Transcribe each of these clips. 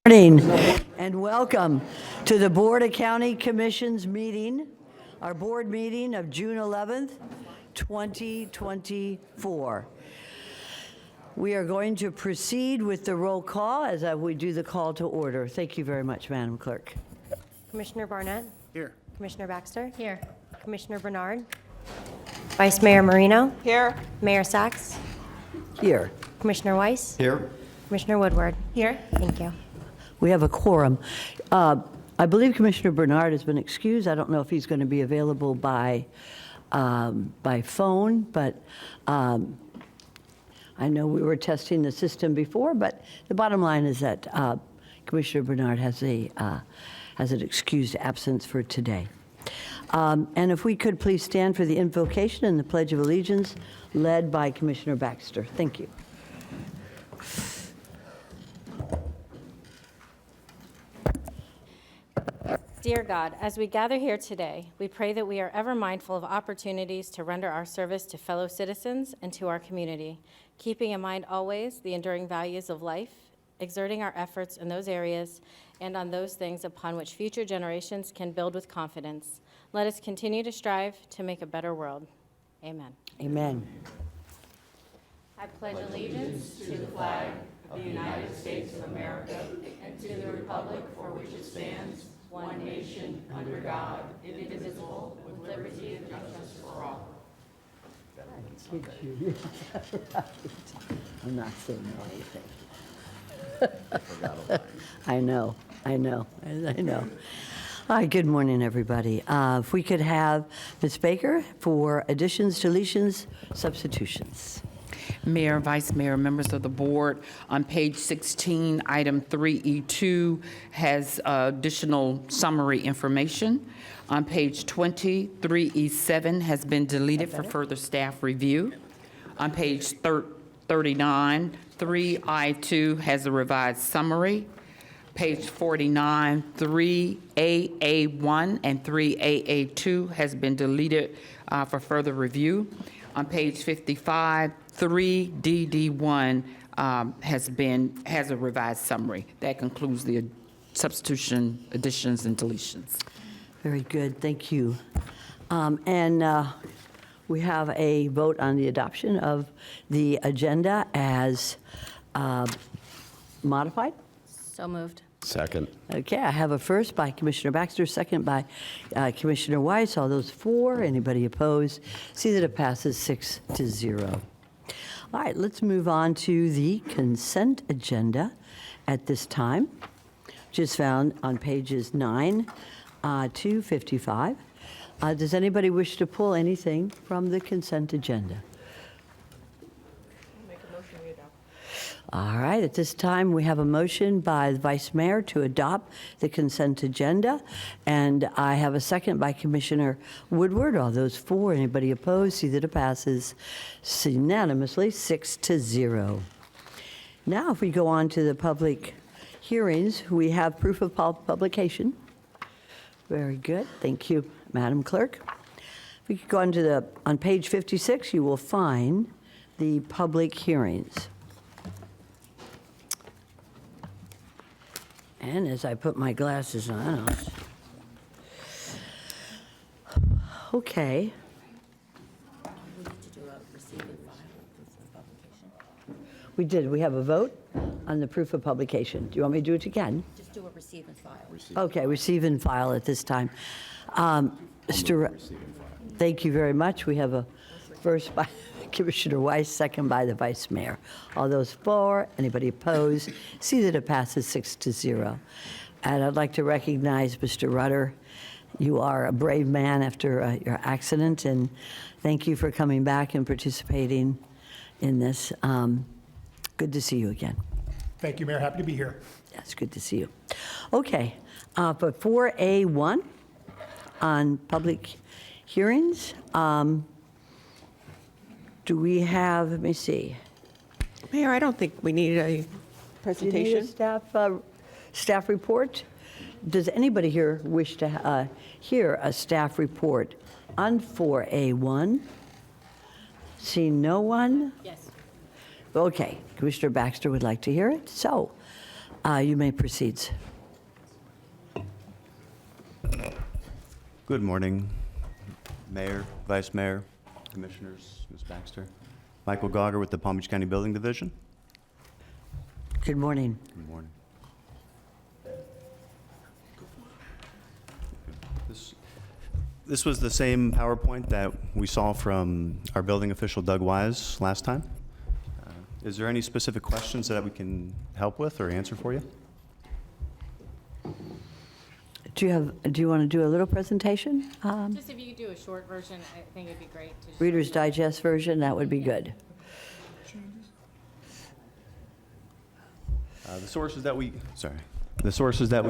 Morning and welcome to the Board of County Commissions meeting, our board meeting of June 11th, 2024. We are going to proceed with the roll call as we do the call to order. Thank you very much, Madam Clerk. Commissioner Barnett? Here. Commissioner Baxter? Here. Commissioner Bernard? Vice Mayor Marino? Here. Mayor Sachs? Here. Commissioner Weiss? Here. Commissioner Woodward? Here. Thank you. We have a quorum. I believe Commissioner Bernard has been excused. I don't know if he's going to be available by phone, but I know we were testing the system before, but the bottom line is that Commissioner Bernard has an excused absence for today. And if we could please stand for the invocation and the Pledge of Allegiance led by Commissioner Baxter. Thank you. Dear God, as we gather here today, we pray that we are ever mindful of opportunities to render our service to fellow citizens and to our community, keeping in mind always the enduring values of life, exerting our efforts in those areas and on those things upon which future generations can build with confidence. Let us continue to strive to make a better world. Amen. Amen. I pledge allegiance to the flag of the United States of America and to the republic for which it stands, one nation, under God, indivisible, with liberty and justice for all. I'm not saying anything. I know. Hi, good morning, everybody. If we could have Ms. Baker for additions, deletions, substitutions. Mayor, Vice Mayor, members of the board, on page 16, item 3E2 has additional summary information. On page 20, 3E7 has been deleted for further staff review. On page 39, 3I2 has a revised summary. Page 49, 3AA1 and 3AA2 has been deleted for further review. On page 55, 3DD1 has a revised summary. That concludes the substitution, additions, and deletions. Very good, thank you. And we have a vote on the adoption of the agenda as modified. So moved. Second. Okay, I have a first by Commissioner Baxter, second by Commissioner Weiss. All those for, anybody opposed? See that it passes 6-0. All right, let's move on to the consent agenda at this time, which is found on pages 9 to 55. Does anybody wish to pull anything from the consent agenda? All right, at this time, we have a motion by the Vice Mayor to adopt the consent agenda, and I have a second by Commissioner Woodward. All those for, anybody opposed? See that it passes unanimously, 6-0. Now, if we go on to the public hearings, we have proof of publication. Very good, thank you, Madam Clerk. If we could go on page 56, you will find the public hearings. And as I put my glasses on, okay. We did. We have a vote on the proof of publication. Do you want me to do it again? Just do a receive and file. Okay, receive and file at this time. Thank you very much. We have a first by Commissioner Weiss, second by the Vice Mayor. All those for, anybody opposed? See that it passes 6-0. And I'd like to recognize Mr. Rutter. You are a brave man after your accident, and thank you for coming back and participating in this. Good to see you again. Thank you, Mayor. Happy to be here. Yes, good to see you. Okay, but 4A1 on public hearings. Do we have, let me see. Mayor, I don't think we need a Do you need presentation. a staff report? Does anybody here wish to hear a staff report on 4A1? See no one? Yes. Okay, Commissioner Baxter would like to hear it. So You may proceed. Good morning, Mayor, Vice Mayor, Commissioners, Ms. Baxter. Michael Gauger with the Palm Beach County Building Division. Good morning. Good morning. This was the same PowerPoint that we saw from our building official, Doug Wise, last time. Is there any specific questions that we can help with or answer for you? Do you want to do a little presentation? Just if you could do a short version, I think it'd be great to. Reader's Digest version, that would be good. The sources that we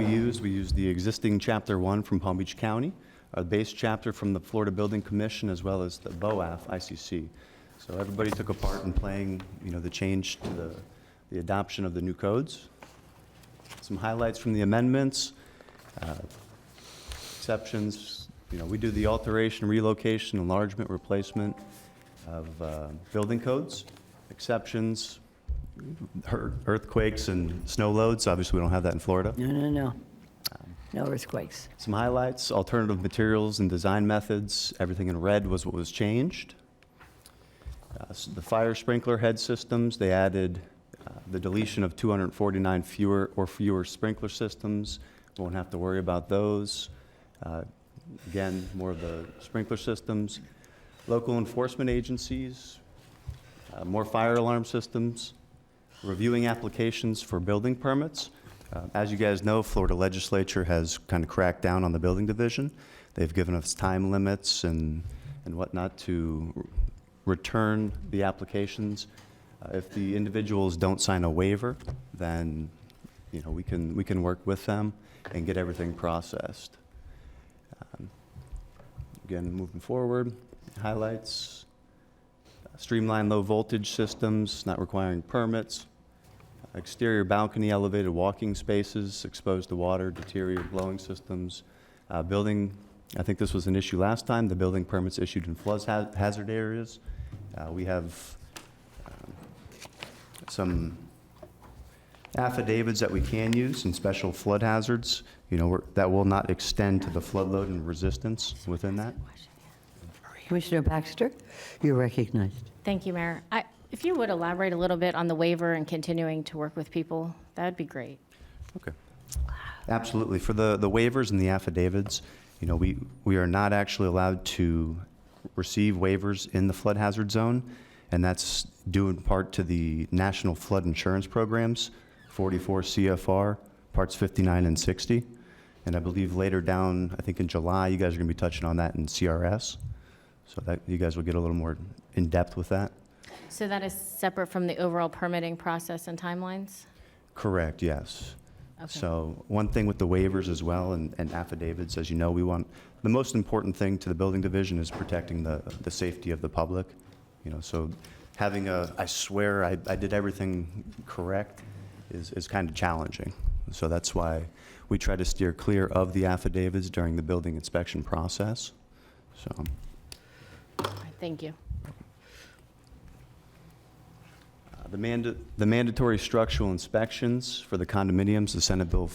used the existing Chapter 1 from Palm Beach County, a base chapter from the Florida Building Commission, as well as the BOAF ICC. So everybody took a part in playing, the change to the adoption of the new codes. Some highlights from the amendments, exceptions. We do the alteration, relocation, enlargement, replacement of building codes, exceptions, earthquakes and snow loads. Obviously, we don't have that in Florida. No. No earthquakes. Some highlights, alternative materials and design methods. Everything in red was what was changed. So the fire sprinkler head systems, they added the deletion of 249 fewer sprinkler systems. Won't have to worry about those. Again, more of the sprinkler systems. Local enforcement agencies, more fire alarm systems, reviewing applications for building permits. As you guys know, Florida legislature has kind of cracked down on the building division. They've given us time limits and whatnot to return the applications. If the individuals don't sign a waiver, then we can work with them and get everything processed. Again, moving forward, highlights, streamline low voltage systems, not requiring permits, exterior balcony elevated walking spaces exposed to water, deteriorated blowing systems, building, I think this was an issue last time, the building permits issued in flood hazard areas. We have some affidavits that we can use in special flood hazards, that will not extend to the flood load and resistance within that. Commissioner Baxter, you're recognized. Thank you, Mayor. If you would elaborate a little bit on the waiver and continuing to work with people, that would be great. Okay. Absolutely. For the waivers and the affidavits, we are not actually allowed to receive waivers in the flood hazard zone, and that's due in part to the National Flood Insurance Programs, 44 CFR, parts 59 and 60. And I believe later down, I think in July, you guys are going to be touching on that in CRS. So that you guys will get a little more in depth with that. So that is separate from the overall permitting process and timelines? Correct, yes. Okay. So one thing with the waivers as well and affidavits, as you know, the most important thing to the building division is protecting the safety of the public. So having I swear I did everything correct is kind of challenging. So that's why we try to steer clear of the affidavits during the building inspection process. So. All right, thank you. The mandatory structural inspections for the condominiums, the Senate Bill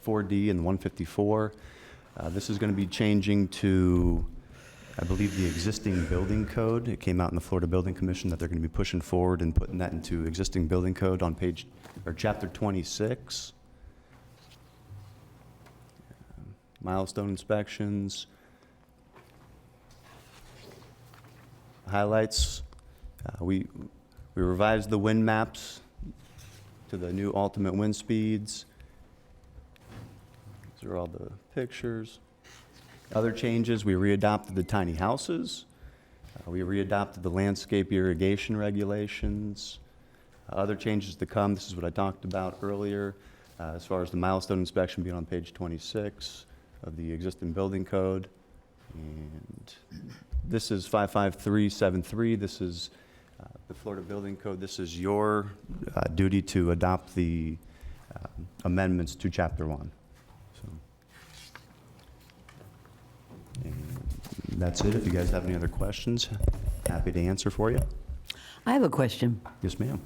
4D and 154. This is going to be changing to, I believe, the existing building code. It came out in the Florida Building Commission that they're going to be pushing forward and putting that into existing building code on chapter 26. Milestone inspections. Highlights. We revised the wind maps to the new ultimate wind speeds. These are all the pictures. Other changes, we readopted the tiny houses. We readopted the landscape irrigation regulations. Other changes to come, this is what I talked about earlier, as far as the milestone inspection being on page 26 of the existing building code. And this is 55373. This is the Florida Building Code. This is your duty to adopt the amendments to Chapter 1. So, and that's it. If you guys have any other questions, happy to answer for you. I have a question. Yes, ma'am.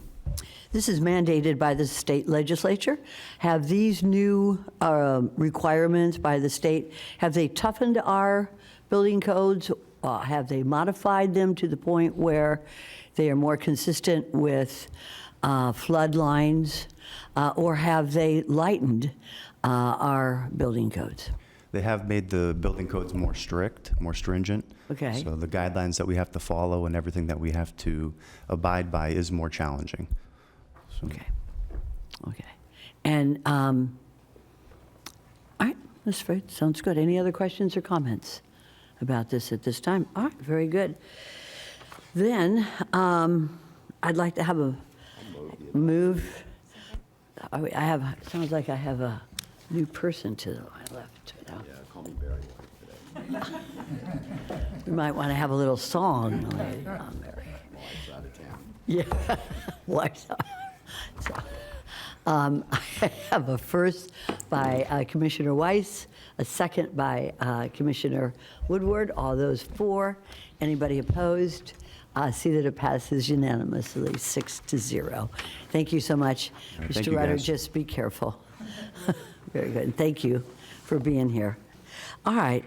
This is mandated by the state legislature. Have these new requirements by the state, have they toughened our building codes? Have they modified them to the point where they are more consistent with flood lines? Or have they lightened our building codes? They have made the building codes more strict, more stringent. Okay. So the guidelines that we have to follow and everything that we have to abide by is more challenging. So- Okay. Okay. And, all right, that's great. Sounds good. Any other questions or comments about this at this time? All right, very good. Then, I'd like to have a move. I have, sounds like I have a new person to my left now. Yeah, call me Barry White today. We might want to have a little song. Wife's out of town. Yeah. Wife's out. So, I have a first by Commissioner Weiss, a second by Commissioner Woodward. All those for. Anybody opposed? See that it passes unanimously, 6-0. Thank you so much. All right, thank Mr. you, Rutter, guys. just be careful. Very good. And thank you for being here. All right,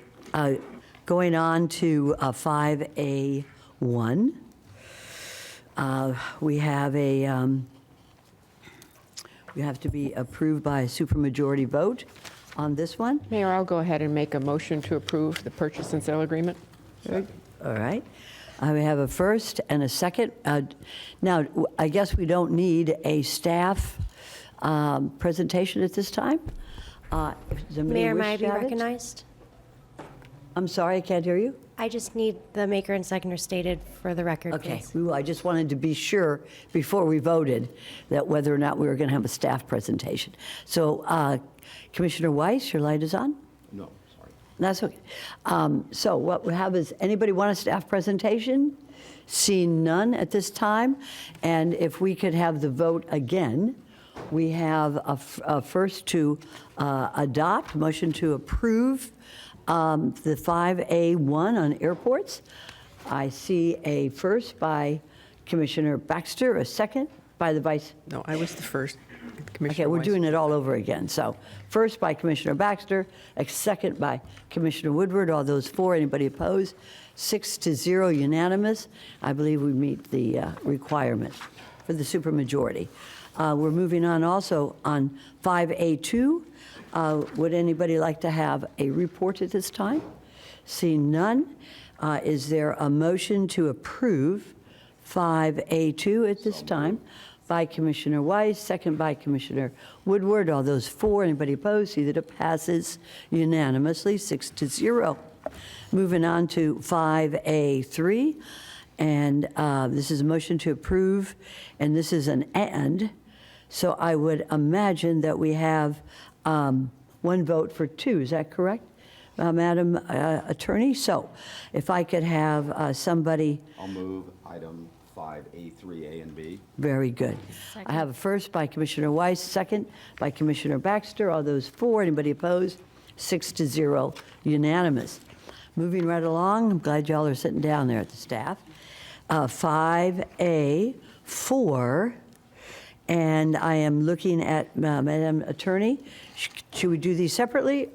going on to 5A1. We have to be approved by a supermajority vote on this one. Mayor, I'll go ahead and make a motion to approve the purchase and sale agreement. All right. We have a first and a second. Now, I guess we don't need a staff presentation at this time. If somebody Mayor, may I wished be to have it? recognized? I'm sorry, I can't hear you. I just need the maker and seconder stated for the record, Okay, please. I just wanted to be sure before we voted that whether or not we were going to have a staff presentation. So Commissioner Weiss, your light is on? No, sorry. That's okay. So what we have is, anybody want a staff presentation? Seeing none at this time. And if we could have the vote again, we have a first to adopt, motion to approve the 5A1 on airports. I see a first by Commissioner Baxter, a second by the Vice. No, I was the first. Okay, we're doing it all over again. So first by Commissioner Baxter, a second by Commissioner Woodward. All those for, anybody opposed? 6-0 unanimous. I believe we meet the requirement for the supermajority. We're moving on also on 5A2. Would anybody like to have a report at this time? Seeing none, is there a motion to approve 5A2 at this time? By Commissioner Weiss, second by Commissioner Woodward. All those for, anybody opposed? See that it passes unanimously, 6-0. Moving on to 5A3, and this is a motion to approve, and this is an and. So I would imagine that we have one vote for two. Is that correct, Madam Attorney? So if I could have somebody. I'll move item 5A3, A and B. Very good. I have a first by Commissioner Weiss, second by Commissioner Baxter. All those for, anybody opposed? 6-0, unanimous. Moving right along, I'm glad y'all are sitting down there at the staff. 5A4, and I am looking at Madam Attorney. Should we do these separately?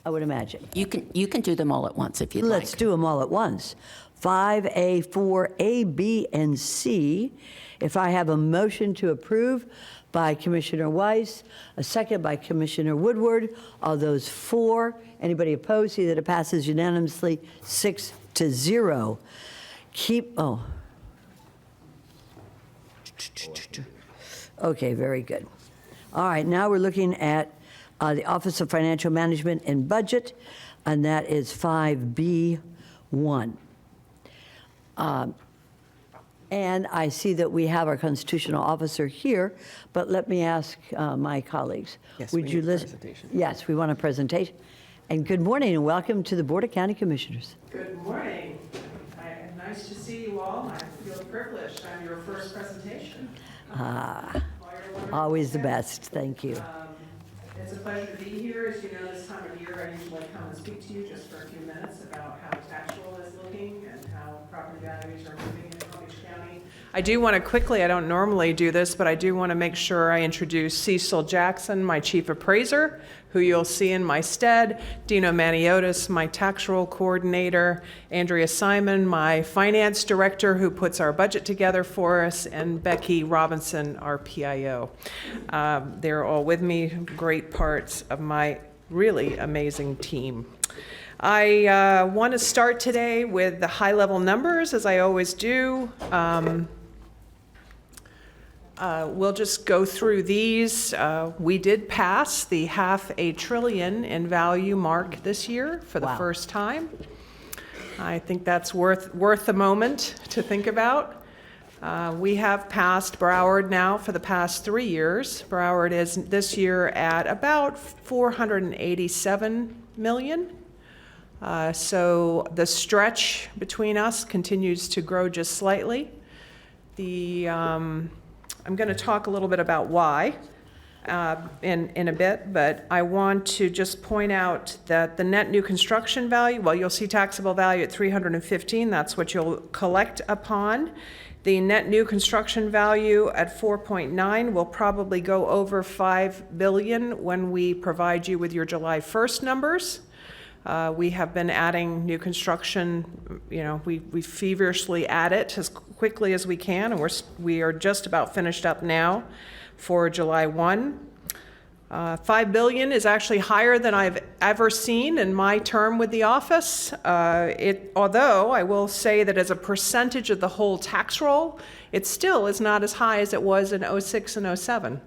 I would imagine. You can do them all at once if you'd like. Let's do them all at once. 5A, 4A, B, and C. If I have a motion to approve by Commissioner Weiss, a second by Commissioner Woodward, all those for, anybody opposed, see that it passes unanimously, 6-0. Okay, very good. All right, now we're looking at the Office of Financial Management and Budget, and that is 5B1. And I see that we have our constitutional officer here, but let me ask my colleagues. Yes, would we you need a listen? presentation. Yes, we want a presentation. And good morning and welcome to the Board of County Commissioners. Good morning. Nice to see you all. I feel privileged. I'm your first presentation. Always the best, thank you. It's a pleasure to be here. As you know, this time of year, I usually come and speak to you just for a few minutes about how tax roll is looking and how property values are moving in Palm Beach County. Annie. I do want to quickly, I don't normally do this, but I do want to make sure I introduce Cecil Jackson, my chief appraiser, who you'll see in my stead, Dino Maniotis, my tax roll coordinator, Andrea Simon, my finance director, who puts our budget together for us, and Becky Robinson, our PIO. They're all with me, great parts of my really amazing team. I want to start today with the high-level numbers, as I always do. We'll just go through these. We did pass the $500 billion in value mark this year for the first time. I think that's worth a moment to think about. We have passed Broward now for the past 3 years. Broward is this year at about $487 million. So the stretch between us continues to grow just slightly. I'm going to talk a little bit about why in a bit, but I want to just point out that the net new construction value, well, you'll see taxable value at 315, that's what you'll collect upon. The net new construction value at 4.9 will probably go over $5 billion when we provide you with your July 1st numbers. We have been adding new construction, we feverishly add it as quickly as we can, and we are just about finished up now for July 1. $5 billion is actually higher than I've ever seen in my term with the office. Although I will say that as a percentage of the whole tax roll, it still is not as high as it was in 06 and 07,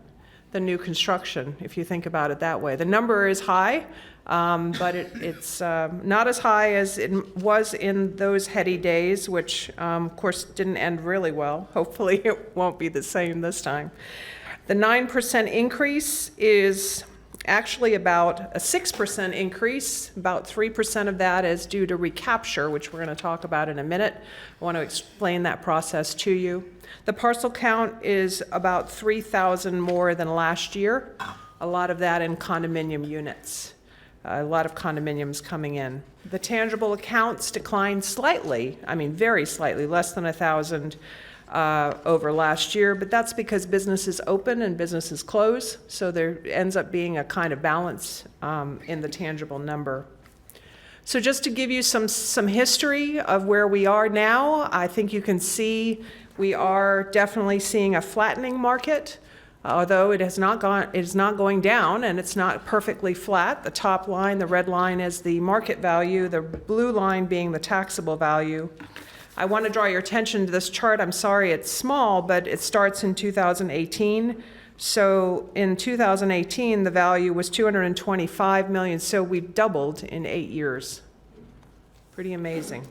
the new construction, if you think about it that way. The number is high, but it's not as high as it was in those heady days, which of course didn't end really well. Hopefully it won't be the same this time. The 9% increase is actually about a 6% increase. About 3% of that is due to recapture, which we're going to talk about in a minute. I want to explain that process to you. The parcel count is about 3,000 more than last year. A lot of that in condominium units. A lot of condominiums coming in. The tangible accounts declined slightly, very slightly, less than 1,000 over last year, but that's because businesses open and businesses close, so there ends up being a kind of balance in the tangible number. So just to give you some history of where we are now, I think you can see we are definitely seeing a flattening market. Although it is not going down, and it's not perfectly flat. The top line, the red line, is the market value, the blue line being the taxable value. I want to draw your attention to this chart. I'm sorry it's small, but it starts in 2018. So in 2018, the value was $225 million, so we've doubled in 8 years. Pretty amazing.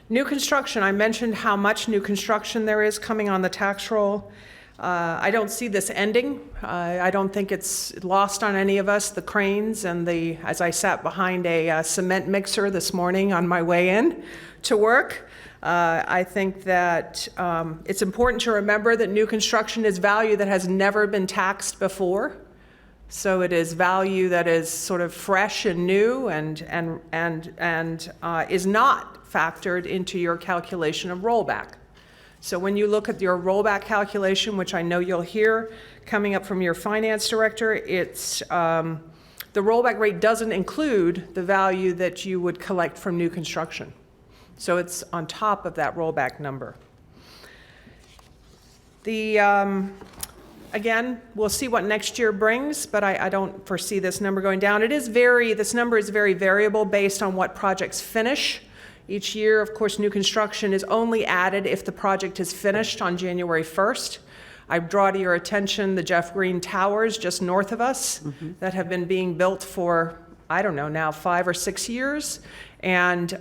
New construction, I mentioned how much new construction there is coming on the tax roll. I don't see this ending. I don't think it's lost on any of us, the cranes and as I sat behind a cement mixer this morning on my way in to work, I think that it's important to remember that new construction is value that has never been taxed before. So it is value that is sort of fresh and new and is not factored into your calculation of rollback. So when you look at your rollback calculation, which I know you'll hear coming up from your finance director, it's the rollback rate doesn't include the value that you would collect from new construction. So it's on top of that rollback number. Again, we'll see what next year brings, but I don't foresee this number going down. This number is very variable based on what projects finish. Each year, of course, new construction is only added if the project is finished on January 1st. I draw to your attention the Jeff Green Towers just north of us that have been being built for, I don't know, now 5 or 6 years. And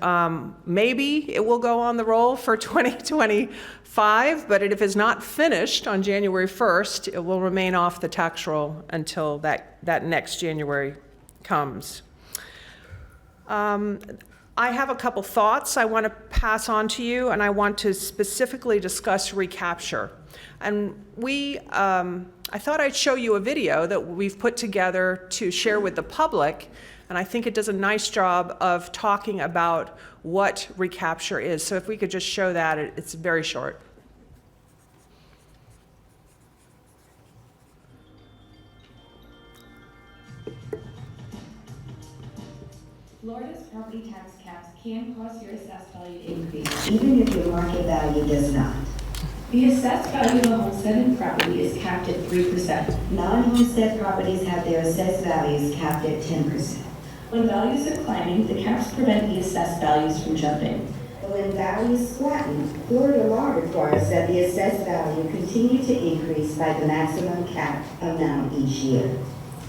maybe it will go on the roll for 2025, but if it's not finished on January 1st, it will remain off the tax roll until that next January comes. I have a couple thoughts I want to pass on to you, and I want to specifically discuss recapture. And I thought I'd show you a video that we've put together to share with the public, and I think it does a nice job of talking about what recapture is. So if we could just show that, it's very short. Florida's property tax caps can cause your assessed value to increase, even if your market value does not. The assessed value of a homesteaded property is capped at 3%. Non-homestead properties have their assessed values capped at 10%. When values are climbing, the caps prevent the assessed values from jumping. But when values flatten, Florida law requires that the assessed value continue to increase by the maximum cap amount each year.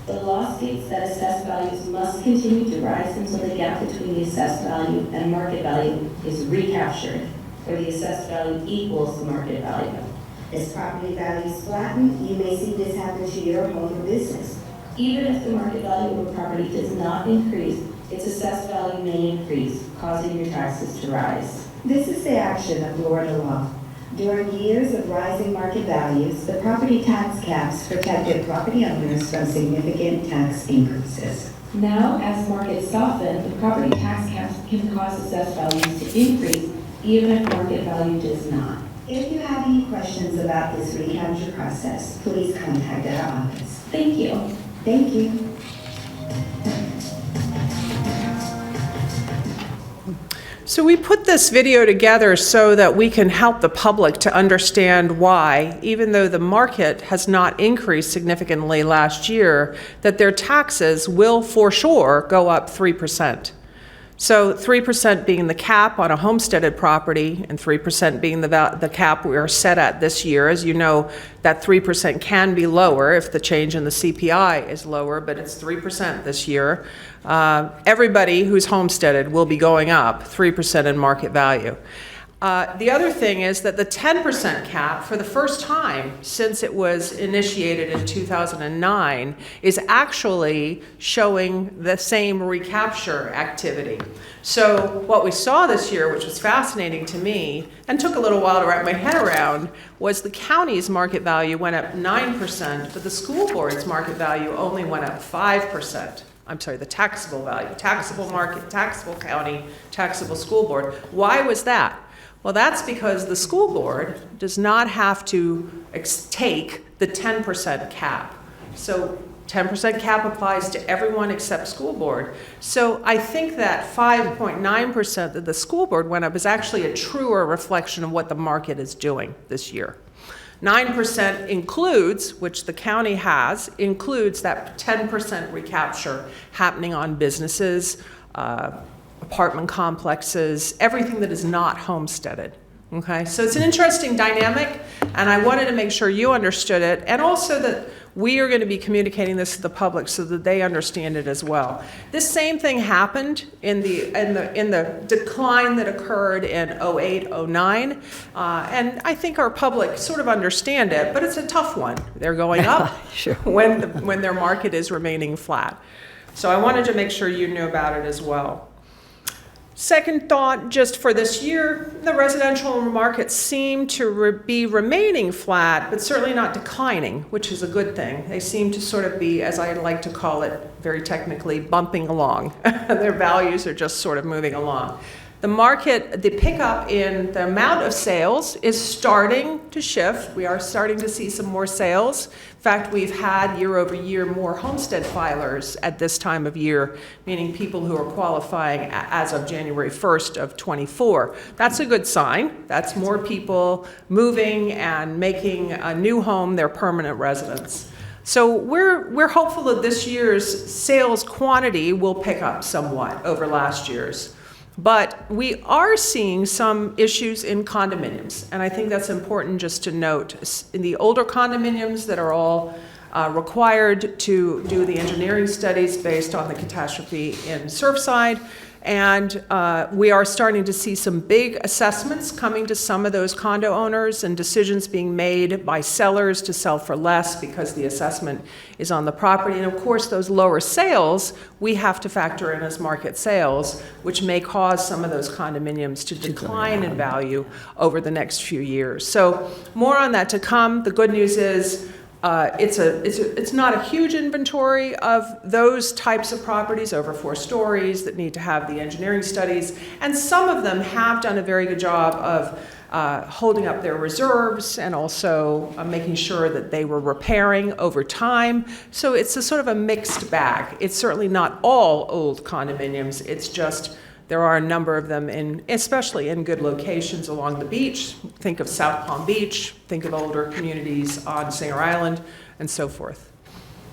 The law states that assessed values must continue to rise until the gap between the assessed value and market value is recaptured, or the assessed value equals the market value. As property values flatten, you may see this happen to your home or business. Even if the market value of a property does not increase, its assessed value may increase, causing your taxes to rise. This is the action of Florida law. During years of rising market values, the property tax caps protected property owners from significant tax increases. Now, as markets soften, the property tax caps can cause assessed values to increase, even if market value does not. If you have any questions about this recapture process, please contact our office. Thank you. Thank you. So we put this video together so that we can help the public to understand why, even though the market has not increased significantly last year, that their taxes will for sure go up 3%. So 3% being the cap on a homesteaded property and 3% being the cap we are set at this year. As you know, that 3% can be lower if the change in the CPI is lower, but it's 3% this year. Everybody who's homesteaded will be going up 3% in market value. The other thing is that the 10% cap, for the first time since it was initiated in 2009, is actually showing the same recapture activity. So what we saw this year, which was fascinating to me, and took a little while to wrap my head around, was the county's market value went up 9%, but the school board's market value only went up 5%. I'm sorry, the taxable value, taxable market, taxable county, taxable school board. Why was that? Well, that's because the school board does not have to take the 10% cap. So 10% cap applies to everyone except school board. So I think that 5.9% that the school board went up is actually a truer reflection of what the market is doing this year. 9% includes, which the county has, includes that 10% recapture happening on businesses, apartment complexes, everything that is not homesteaded. Okay, so it's an interesting dynamic, and I wanted to make sure you understood it, and also that we are going to be communicating this to the public so that they understand it as well. This same thing happened in the decline that occurred in 08, 09, and I think our public sort of understand it, but it's a tough one. They're going up Sure. when their market is remaining flat. So I wanted to make sure you knew about it as well. Second thought, just for this year, the residential markets seem to be remaining flat, but certainly not declining, which is a good thing. They seem to sort of be, as I like to call it very technically, bumping along. Their values are just sort of moving along. The market, the pickup in the amount of sales is starting to shift. We are starting to see some more sales. In fact, we've had year over year more homestead filers at this time of year, meaning people who are qualifying as of January 1st of 24. That's a good sign. That's more people moving and making a new home their permanent residence. So we're hopeful that this year's sales quantity will pick up somewhat over last year's. But we are seeing some issues in condominiums, and I think that's important just to note. In the older condominiums that are all required to do the engineering studies based on the catastrophe in Surfside, and we are starting to see some big assessments coming to some of those condo owners and decisions being made by sellers to sell for less because the assessment is on the property. And of course, those lower sales, we have to factor in as market sales, which may cause some of those condominiums to decline in value over the next few years. So more on that to come. The good news is It's not a huge inventory of those types of properties over 4 stories that need to have the engineering studies. And some of them have done a very good job of holding up their reserves and also making sure that they were repairing over time. So it's a sort of a mixed bag. It's certainly not all old condominiums. It's just there are a number of them, especially in good locations along the beach. Think of South Palm Beach, think of older communities on Singer Island, and so forth.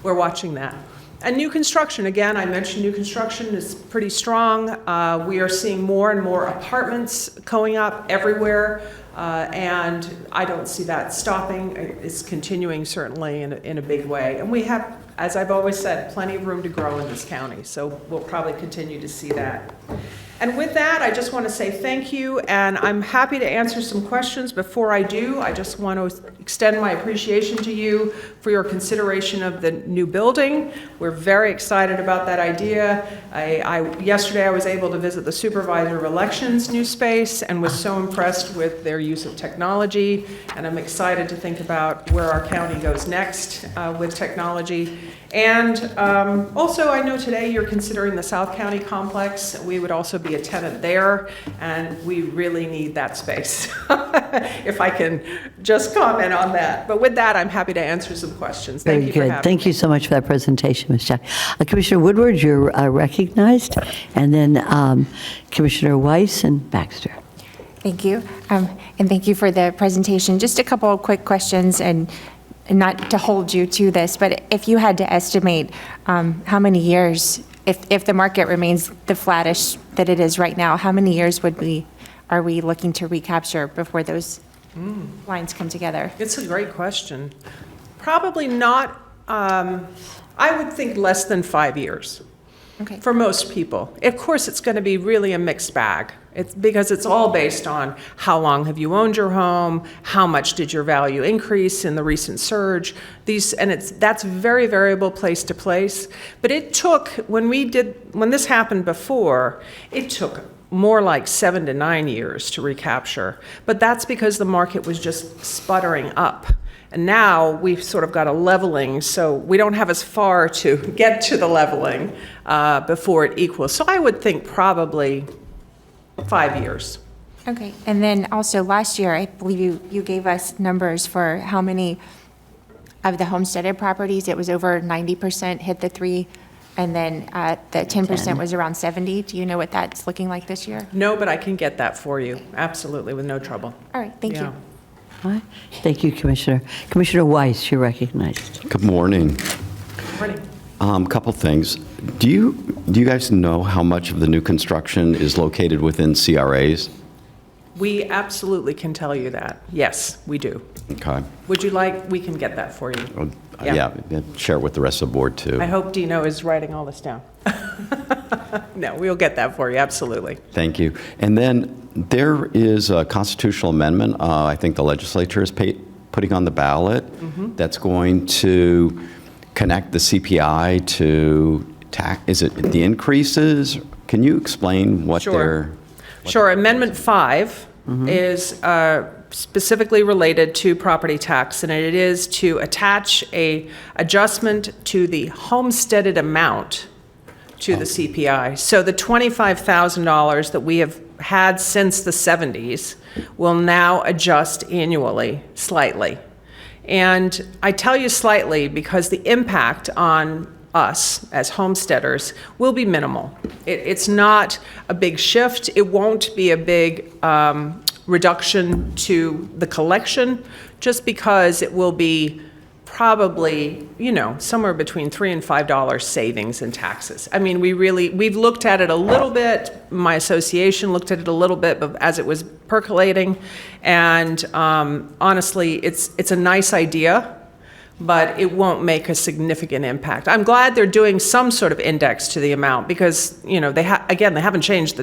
We're watching that. And new construction, again, I mentioned new construction is pretty strong. We are seeing more and more apartments going up everywhere, and I don't see that stopping. It's continuing certainly in a big way. And we have, as I've always said, plenty of room to grow in this county, so we'll probably continue to see that. And with that, I just want to say thank you, and I'm happy to answer some questions. Before I do, I just want to extend my appreciation to you for your consideration of the new building. We're very excited about that idea. Yesterday, I was able to visit the Supervisor of Elections' new space and was so impressed with their use of technology, and I'm excited to think about where our county goes next with technology. And also, I know today you're considering the South County complex. We would also be a tenant there, and we really need that space, if I can just comment on that. But with that, I'm happy to answer some questions. Thank you for having me. Thank you so much for that presentation, Ms. Jack. Commissioner Woodward, you're recognized, and then Commissioner Weiss and Baxter. Thank you, and thank you for the presentation. Just a couple of quick questions, and not to hold you to this, but if you had to estimate how many years, if the market remains the flattish that it is right now, how many years are we looking to recapture before those lines come together? It's a great question. Probably not, I would think less than 5 years. Okay. For most people. Of course, it's going to be really a mixed bag. It's because it's all based on how long have you owned your home, how much did your value increase in the recent surge. That's very variable place to place. But it took, when this happened before, it took more like 7 to 9 years to recapture. But that's because the market was just sputtering up. And now we've sort of got a leveling, so we don't have as far to get to the leveling before it equals. So I would think probably 5 years. Okay, and then also last year, I believe you gave us numbers for how many of the homesteaded properties, it was over 90% hit the 3, and then the 10% was around 70. Do you know what that's looking like this year? No, but I can get that for you, absolutely, with no trouble. All right, thank you. All right. Thank you, Commissioner. Commissioner Weiss, you're recognized. Good morning. Morning. Couple things. Do you guys know how much of the new construction is located within CRAs? We absolutely can tell you that. Yes, we do. Okay. Would you like, we can get that for you. Yeah, share it with the rest of the board, too. I hope Dino is writing all this down. No, we'll get that for you, absolutely. Thank you. And then there is a constitutional amendment, I think the legislature is putting on the ballot that's going to connect the CPI to is it the increases? Can you explain what they're... Sure. Amendment 5 is specifically related to property tax, and it is to attach a adjustment to the homesteaded amount to the CPI. So the $25,000 that we have had since the 70s will now adjust annually, slightly. And I tell you slightly because the impact on us as homesteaders will be minimal. It's not a big shift. It won't be a big reduction to the collection, just because it will be probably, somewhere between $3 and $5 savings in taxes. I mean, we've looked at it a little bit. My association looked at it a little bit as it was percolating, and honestly, it's a nice idea, but it won't make a significant impact. I'm glad they're doing some sort of index to the amount because, they haven't changed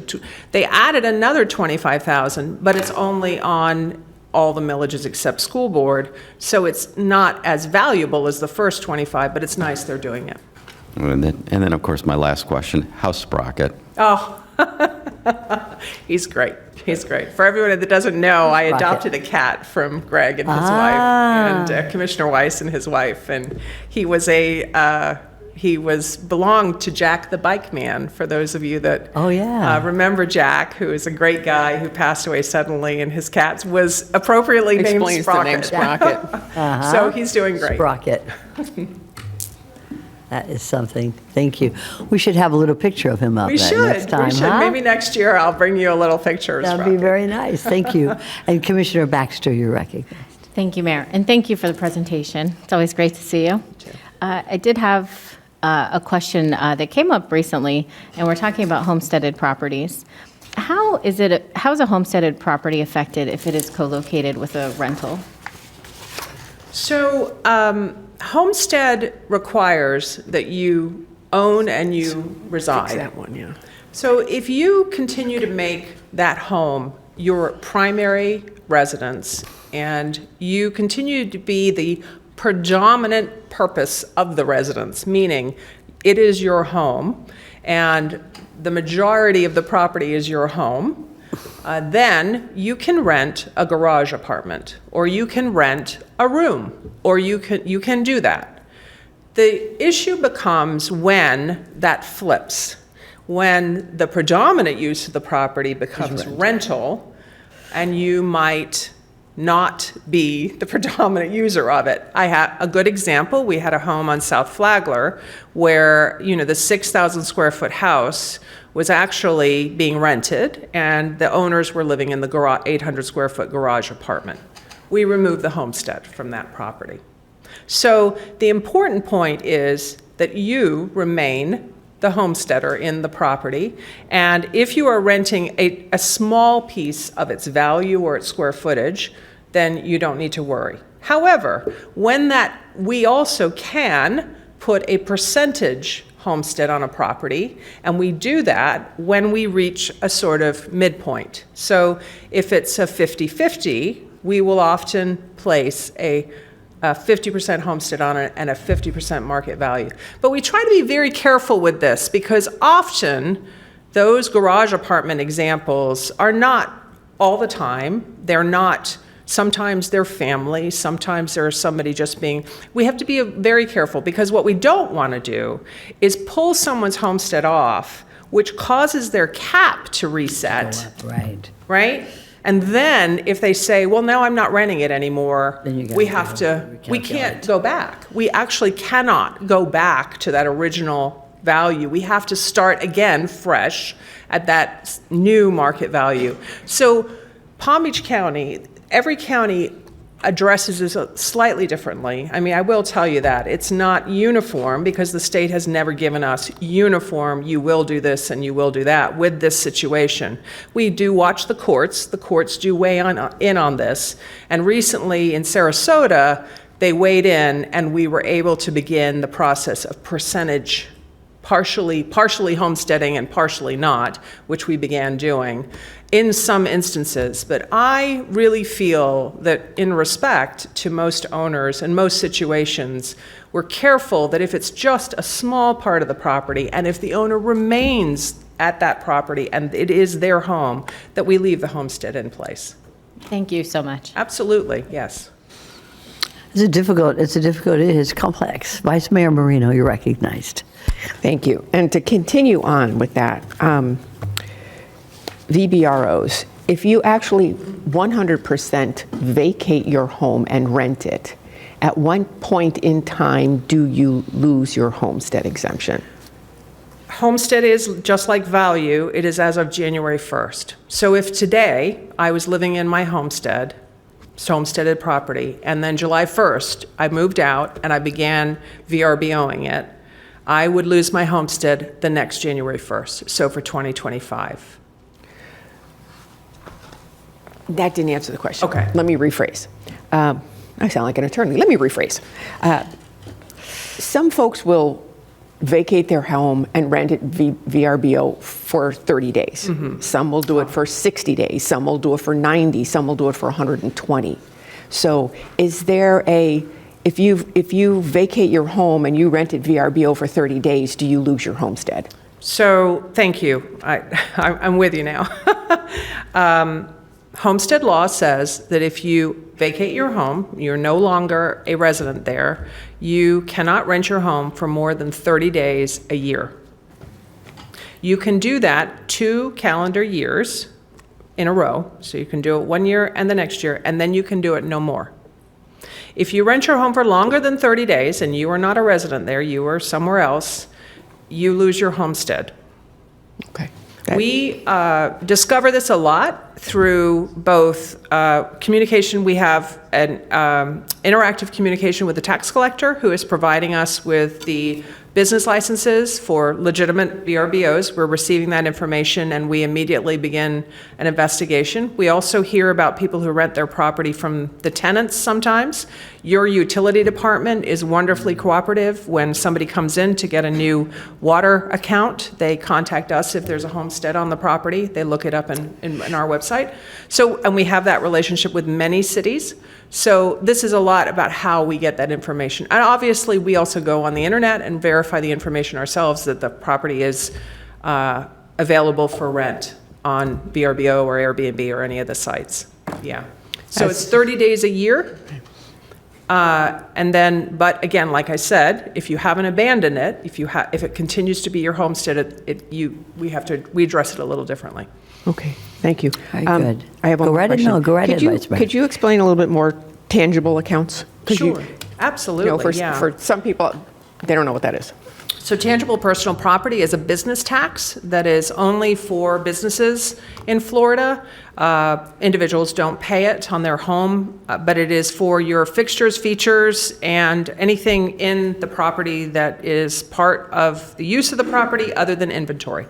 they added another $25,000, but it's only on all the millages except school board, so it's not as valuable as the first 25, but it's nice they're doing it. And then of course, my last question, house sprocket. Oh, He's great. He's great. For everyone that doesn't know, I adopted a cat from Greg and his wife, and Commissioner Weiss and his wife, and he belonged to Jack the Bike Man, for those of you that remember Jack, who is a great guy who passed away suddenly, and his cat was appropriately named Explains Sprocket. the name Sprocket. So he's doing great. Sprocket. That is something. Thank you. We should have a little picture of him up We there should. next time, We should. huh? Maybe next year I'll bring you a little picture of That'd Sprocket. be very nice. Thank you. And Commissioner Baxter, you're recognized. Thank you, Mayor, and thank you for the presentation. It's always great to see you. I did have a question that came up recently, and we're talking about homesteaded properties. How is a homesteaded property affected if it is co-located with a rental? So, homestead requires that you own and you reside. That one, yeah. So if you continue to make that home your primary residence and you continue to be the predominant purpose of the residence, meaning it is your home and the majority of the property is your home, then you can rent a garage apartment, or you can rent a room, or you can do that. The issue becomes when that flips, when the predominant use of the property becomes rental, and you might not be the predominant user of it. I have a good example. We had a home on South Flagler where, the 6,000 square foot house was actually being rented, and the owners were living in the 800 square foot garage apartment. We removed the homestead from that property. So the important point is that you remain the homesteader in the property, and if you are renting a small piece of its value or its square footage, then you don't need to worry. However, we also can put a percentage homestead on a property, and we do that when we reach a sort of midpoint. So if it's a 50-50, we will often place a 50% homestead on it and a 50% market value. But we try to be very careful with this because often those garage apartment examples are not all the time. They're not. Sometimes they're family, sometimes there's somebody just we have to be very careful because what we don't want to do is pull someone's homestead off, which causes their cap to reset. Right? And then if they say, well, now I'm not renting it anymore, we can't go back. We actually cannot go back to that original value. We have to start again fresh at that new market value. So Palm Beach County, every county addresses this slightly differently. I mean, I will tell you that. It's not uniform because the state has never given us uniform, you will do this and you will do that with this situation. We do watch the courts. The courts do weigh in on this. And recently in Sarasota, they weighed in and we were able to begin the process of percentage, partially homesteading and partially not, which we began doing in some instances. But I really feel that in respect to most owners in most situations, we're careful that if it's just a small part of the property and if the owner remains at that property and it is their home, that we leave the homestead in place. Thank you so much. Absolutely, yes. It is complex. Vice Mayor Marino, you're recognized. Thank you. And to continue on with that, VBROs, if you actually 100% vacate your home and rent it, at one point in time do you lose your homestead exemption? Homestead is just like value. It is as of January 1st. So if today I was living in my homesteaded property, and then July 1st I moved out and I began VRBOing it, I would lose my homestead the next January 1st, so for 2025. That didn't answer the question. Okay. Let me rephrase. I sound like an attorney. Let me rephrase. Some folks will vacate their home and rent it VRBO for 30 days. Mm-hmm. Some will do it for 60 days. Some will do it for 90. Some will do it for 120. So is there if you vacate your home and you rent it VRBO for 30 days, do you lose your homestead? So, thank you. I'm with you now. Homestead law says that if you vacate your home, you're no longer a resident there, you cannot rent your home for more than 30 days a year. You can do that 2 calendar years in a row. So you can do it 1 year and the next year, and then you can do it no more. If you rent your home for longer than 30 days and you are not a resident there, you are somewhere else, you lose your homestead. Okay. We discover this a lot through both communication. We have an interactive communication with the tax collector, who is providing us with the business licenses for legitimate VRBOs. We're receiving that information, and we immediately begin an investigation. We also hear about people who rent their property from the tenants sometimes. Your utility department is wonderfully cooperative. When somebody comes in to get a new water account, they contact us if there's a homestead on the property. They look it up in our website. So, and we have that relationship with many cities. So this is a lot about how we get that information. And obviously, we also go on the internet and verify the information ourselves that the property is available for rent on VRBO or Airbnb or any of the sites. Yeah. So it's 30 days a year. And then, but again, like I said, if you haven't abandoned it, if it continues to be your homestead, we address it a little differently. Okay, thank you. Very good. I have one Go more right ahead. question. No, go right ahead, Vice Mayor. Could you explain a little bit more tangible accounts? Sure, absolutely, yeah. For some people, they don't know what that is. So tangible personal property is a business tax that is only for businesses in Florida. Individuals don't pay it on their home, but it is for your fixtures, features, and anything in the property that is part of the use of the property other than inventory.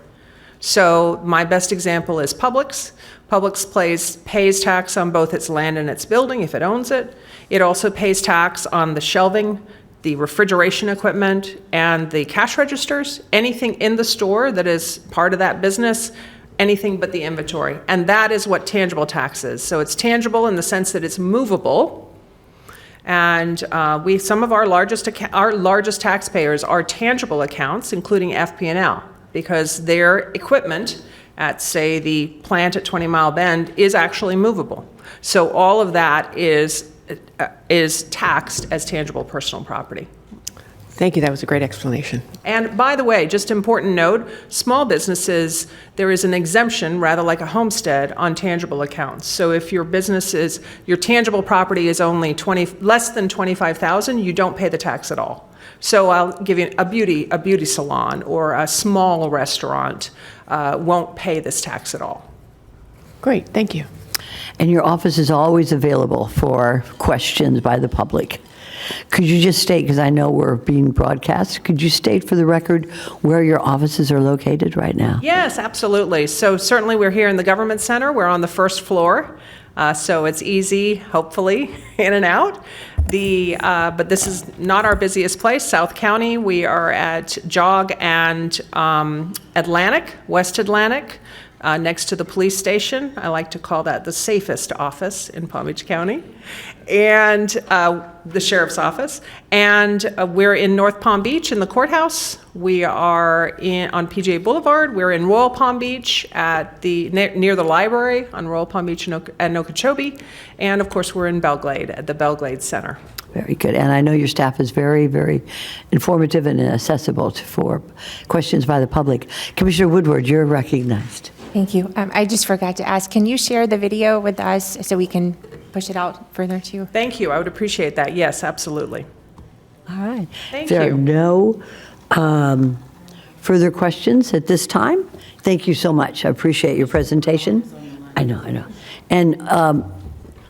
So my best example is Publix. Publix pays tax on both its land and its building if it owns it. It also pays tax on the shelving, the refrigeration equipment, and the cash registers, anything in the store that is part of that business, anything but the inventory. And that is what tangible tax is. So it's tangible in the sense that it's movable. And some of our largest taxpayers are tangible accounts, including FP&L, because their equipment at, say, the plant at 20 Mile Bend is actually movable. So all of that is taxed as tangible personal property. Thank you, that was a great explanation. And by the way, just important note, small businesses, there is an exemption, rather like a homestead, on tangible accounts. So if your tangible property is only less than $25,000, you don't pay the tax at all. So I'll give you a beauty salon or a small restaurant won't pay this tax at all. Great, thank you. And your office is always available for questions by the public. Could you just state, because I know we're being broadcast, could you state for the record where your offices are located right now? Yes, absolutely. So certainly we're here in the Government Center. We're on the first floor. So it's easy, hopefully, in and out. But this is not our busiest place. South County, we are at Jog and Atlantic, West Atlantic, next to the police station. I like to call that the safest office in Palm Beach County, and the sheriff's office. And we're in North Palm Beach in the courthouse. We are on PGA Boulevard. We're in Royal Palm Beach at near the library on Royal Palm Beach and Okeechobee. And of course, we're in Belglade at the Belglade Center. Very good. And I know your staff is very, very informative and accessible for questions by the public. Commissioner Woodward, you're recognized. Thank you. I just forgot to ask, can you share the video with us so we can push it out further too? Thank you. I would appreciate that. Yes, absolutely. All right. Thank There you. are no further questions at this time. Thank you so much. I appreciate your presentation. I know. And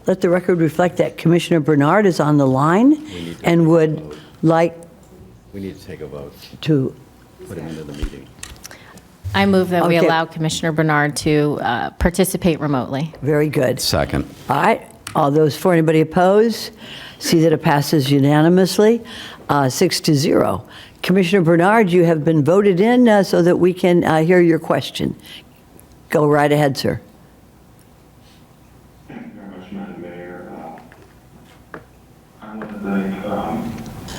let the record reflect that Commissioner Bernard is on the line and would like We need to take a vote to. put him into the meeting. I move that we Okay. allow Commissioner Bernard to participate remotely. Very good. Second. All right, all those for, anybody opposed? See that it passes unanimously, 6-0. Commissioner Bernard, you have been voted in so that we can hear your question. Go right ahead, sir. Thank you very much, Madam Mayor. I want to thank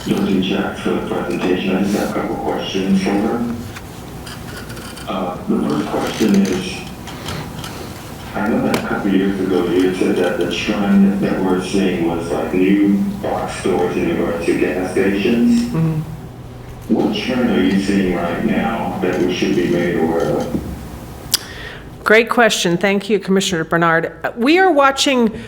Dorothy Jack for the presentation. I just have a couple questions for her. The first question is, I know that a couple years ago you had said that the trend that we're seeing was like new box stores in regard to gas stations. What trend are you seeing right now that we should be made aware of? Great question. Thank you, Commissioner Bernard. We are watching,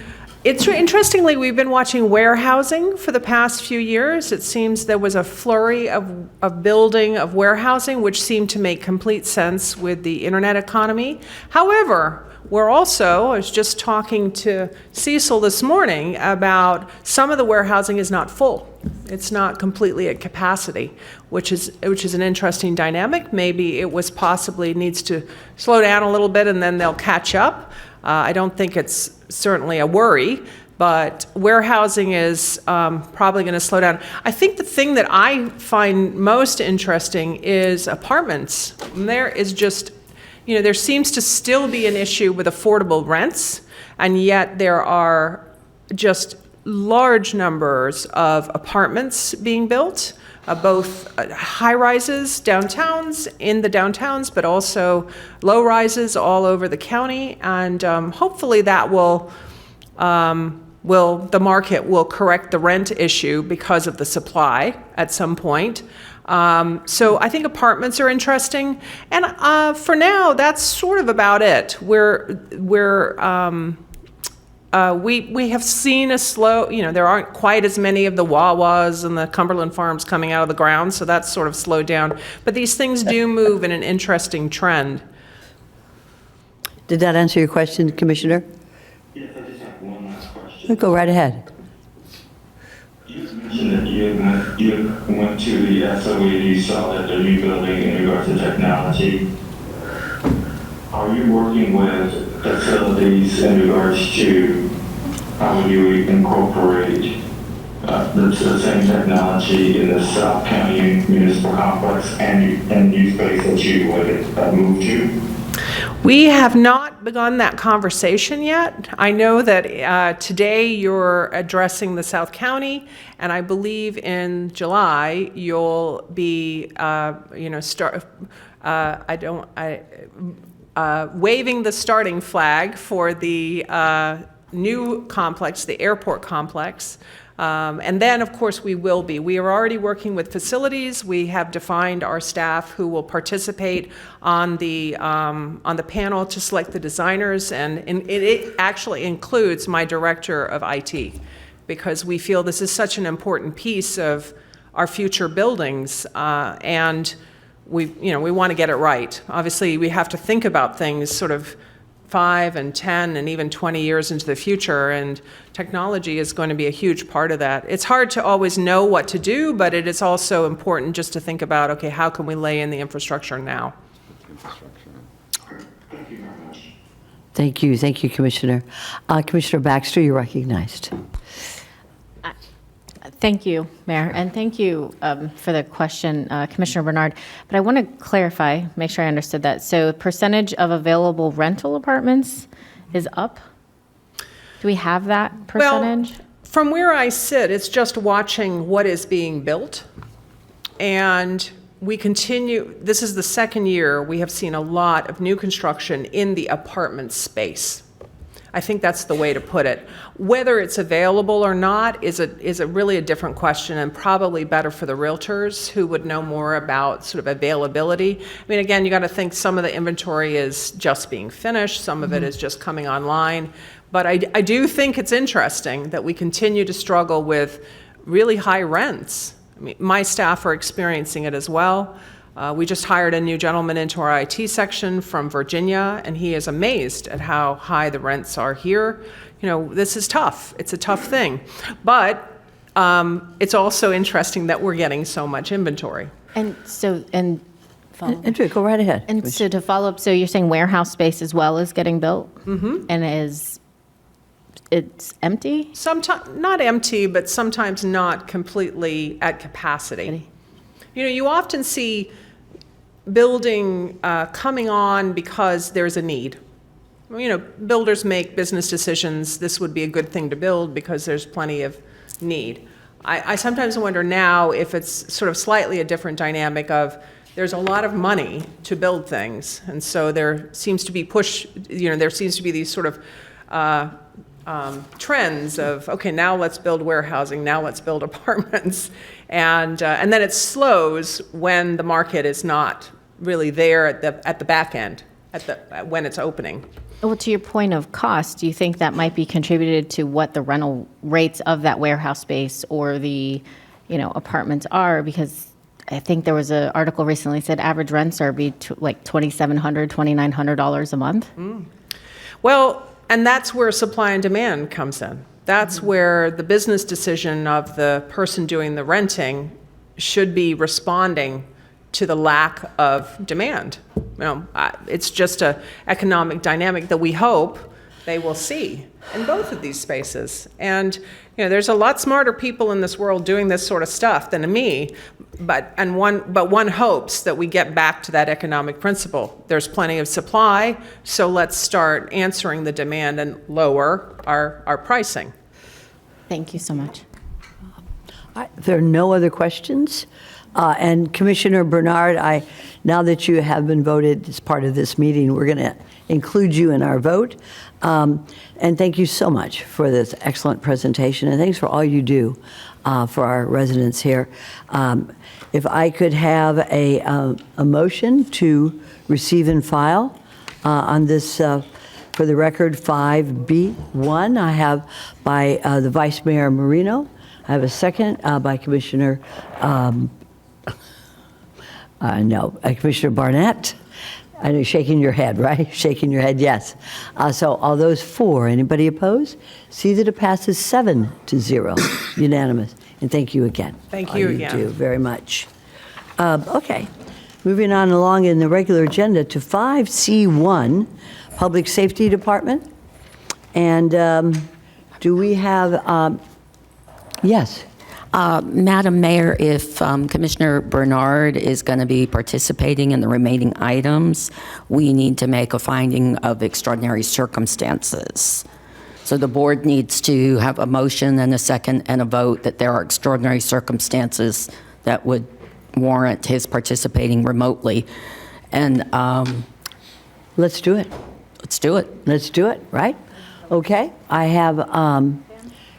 interestingly, we've been watching warehousing for the past few years. It seems there was a flurry of building of warehousing, which seemed to make complete sense with the internet economy. However, we're also, I was just talking to Cecil this morning about some of the warehousing is not full. It's not completely at capacity, which is an interesting dynamic. Maybe it was possibly needs to slow down a little bit and then they'll catch up. I don't think it's certainly a worry, but warehousing is probably going to slow down. I think the thing that I find most interesting is apartments. And there is just, there seems to still be an issue with affordable rents, and yet there are just large numbers of apartments being built, both high-rises downtowns, in the downtowns, but also low-rises all over the county, and hopefully that the market will correct the rent issue because of the supply at some point. So I think apartments are interesting, and for now, that's sort of about it. We have seen a slow, there aren't quite as many of the Wawas and the Cumberland Farms coming out of the ground, so that's sort of slowed down. But these things do move in an interesting trend. Did that answer your question, Commissioner? Yes, I just have one last question. Go right ahead. You mentioned that you went to the SOE and you saw that the new building in regards to technology. Are you working with facilities in regards to how you incorporate the same technology in the South County Municipal Complex and new space that you would move to? We have not begun that conversation yet. I know that today you're addressing the South County, and I believe in July you'll be, waving the starting flag for the new complex, the airport complex. And then, of course, we will be. We are already working with facilities. We have defined our staff who will participate on the panel to select the designers, and it actually includes my director of IT, because we feel this is such an important piece of our future buildings, and we want to get it right. Obviously, we have to think about things sort of 5 and 10 and even 20 years into the future, and technology is going to be a huge part of that. It's hard to always know what to do, but it is also important just to think about, okay, how can we lay in the infrastructure now? Thank you very much. Thank you, Commissioner. Commissioner Baxter, you're recognized. Thank you, Mayor, and thank you for the question, Commissioner Bernard. But I want to clarify, make sure I understood that. So percentage of available rental apartments is up? Do we have that percentage? Well, from where I sit, it's just watching what is being built. And we continue, this is the second year we have seen a lot of new construction in the apartment space. I think that's the way to put it. Whether it's available or not is a really a different question, and probably better for the realtors who would know more about sort of availability. I mean, again, you got to think some of the inventory is just being finished, some of it is just coming online. But I do think it's interesting that we continue to struggle with really high rents. I mean, my staff are experiencing it as well. We just hired a new gentleman into our IT section from Virginia, and he is amazed at how high the rents are here. This is tough. It's a tough thing. But it's also interesting that we're getting so much inventory. And Andrea, go right ahead. And so to follow up, so you're saying warehouse space as well is getting built? Mm-hmm. And it's empty? Sometimes, not empty, but sometimes not completely at capacity. You often see building coming on because there's a need. Builders make business decisions. This would be a good thing to build because there's plenty of need. I sometimes wonder now if it's sort of slightly a different dynamic of there's a lot of money to build things. And so there seems to be there seems to be these sort of trends of, okay, now let's build warehousing, now let's build apartments. And then it slows when the market is not really there at the back end, when it's opening. Well, to your point of cost, do you think that might be contributed to what the rental rates of that warehouse space or the, apartments are? Because I think there was an article recently said average rents are like $2,700, $2,900 a month. Well, and that's where supply and demand comes in. That's where the business decision of the person doing the renting should be responding to the lack of demand. It's just an economic dynamic that we hope they will see in both of these spaces. And there's a lot smarter people in this world doing this sort of stuff than me, but one hopes that we get back to that economic principle. There's plenty of supply, so let's start answering the demand and lower our pricing. Thank you so much. If there are no other questions, and Commissioner Bernard, now that you have been voted as part of this meeting, we're going to include you in our vote. And thank you so much for this excellent presentation, and thanks for all you do for our residents here. If I could have a motion to receive and file on this, for the record, 5B1, I have by the Vice Mayor Marino. I have a second by Commissioner Commissioner Barnett. I know you're shaking your head, right? Shaking your head, yes. So all those four, anybody opposed? See that it passes 7-0, unanimous. And thank you again. Thank you again. You do very much. Okay, moving on along in the regular agenda to 5C1, Public Safety Department. And do we have, yes. Madam Mayor, if Commissioner Bernard is going to be participating in the remaining items, we need to make a finding of extraordinary circumstances. So the board needs to have a motion and a second and a vote that there are extraordinary circumstances that would warrant his participating remotely. And let's do it. Let's do it. Let's do it, right? Okay, I have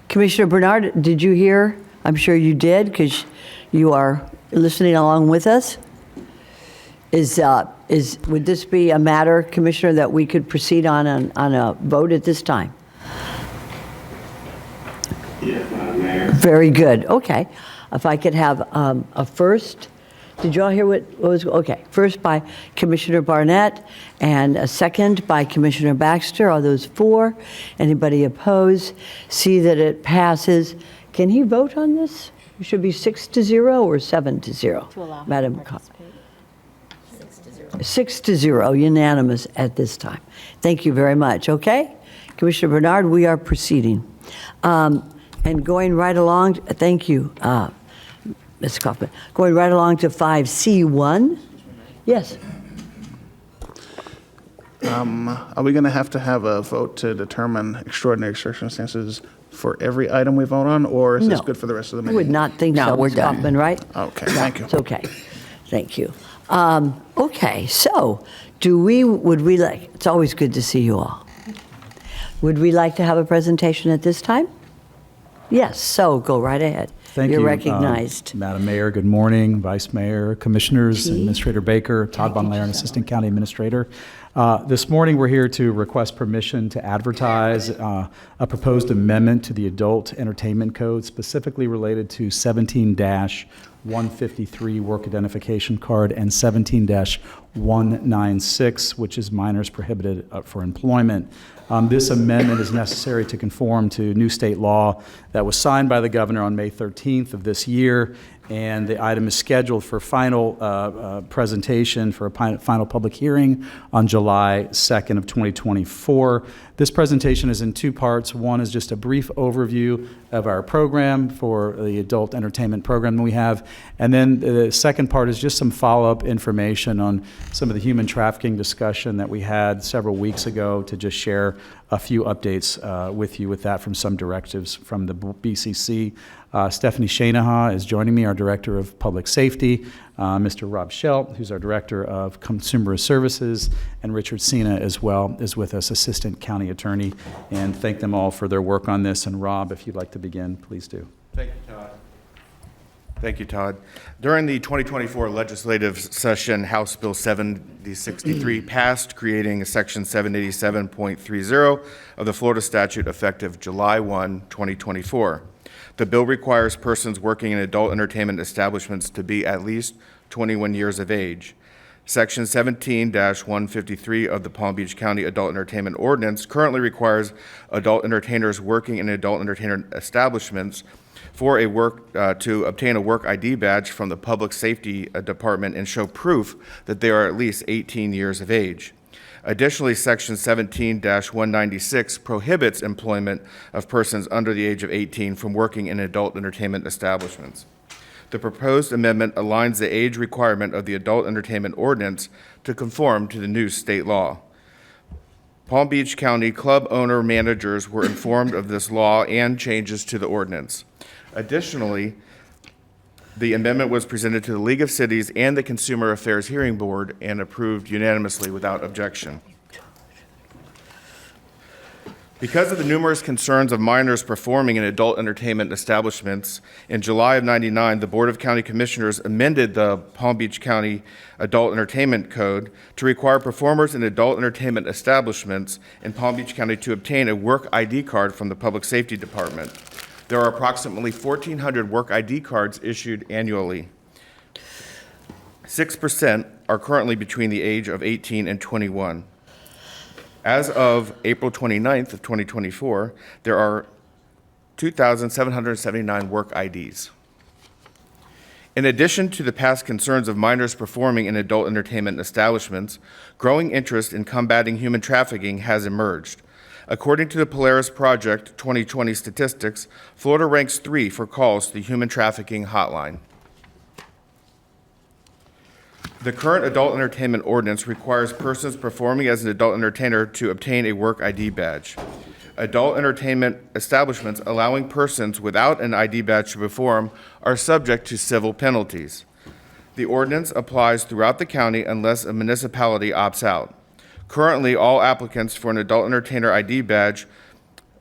Commissioner Bernard, did you hear? I'm sure you did, because you are listening along with us. Would this be a matter, Commissioner, that we could proceed on a vote at this time? Yes, Madam Mayor. Very good. Okay. If I could have a first. Did you all hear what was? Okay. First by Commissioner Barnett and a second by Commissioner Baxter. Are those four? Anybody opposed? See that it passes. Can he vote on this? It should be 6-0 or 7-0, Madam Clerk. 6-0, unanimous at this time. Thank you very much. Okay, Commissioner Bernard, we are proceeding, and going right along. Thank you, Ms. Kaufman. Going right along to 5C1. Yes. Are we going to have a vote to determine extraordinary circumstances for every item we vote on, or is this good for the rest of the meeting? I would not think so, we're Ms. done. Kaufman, right? Okay, thank you. It's okay. Thank you. Okay, so would we like, it's always good to see you all. Would we like to have a presentation at this time? Yes, so go right ahead. Thank You're you, recognized. Madam Mayor. Good morning, Vice Mayor, Commissioners, Administrator Baker, Todd Von Lehren, Assistant County Administrator. This morning, we're here to request permission to advertise a proposed amendment to the Adult Entertainment Code, specifically related to 17-153 Work Identification Card and 17-196, which is minors prohibited for employment. This amendment is necessary to conform to new state law that was signed by the governor on May 13th of this year, and the item is scheduled for final presentation for a final public hearing on July 2nd of 2024. This presentation is in two parts. One is just a brief overview of our program for the adult entertainment program that we have, and then the second part is just some follow-up information on some of the human trafficking discussion that we had several weeks ago to just share a few updates with you with that from some directives from the BCC. Stephanie Shanaha is joining me, our Director of Public Safety, Mr. Rob Schelt, who's our Director of Consumer Services, and Richard Sina as well is with us, Assistant County Attorney, and thank them all for their work on this. And Rob, if you'd like to begin, please do. Thank you, Todd. Thank you, Todd. During the 2024 legislative session, House Bill 7063 passed, creating Section 787.30 of the Florida statute effective July 1, 2024. The bill requires persons working in adult entertainment establishments to be at least 21 years of age. Section 17-153 of the Palm Beach County Adult Entertainment Ordinance currently requires adult entertainers working in adult entertainment establishments to obtain a work ID badge from the Public Safety Department and show proof that they are at least 18 years of age. Additionally, Section 17-196 prohibits employment of persons under the age of 18 from working in adult entertainment establishments. The proposed amendment aligns the age requirement of the Adult Entertainment Ordinance to conform to the new state law. Palm Beach County club owner managers were informed of this law and changes to the ordinance. Additionally, the amendment was presented to the League of Cities and the Consumer Affairs Hearing Board and approved unanimously without objection. Because of the numerous concerns of minors performing in adult entertainment establishments, in July of '99, the Board of County Commissioners amended the Palm Beach County Adult Entertainment Code to require performers in adult entertainment establishments in Palm Beach County to obtain a work ID card from the Public Safety Department. There are approximately 1,400 work ID cards issued annually. 6% are currently between the age of 18 and 21. As of April 29th of 2024, there are 2,779 work IDs. In addition to the past concerns of minors performing in adult entertainment establishments, growing interest in combating human trafficking has emerged. According to the Polaris Project 2020 statistics, Florida ranks 3 for calls to the human trafficking hotline. The current adult entertainment ordinance requires persons performing as an adult entertainer to obtain a work ID badge. Adult entertainment establishments allowing persons without an ID badge to perform are subject to civil penalties. The ordinance applies throughout the county unless a municipality opts out. Currently, all applicants for an adult entertainer ID badge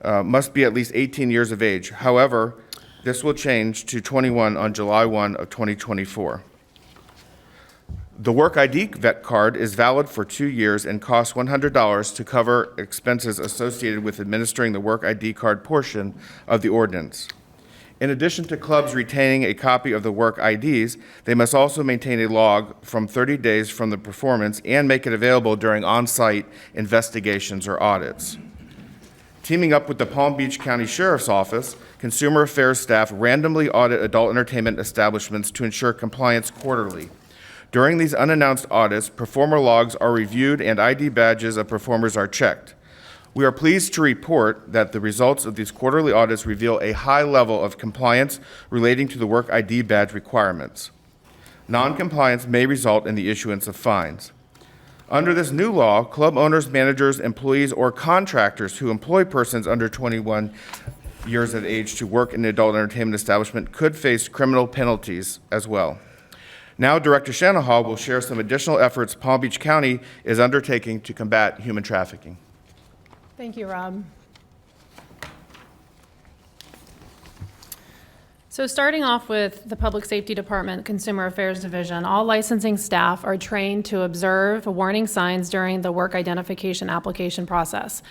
must be at least 18 years of age. However, this will change to 21 on July 1 of 2024. The work ID vet card is valid for 2 years and costs $100 to cover expenses associated with administering the work ID card portion of the ordinance. In addition to clubs retaining a copy of the work IDs, they must also maintain a log from 30 days from the performance and make it available during on-site investigations or audits. Teaming up with the Palm Beach County Sheriff's Office, Consumer Affairs staff randomly audit adult entertainment establishments to ensure compliance quarterly. During these unannounced audits, performer logs are reviewed and ID badges of performers are checked. We are pleased to report that the results of these quarterly audits reveal a high level of compliance relating to the work ID badge requirements. Non-compliance may result in the issuance of fines. Under this new law, club owners, managers, employees, or contractors who employ persons under 21 years of age to work in an adult entertainment establishment could face criminal penalties as well. Now, Director Shanahan will share some additional efforts Palm Beach County is undertaking to combat human trafficking. Thank you, Rob. So starting off with the Public Safety Department Consumer Affairs Division, all licensing staff are trained to observe warning signs during the work identification application process.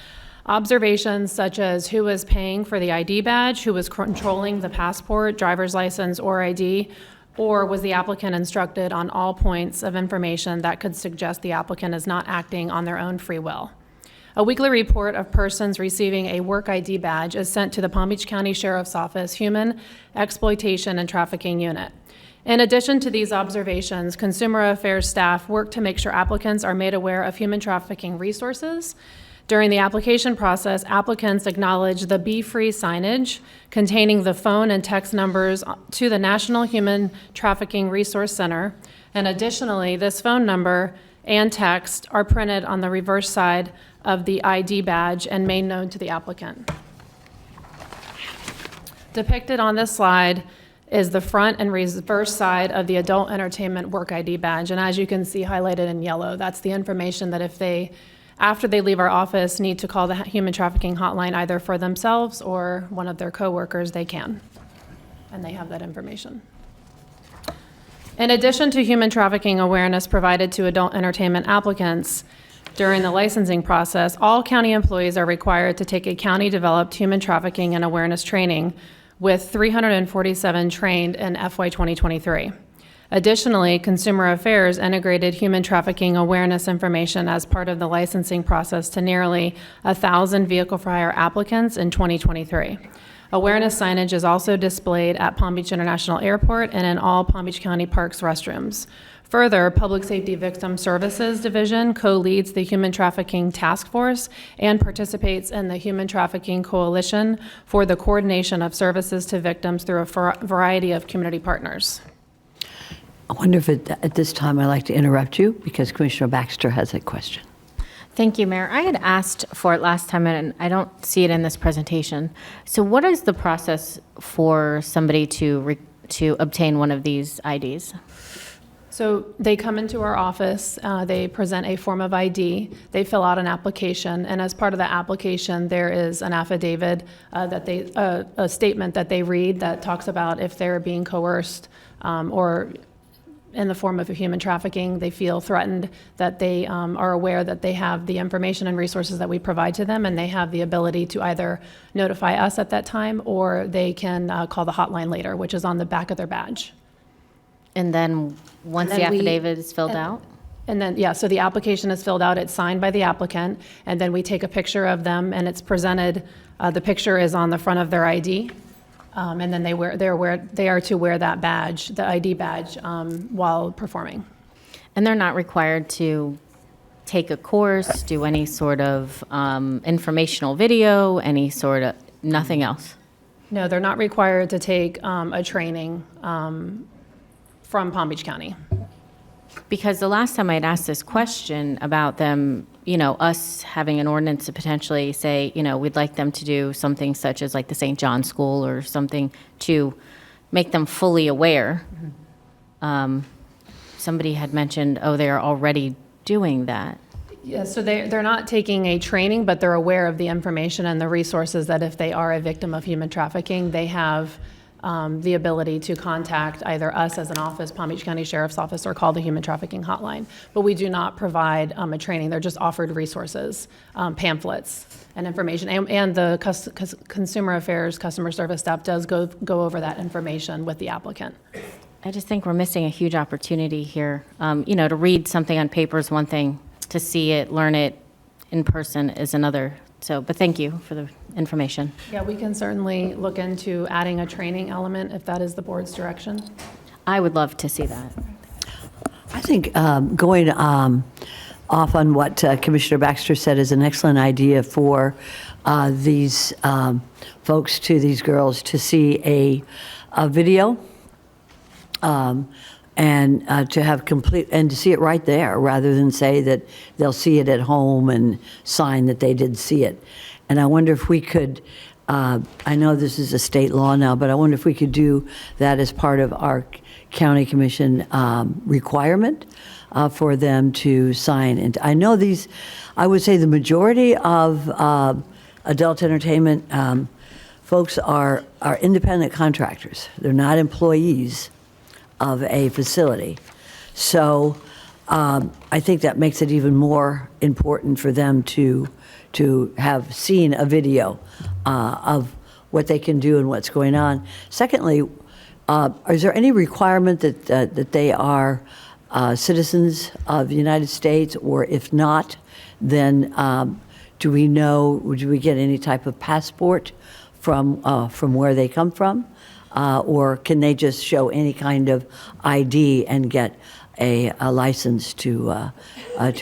Observations such as who was paying for the ID badge, who was controlling the passport, driver's license, or ID, or was the applicant instructed on all points of information that could suggest the applicant is not acting on their own free will. A weekly report of persons receiving a work ID badge is sent to the Palm Beach County Sheriff's Office Human Exploitation and Trafficking Unit. In addition to these observations, Consumer Affairs staff work to make sure applicants are made aware of human trafficking resources. During the application process, applicants acknowledge the Be Free signage containing the phone and text numbers to the National Human Trafficking Resource Center. And additionally, this phone number and text are printed on the reverse side of the ID badge and made known to the applicant. Depicted on this slide is the front and reverse side of the adult entertainment work ID badge. And as you can see highlighted in yellow, that's the information that if they, after they leave our office, need to call the human trafficking hotline either for themselves or one of their coworkers, they can. And they have that information. In addition to human trafficking awareness provided to adult entertainment applicants during the licensing process, all county employees are required to take a county-developed human trafficking and awareness training, with 347 trained in FY 2023. Additionally, Consumer Affairs integrated human trafficking awareness information as part of the licensing process to nearly 1,000 vehicle for hire applicants in 2023. Awareness signage is also displayed at Palm Beach International Airport and in all Palm Beach County Parks restrooms. Further, Public Safety Victim Services Division co-leads the Human Trafficking Task Force and participates in the Human Trafficking Coalition for the coordination of services to victims through a variety of community partners. I wonder if at this time I'd like to interrupt you because Commissioner Baxter has a question. Thank you, Mayor. I had asked for it last time, and I don't see it in this presentation. So what is the process for somebody to obtain one of these IDs? So they come into our office, they present a form of ID, they fill out an application, and as part of the application, there is an affidavit a statement that they read that talks about if they're being coerced or in the form of human trafficking, they feel threatened, that they are aware that they have the information and resources that we provide to them, and they have the ability to either notify us at that time or they can call the hotline later, which is on the back of their badge. And then once the affidavit is filled out? And then, yeah, so the application is filled out, it's signed by the applicant, and then we take a picture of them and it's presented, the picture is on the front of their ID. And then they are to wear that badge, the ID badge, while performing. And they're not required to take a course, do any sort of informational video, any sort of, nothing else? No, they're not required to take a training from Palm Beach County. Because the last time I'd asked this question about them, us having an ordinance to potentially say, we'd like them to do something such as like the St. John School or something to make them fully aware. Somebody had mentioned, they're already doing that. Yeah, so they're not taking a training, but they're aware of the information and the resources that if they are a victim of human trafficking, they have the ability to contact either us as an office, Palm Beach County Sheriff's Office, or call the human trafficking hotline. But we do not provide a training. They're just offered resources, pamphlets, and information. And the Consumer Affairs customer service staff does go over that information with the applicant. I just think we're missing a huge opportunity here. To read something on paper is one thing, to see it, learn it in person is another. But thank you for the information. Yeah, we can certainly look into adding a training element if that is the board's direction. I would love to see that. I think going off on what Commissioner Baxter said is an excellent idea for these folks, these girls, to see a video and to have and to see it right there rather than say that they'll see it at home and sign that they did see it. And I wonder if we could, I know this is a state law now, but I wonder if we could do that as part of our county commission requirement for them to sign. And I know I would say the majority of adult entertainment folks are independent contractors. They're not employees of a facility. So I think that makes it even more important for them to have seen a video of what they can do and what's going on. Secondly, is there any requirement that they are citizens of the United States, or if not, then do we get any type of passport from where they come from? Or can they just show any kind of ID and get a license to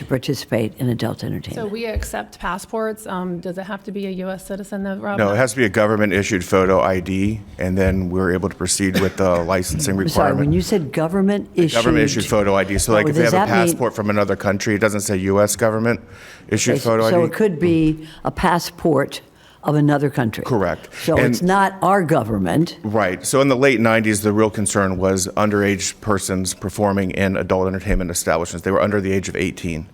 participate in adult So entertainment. we accept passports. Does it have to be a U.S. citizen though, Rob? No, it has to be a government-issued photo ID, and then we're able to proceed with the licensing I'm sorry, when requirement. you said government issued. Government-issued photo ID. So like Oh, if they does have a that mean- passport from another country, it doesn't say U.S. government-issued Okay, photo ID. So it could be a passport of another country. Correct. So And- it's not our government. Right. So in the late 90s, the real concern was underage persons performing in adult entertainment establishments. They were under the age of 18.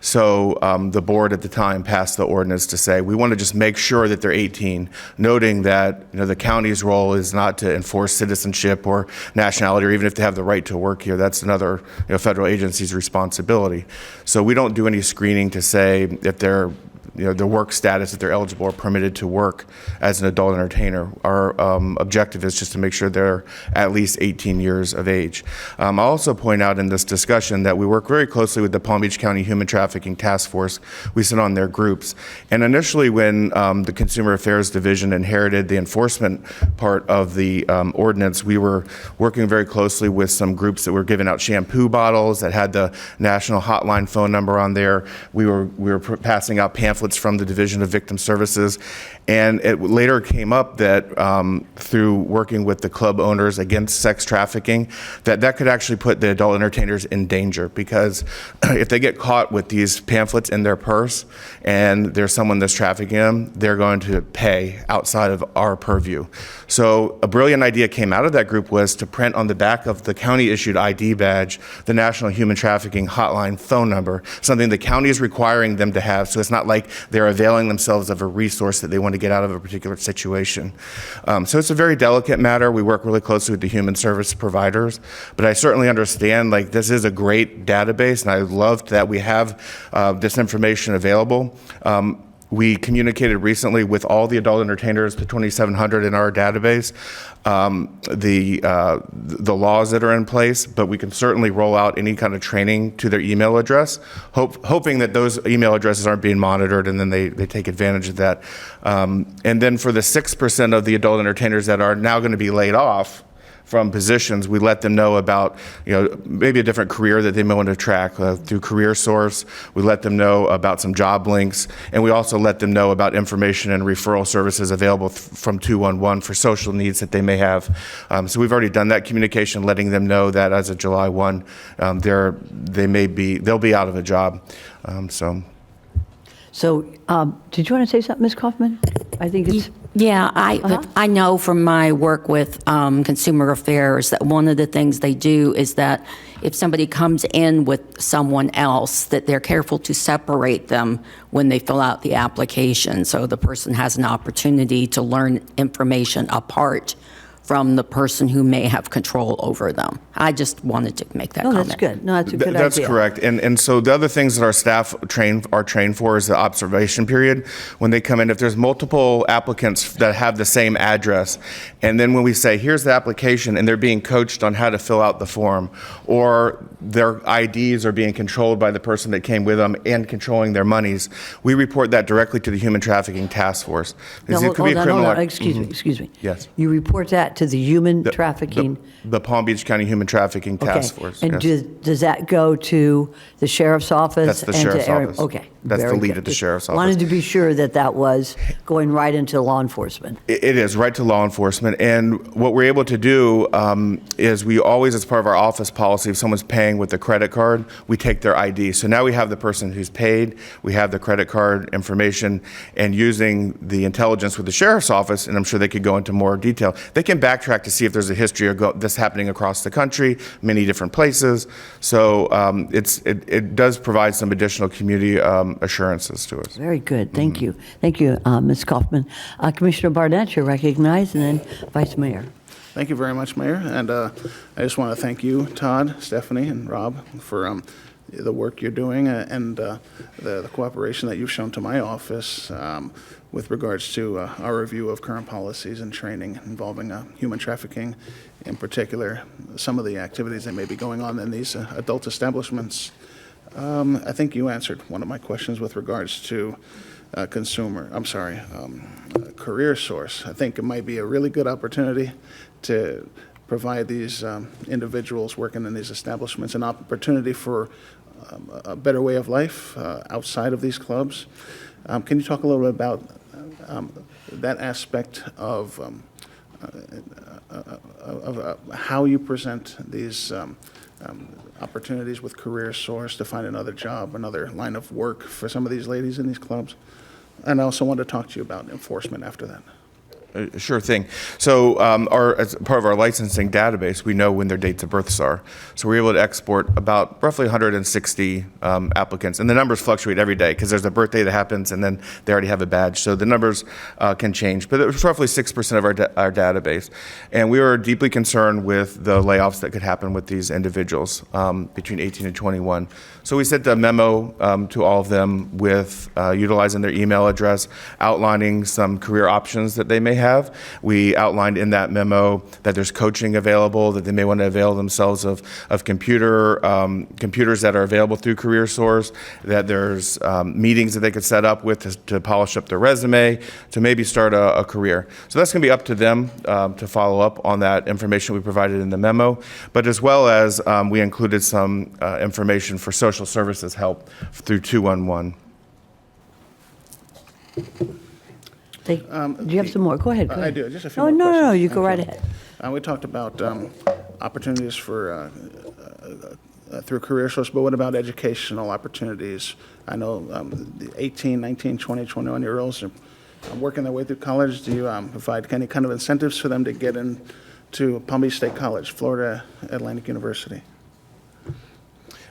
So the board at the time passed the ordinance to say, we want to just make sure that they're 18, noting that the county's role is not to enforce citizenship or nationality, or even if they have the right to work here. That's another federal agency's responsibility. So we don't do any screening to say if they're their work status, if they're eligible or permitted to work as an adult entertainer. Our objective is just to make sure they're at least 18 years of age. I'll also point out in this discussion that we work very closely with the Palm Beach County Human Trafficking Task Force. We sit on their groups. And initially when the Consumer Affairs Division inherited the enforcement part of the ordinance, we were working very closely with some groups that were giving out shampoo bottles that had the national hotline phone number on there. We were passing out pamphlets from the Division of Victim Services. And it later came up that through working with the club owners against sex trafficking, that could actually put the adult entertainers in danger, because if they get caught with these pamphlets in their purse and there's someone that's trafficking them, they're going to pay outside of our purview. So a brilliant idea came out of that group was to print on the back of the county-issued ID badge the National Human Trafficking Hotline phone number, something the county is requiring them to have, so it's not like they're availing themselves of a resource that they want to get out of a particular situation. So it's a very delicate matter. We work really closely with the human service providers, but I certainly understand this is a great database, and I love that we have this information available. We communicated recently with all the adult entertainers, the 2,700 in our database, the laws that are in place, but we can certainly roll out any kind of training to their email address, hoping that those email addresses aren't being monitored and then they take advantage of that. And then for the 6% of the adult entertainers that are now going to be laid off from positions, we let them know about maybe a different career that they may want to track through Career Source. We let them know about some job links, and we also let them know about information and referral services available from 211 for social needs that they may have. So we've already done that communication, letting them know that as of July 1, they'll be out of a job. So did you want to say something, Ms. Kaufman? I think it's... Yeah, I know from my work with Consumer Affairs that one of the things they do is that if somebody comes in with someone else, that they're careful to separate them when they fill out the application, so the person has an opportunity to learn information apart from the person who may have control over them. I just wanted to make that comment. That's good. No, that's a good idea. That's correct. And so the other things that our staff are trained for is the observation period. When they come in, if there's multiple applicants that have the same address, and then when we say, here's the application, and they're being coached on how to fill out the form, or their IDs are being controlled by the person that came with them and controlling their monies, we report that directly to the Human Trafficking Task Force. No, hold on. Excuse me. Yes. You report that to the Human Trafficking... The Palm Beach County Human Trafficking Task Force. And yes. does that go to the sheriff's office? That's the and sheriff's to office. Okay. That's the very lead good. of the sheriff's office. Wanted to be sure that was going right into law enforcement. It is right to law enforcement. And what we're able to do is we always, as part of our office policy, if someone's paying with a credit card, we take their ID. So now we have the person who's paid, we have the credit card information, and using the intelligence with the sheriff's office, and I'm sure they could go into more detail, they can backtrack to see if there's a history of this happening across the country, many different places. So it does provide some additional community assurances to us. Very good. Thank you. Thank you, Ms. Kaufman. Commissioner Barnett, you're recognized, and then Vice Mayor. Thank you very much, Mayor. And I just want to thank you, Todd, Stephanie, and Rob for the work you're doing and the cooperation that you've shown to my office with regards to our review of current policies and training involving human trafficking, in particular, some of the activities that may be going on in these adult establishments. I think you answered one of my questions with regards to Career Source. I think it might be a really good opportunity to provide these individuals working in these establishments an opportunity for a better way of life outside of these clubs. Can you talk a little bit about that aspect of how you present these opportunities with Career Source to find another job, another line of work for some of these ladies in these clubs? And I also want to talk to you about enforcement after that. Sure thing. So as part of our licensing database, we know when their dates of births are. So we're able to export about roughly 160 applicants. And the numbers fluctuate every day because there's a birthday that happens and then they already have a badge. So the numbers can change. But it was roughly 6% of our database. And we were deeply concerned with the layoffs that could happen with these individuals between 18 and 21. So we sent a memo to all of them with utilizing their email address, outlining some career options that they may have. We outlined in that memo that there's coaching available, that they may want to avail themselves of computers that are available through Career Source, that there's meetings that they could set up with to polish up their resume, to maybe start a career. So that's going to be up to them to follow up on that information we provided in the memo, but as well as we included some information for social services help through 211. Do you have some more? Go ahead. Go I ahead. do. Just a few Oh, more no, questions. no, you go Okay. right ahead. We talked about opportunities for through Career Source, but what about educational opportunities? I know the 18, 19, 20, 21-year-olds are working their way through college. Do you provide any kind of incentives for them to get into Palm Beach State College, Florida Atlantic University?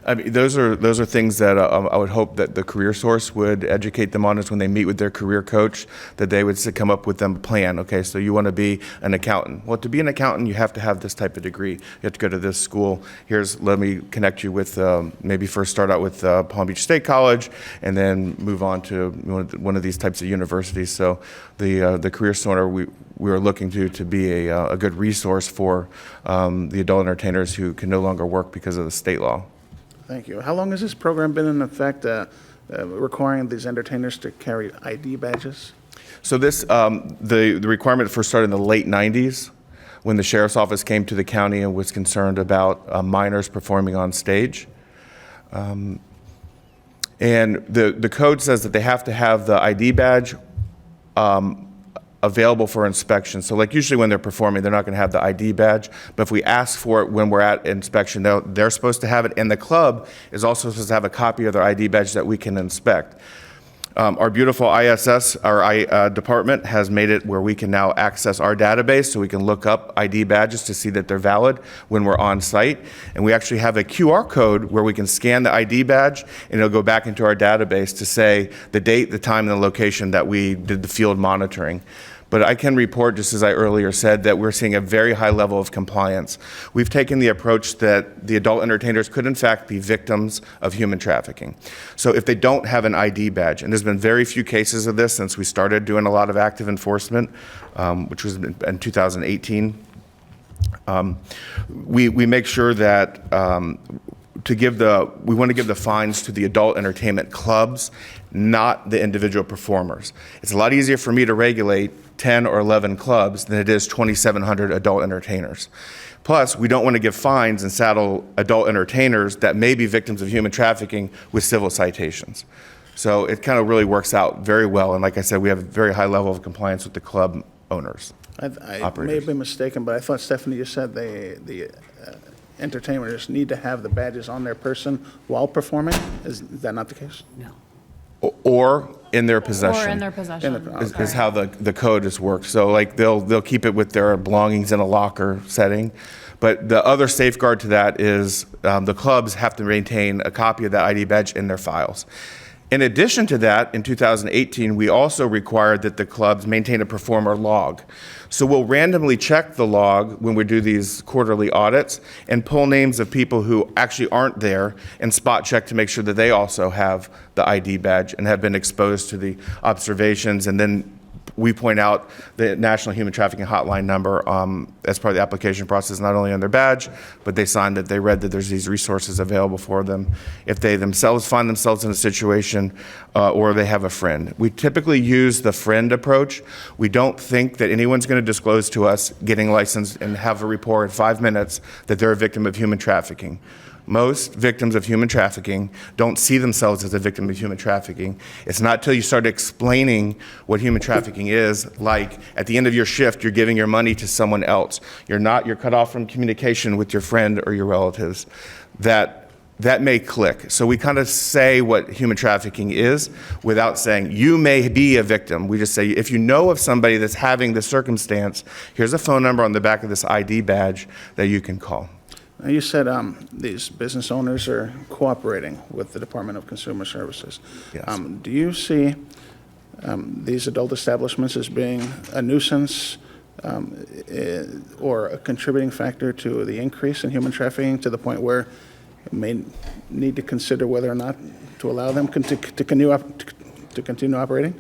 I mean, those are things that I would hope that the Career Source would educate them on, is when they meet with their career coach, that they would come up with them a plan. Okay, so you want to be an accountant. Well, to be an accountant, you have to have this type of degree. You have to go to this school. Let me connect you with, maybe first start out with Palm Beach State College, and then move on to one of these types of universities. So the Career Source, we are looking to be a good resource for the adult entertainers who can no longer work because of the state law. Thank you. How long has this program been in effect, requiring these entertainers to carry ID badges? So the requirement first started in the late 90s, when the sheriff's office came to the county and was concerned about minors performing on stage. And the code says that they have to have the ID badge available for inspection. So like usually when they're performing, they're not going to have the ID badge, but if we ask for it when we're at inspection, they're supposed to have it, and the club is also supposed to have a copy of their ID badge that we can inspect. Our beautiful ISS, our department, has made it where we can now access our database, so we can look up ID badges to see that they're valid when we're on site. And we actually have a QR code where we can scan the ID badge, and it'll go back into our database to say the date, the time, and the location that we did the field monitoring. But I can report, just as I earlier said, that we're seeing a very high level of compliance. We've taken the approach that the adult entertainers could in fact be victims of human trafficking. So if they don't have an ID badge, and there's been very few cases of this since we started doing a lot of active enforcement, which was in 2018, we make sure that we want to give the fines to the adult entertainment clubs, not the individual performers. It's a lot easier for me to regulate 10 or 11 clubs than it is 2,700 adult entertainers. Plus, we don't want to give fines and saddle adult entertainers that may be victims of human trafficking with civil citations. So it kind of really works out very well. And like I said, we have a very high level of compliance with the club owners. I may have been mistaken, but I thought, Stephanie, you said the entertainers need to have the badges on their person while performing. Is that not the case? No. Or in their possession. Or in their possession. Is how the code has worked. So like they'll keep it with their belongings in a locker setting. But the other safeguard to that is the clubs have to maintain a copy of that ID badge in their files. In addition to that, in 2018, we also required that the clubs maintain a performer log. So we'll randomly check the log when we do these quarterly audits and pull names of people who actually aren't there and spot check to make sure that they also have the ID badge and have been exposed to the observations, and then we point out the National Human Trafficking Hotline number as part of the application process, not only on their badge, but they sign that they read that there's these resources available for them if they themselves find themselves in a situation or they have a friend. We typically use the friend approach. We don't think that anyone's going to disclose to us getting licensed and have a report in 5 minutes that they're a victim of human trafficking. Most victims of human trafficking don't see themselves as a victim of human trafficking. It's not till you start explaining what human trafficking is, like at the end of your shift, you're giving your money to someone else. You're cut off from communication with your friend or your relatives. That may click. So we kind of say what human trafficking is without saying, you may be a victim. We just say, if you know of somebody that's having this circumstance, here's a phone number on the back of this ID badge that you can call. Now, you said these business owners are cooperating with the Department of Consumer Services. Yes. Do you see these adult establishments as being a nuisance or a contributing factor to the increase in human trafficking to the point where it may need to consider whether or not to allow them to continue operating?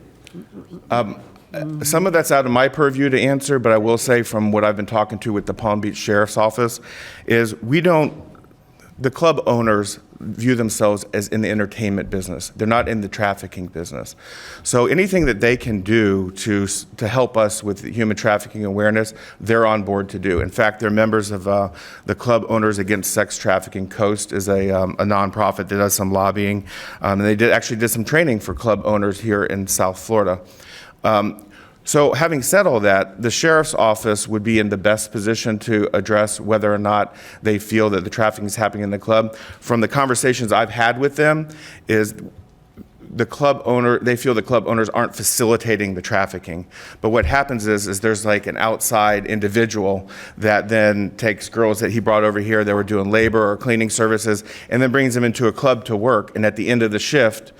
Some of that's out of my purview to answer, but I will say from what I've been talking to with the Palm Beach Sheriff's Office is the club owners view themselves as in the entertainment business. They're not in the trafficking business. So anything that they can do to help us with human trafficking awareness, they're on board to do. In fact, they're members of the Club Owners Against Sex Trafficking. Coast is a nonprofit that does some lobbying. And they actually did some training for club owners here in South Florida. So having said all that, the sheriff's office would be in the best position to address whether or not they feel that the trafficking is happening in the club. From the conversations I've had with them is they feel the club owners aren't facilitating the trafficking. But what happens is there's like an outside individual that then takes girls that he brought over here that were doing labor or cleaning services and then brings them into a club to work, and at the end of the shift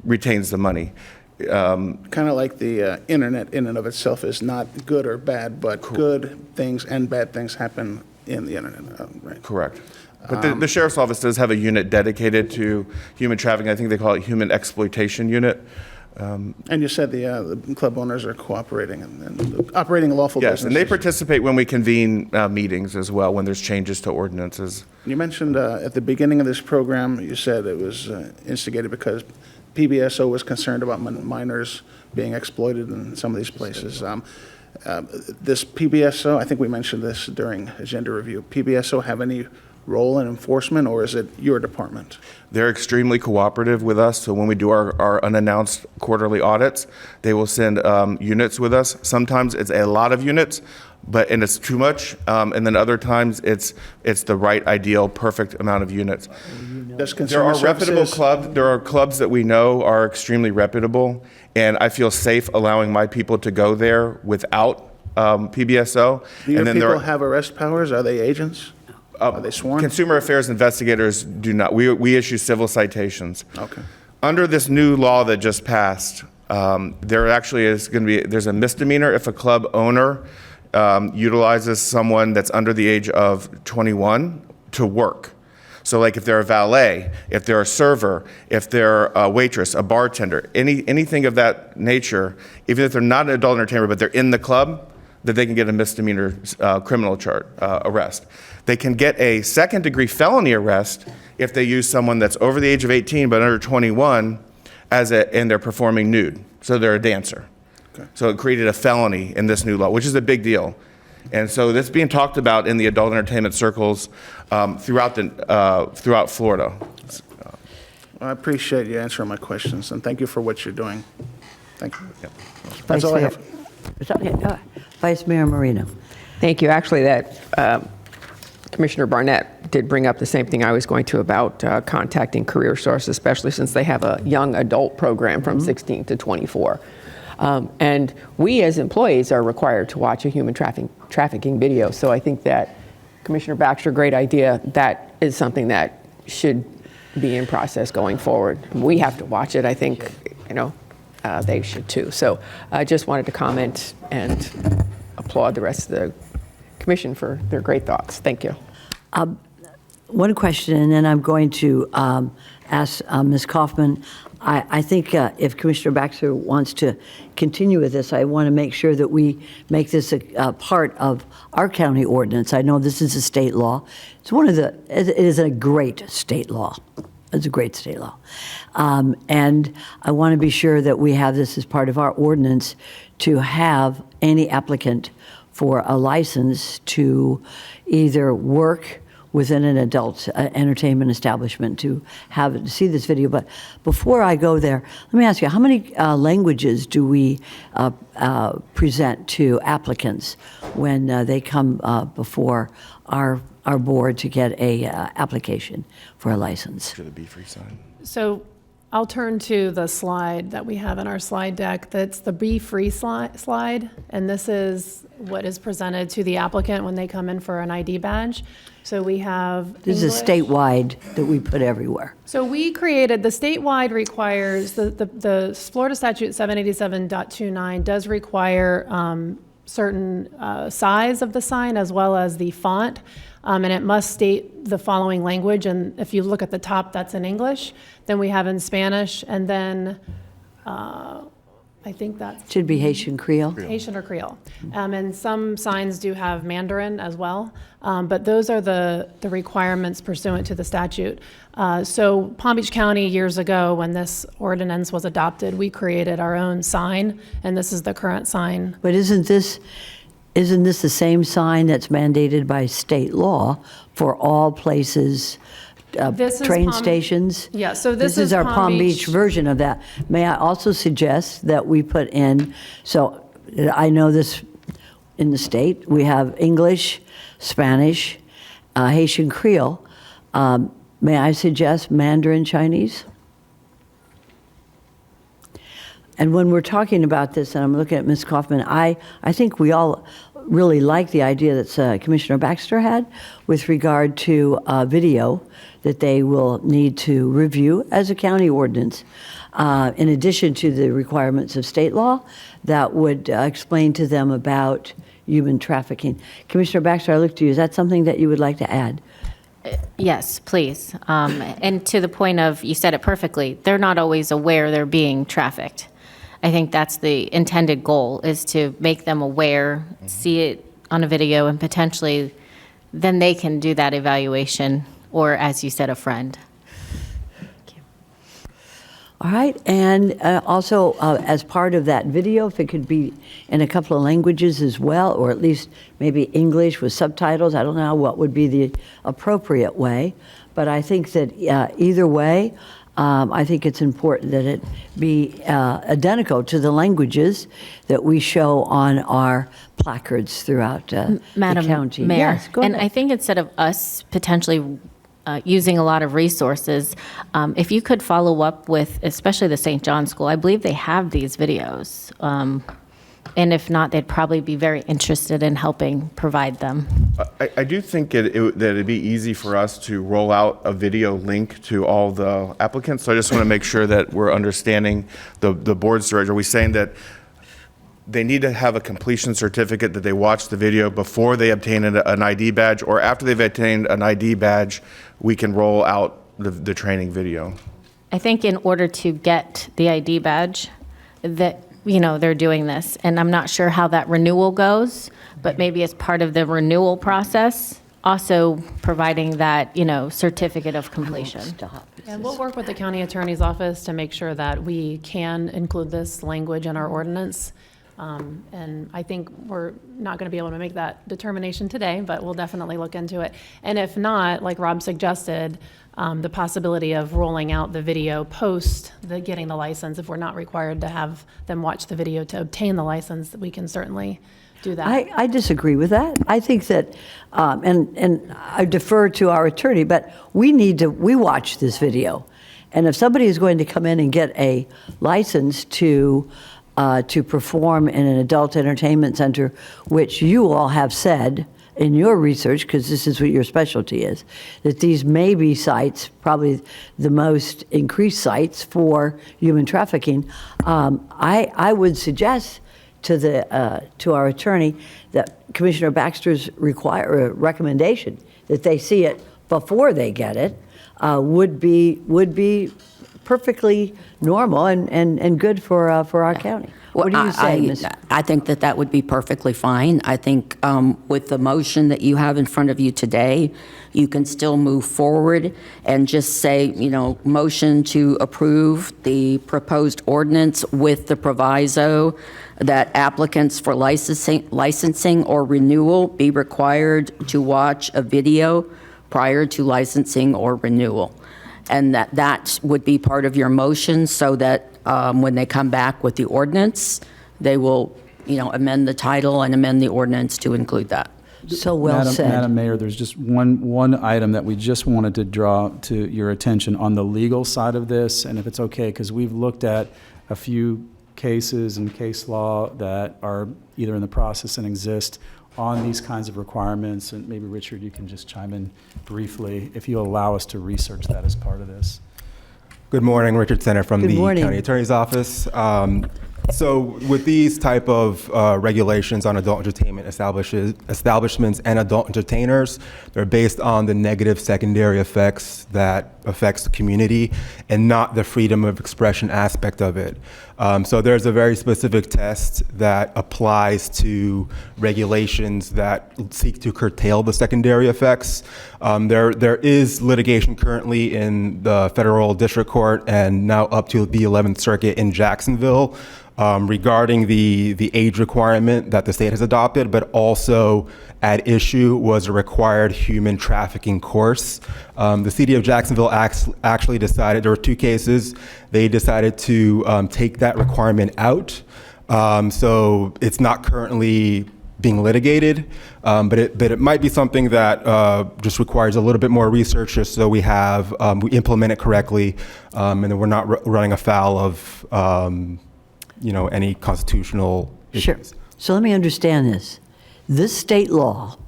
retains the money. Kind of like the internet in and of itself is not good or bad, but good things and bad things happen in the internet, right? Correct. But the sheriff's office does have a unit dedicated to human trafficking. I think they call it human exploitation unit. And you said the club owners are cooperating and operating lawful yes, businesses. And they participate when we convene meetings as well, when there's changes to ordinances. You mentioned at the beginning of this program, you said it was instigated because PBSO was concerned about minors being exploited in some of these places. This PBSO, I think we mentioned this during agenda review, PBSO have any role in enforcement, or is it your department? They're extremely cooperative with us. So when we do our unannounced quarterly audits, they will send units with us. Sometimes it's a lot of units, and it's too much. And then other times it's the right, ideal, perfect amount of units. There are reputable clubs. There are clubs that we know are extremely reputable, and I feel safe allowing my people to go there without PBSO. Do your people have arrest powers? Are they agents? Are they sworn? Consumer affairs investigators do not. We issue civil citations. Okay. Under this new law that just passed, there actually is going to be, there's a misdemeanor if a club owner utilizes someone that's under the age of 21 to work. So like if they're a valet, if they're a server, if they're a waitress, a bartender, anything of that nature, even if they're not an adult entertainer, but they're in the club, that they can get a misdemeanor criminal arrest. They can get a second-degree felony arrest if they use someone that's over the age of 18 but under 21 and they're performing nude. So they're a dancer. Okay. So it created a felony in this new law, which is a big deal. And so this is being talked about in the adult entertainment circles throughout Florida. I appreciate you answering my questions, and thank you for what you're doing. Thank you. Yep. That's all I have. Vice Mayor Marino. Thank you. Actually, that Commissioner Barnett did bring up the same thing I was going to about contacting Career Source, especially since they have a young adult program from 16 to 24. And we as employees are required to watch a human trafficking video. So I think that Commissioner Baxter, great idea. That is something that should be in process going forward. We have to watch it. I think, they should too. So I just wanted to comment and applaud the rest of the commission for their great thoughts. Thank you. One question, and then I'm going to ask Ms. Kaufman. I think if Commissioner Baxter wants to continue with this, I want to make sure that we make this a part of our county ordinance. I know this is a state law. It is a great state law. It's a great state law. And I want to be sure that we have this as part of our ordinance to have any applicant for a license to either work within an adult entertainment establishment to see this video. But before I go there, let me ask you, how many languages do we present to applicants when they come before our board to get a application for a license? For the Be-Free sign. So I'll turn to the slide that we have in our slide deck. That's the Be Free slide, and this is what is presented to the applicant when they come in for an ID badge. So we have This is English. statewide that we put everywhere. So we created, the statewide requires, the Florida statute 787.29 does require certain size of the sign as well as the font, and it must state the following language. And if you look at the top, that's in English. Then we have in Spanish, and then I think that's Should be Haitian Creole. Haitian or Creole. And some signs do have Mandarin as well, but those are the requirements pursuant to the statute. So Palm Beach County, years ago, when this ordinance was adopted, we created our own sign, and this is the current sign. But isn't this the same sign that's mandated by state law for all places, This is train Palm- stations? Yeah, so this is is our Palm Palm Beach. Beach version of that. May I also suggest that we put in, so I know this in the state, we have English, Spanish, Haitian Creole. May I suggest Mandarin Chinese? And when we're talking about this, and I'm looking at Ms. Kaufman, I think we all really like the idea that Commissioner Baxter had with regard to video that they will need to review as a county ordinance, in addition to the requirements of state law that would explain to them about human trafficking. Commissioner Baxter, I look to you. Is that something that you would like to add? Yes, please. And to the point of, you said it perfectly, they're not always aware they're being trafficked. I think that's the intended goal, is to make them aware, see it on a video, and potentially then they can do that evaluation, or as you said, a friend. All right, and also as part of that video, if it could be in a couple of languages as well, or at least maybe English with subtitles, I don't know what would be the appropriate way, but I think that either way, I think it's important that it be identical to the languages that we show on our placards throughout the county. Mayor, Yes, go and ahead. I think instead of us potentially using a lot of resources, if you could follow up with, especially the St. John School, I believe they have these videos. And if not, they'd probably be very interested in helping provide them. I do think that it'd be easy for us to roll out a video link to all the applicants. So I just want to make sure that we're understanding the board's direction. Are we saying that they need to have a completion certificate, that they watch the video before they obtain an ID badge, or after they've obtained an ID badge, we can roll out the training video? I think in order to get the ID badge, that, they're doing this. And I'm not sure how that renewal goes, but maybe as part of the renewal process, also providing that, certificate of completion. And we'll work with the county attorney's office to make sure that we can include this language in our ordinance. And I think we're not going to be able to make that determination today, but we'll definitely look into it. And if not, like Rob suggested, the possibility of rolling out the video post getting the license, if we're not required to have them watch the video to obtain the license, we can certainly do that. I disagree with that. I think that, and I defer to our attorney, but we watch this video. And if somebody is going to come in and get a license to perform in an adult entertainment center, which you all have said in your research, because this is what your specialty is, that these may be sites, probably the most increased sites for human trafficking, I would suggest to our attorney that Commissioner Baxter's recommendation that they see it before they get it would be perfectly normal and good for our county. What do you say, Ms.? I think that that would be perfectly fine. I think with the motion that you have in front of you today, you can still move forward and just say, motion to approve the proposed ordinance with the proviso that applicants for licensing or renewal be required to watch a video prior to licensing or renewal. And that would be part of your motion, so that when they come back with the ordinance, they will, amend the title and amend the ordinance to include that. So well said. Madam Mayor, there's just one item that we just wanted to draw to your attention on the legal side of this, and if it's okay, because we've looked at a few cases and case law that are either in the process and exist on these kinds of requirements, and maybe Richard, you can just chime in briefly if you'll allow us to research that as part of this. Good morning, Richard Center from Good the morning. County Attorney's Office. So with these type of regulations on adult entertainment establishments and adult entertainers, they're based on the negative secondary effects that affects the community and not the freedom of expression aspect of it. So there's a very specific test that applies to regulations that seek to curtail the secondary effects. There is litigation currently in the federal district court and now up to the 11th Circuit in Jacksonville regarding the age requirement that the state has adopted, but also at issue was a required human trafficking course. The city of Jacksonville actually decided, there were two cases, they decided to take that requirement out. So it's not currently being litigated, but it might be something that just requires a little bit more research just so we implement it correctly, and then we're not running afoul of any constitutional issues. Sure. So let me understand this. This state law,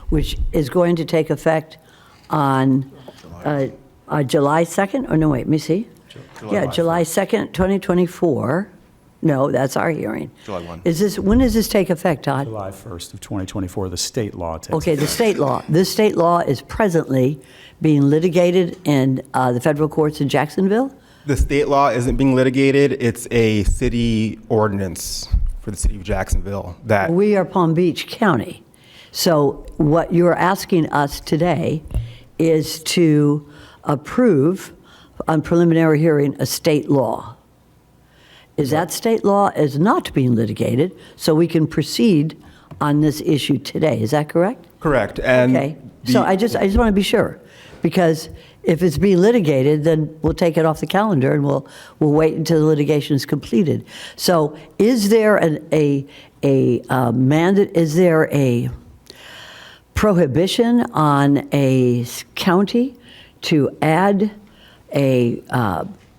which is going to take effect on July 2nd, or no, wait, let me see. July 2nd, 2024. No, that's our hearing. July 1. When does this take effect, Todd? July 1st of 2024, the state law takes Okay, the state law. This state law is presently being litigated in the federal courts in Jacksonville? The state law isn't being litigated. It's a city ordinance for the city of Jacksonville that We are Palm Beach County. So what you're asking us today is to approve on preliminary hearing a state law. Is that state law is not being litigated, so we can proceed on this issue today. Is that correct? correct. And Okay. So I just want to be sure, because if it's being litigated, then we'll take it off the calendar and we'll wait until the litigation is completed. So is there a mandate, is there a prohibition on a county to add a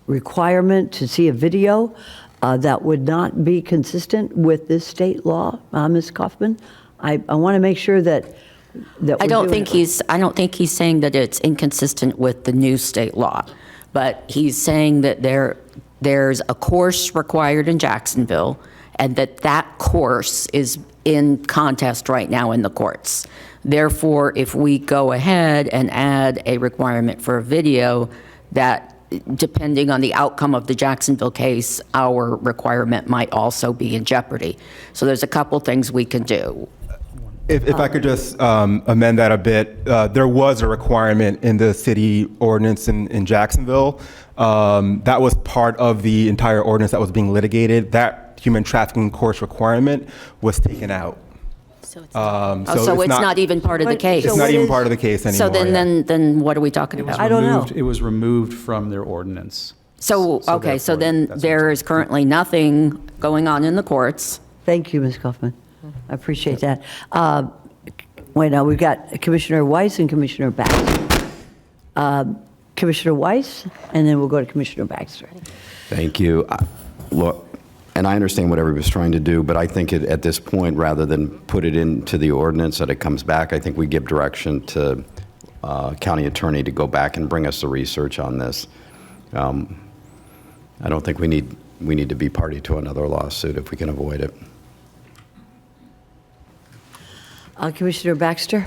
requirement to see a video that would not be consistent with this state law, Ms. Kaufman? I want to make sure that I don't think he's saying that it's inconsistent with the new state law, but he's saying that there's a course required in Jacksonville, and that course is in contest right now in the courts. Therefore, if we go ahead and add a requirement for a video, that depending on the outcome of the Jacksonville case, our requirement might also be in jeopardy. So there's a couple things we can do. If I could just amend that a bit, there was a requirement in the city ordinance in Jacksonville. That was part of the entire ordinance that was being litigated. That human trafficking course requirement was taken out. So it's not even part of the case. It's not even part of the case anymore. So then what are we talking about? I don't know. It was removed from their ordinance. So then there is currently nothing going on in the courts. Thank you, Ms. Kaufman. I appreciate that. Wait, now we've got Commissioner Weiss and Commissioner Baxter. Commissioner Weiss, and then we'll go to Commissioner Baxter. Thank you. Look, and I understand what everybody's trying to do, but I think at this point, rather than put it into the ordinance that it comes back, I think we give direction to county attorney to go back and bring us the research on this. I don't think we need to be party to another lawsuit if we can avoid it. Commissioner Baxter?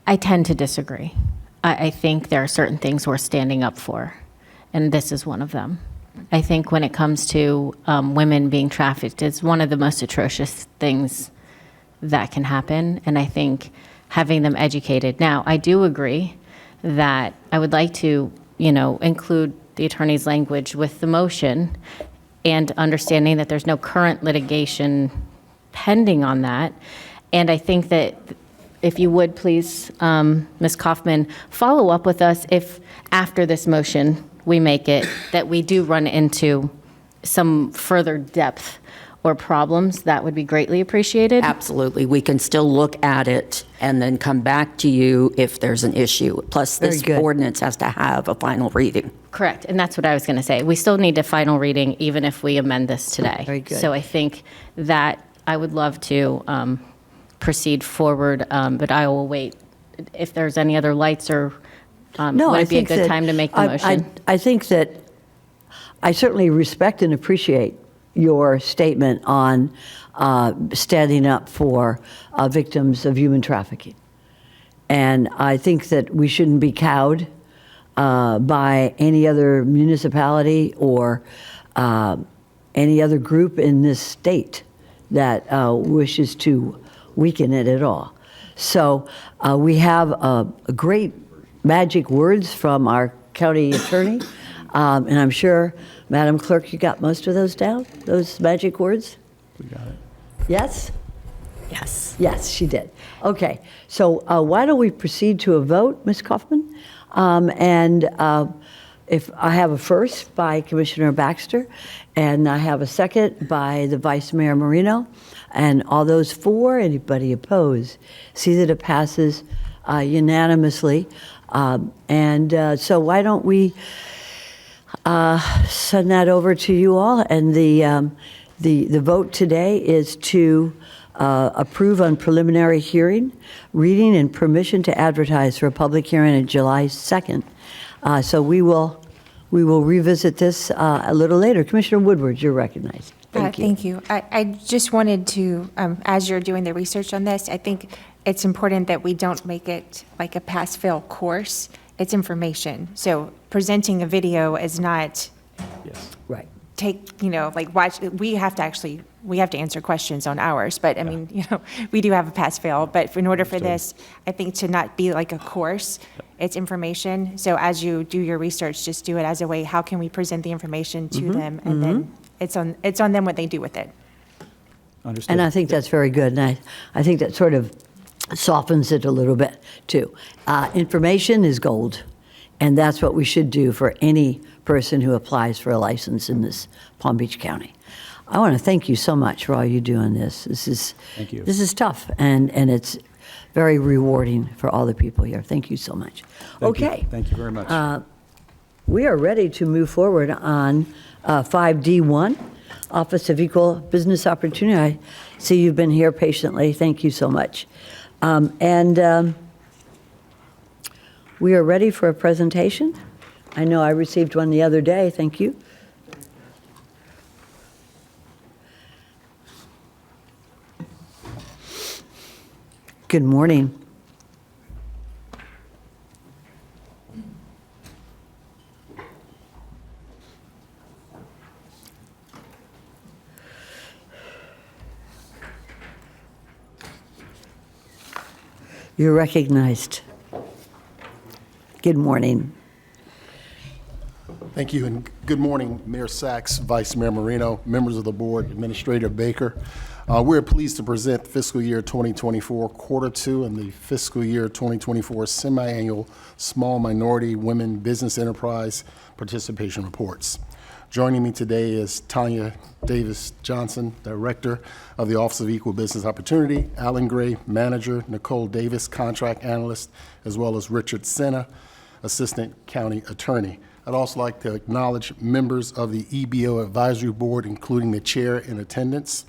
I tend to disagree. I think there are certain things we're standing up for, and this is one of them. I think when it comes to women being trafficked, it's one of the most atrocious things that can happen, and I think having them educated. Now, I do agree that I would like to, include the attorney's language with the motion and understanding that there's no current litigation pending on that. And I think that if you would please, Ms. Kaufman, follow up with us if after this motion we make it, that we do run into some further depth or problems, that would be greatly appreciated. Absolutely. We can still look at it and then come back to you if there's an issue. Plus, Very this good. ordinance has to have a final reading. Correct, and that's what I was going to say. We still need a final reading even if we amend this today. Very good. So I think that I would love to proceed forward, but I will wait. If there's any other lights or No, would I it be a think good that- time to make the motion? I think that I certainly respect and appreciate your statement on standing up for victims of human trafficking. And I think that we shouldn't be cowed by any other municipality or any other group in this state that wishes to weaken it at all. So we have a great magic words from our county attorney, and I'm sure, Madam Clerk, you got most of those down, those magic words? We got it. Yes? Yes. Yes, she did. Okay, so why don't we proceed to a vote, Ms. Kaufman? And if I have a first by Commissioner Baxter, and I have a second by the Vice Mayor Marino, and all those for, anybody opposed, see that it passes unanimously. So why don't we send that over to you all, and the vote today is to approve on preliminary hearing, reading, and permission to advertise for a public hearing on July 2nd. So we will revisit this a little later. Commissioner Woodward, you're recognized. Thank you. Thank you. I just wanted to, as you're doing the research on this, I think it's important that we don't make it like a pass-fail course. It's information. So presenting a video is not Yes. Right. watch. We have to answer questions on ours, but I mean, we do have a pass-fail. But in order for this, I think to not be like a course, it's information. So as you do your research, just do it as a way, how can we present the information to them? And then it's on them what they do with it. Understood. And I think that's very good, and I think that sort of softens it a little bit, too. Information is gold, and that's what we should do for any person who applies for a license in this Palm Beach County. I want to thank you so much for all you do on this. Thank you. This is tough, and it's very rewarding for all the people here. Thank you so much. Thank you. Okay. Thank you very much. We are ready to move forward on 5D1, Office of Equal Business Opportunity. I see you've been here patiently. Thank you so much. We are ready for a presentation. I know I received one the other day. Thank you. Good morning. You're recognized. Good morning. Thank you, and good morning, Mayor Sachs, Vice Mayor Marino, members of the board, Administrator Baker. We're pleased to present fiscal year 2024 quarter two and the fiscal year 2024 semi-annual Small Minority Women Business Enterprise Participation Reports. Joining me today is Tanya Davis Johnson, Director of the Office of Equal Business Opportunity, Alan Gray, Manager, Nicole Davis, Contract Analyst, as well as Richard Senna, Assistant County Attorney. I'd also like to acknowledge members of the EBO Advisory Board, including the chair in attendance.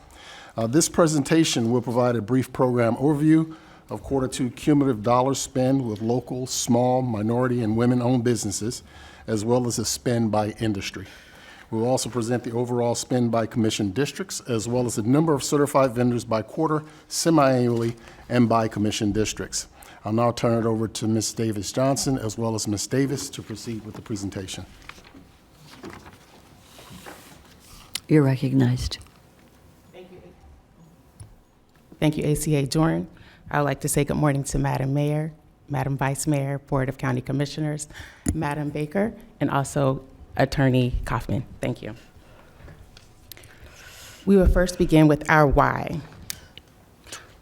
This presentation will provide a brief program overview of quarter two cumulative dollar spend with local, small, minority, and women-owned businesses, as well as a spend by industry. We'll also present the overall spend by commission districts, as well as the number of certified vendors by quarter, semi-annually, and by commission districts. I'll now turn it over to Ms. Davis Johnson as well as Ms. Davis to proceed with the presentation. You're recognized. Thank you, ACA Dorn. I would like to say good morning to Madam Mayor, Madam Vice Mayor, Board of County Commissioners, Madam Baker, and also Attorney Kaufman. Thank you. We will first begin with our why.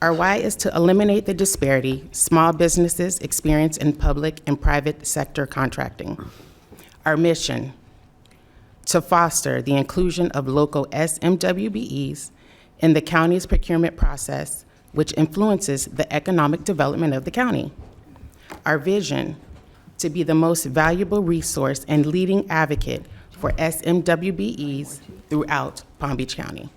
Our why is to eliminate the disparity small businesses experience in public and private sector contracting. Our mission, to foster the inclusion of local SMWBEs in the county's procurement process, which influences the economic development of the county. Our vision, to be the most valuable resource and leading advocate for SMWBEs throughout Palm Beach County.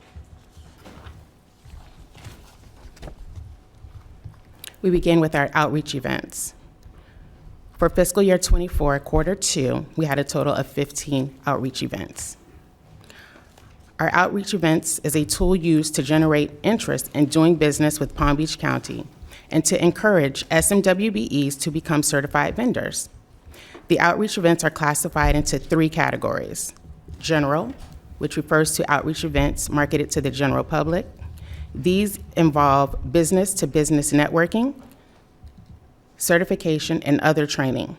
We begin with our outreach events. For fiscal year 24, quarter 2, we had a total of 15 outreach events. Our outreach events is a tool used to generate interest in doing business with Palm Beach County and to encourage SMWBEs to become certified vendors. The outreach events are classified into 3 categories: general, which refers to outreach events marketed to the general public. These involve business-to-business networking, certification, and other training.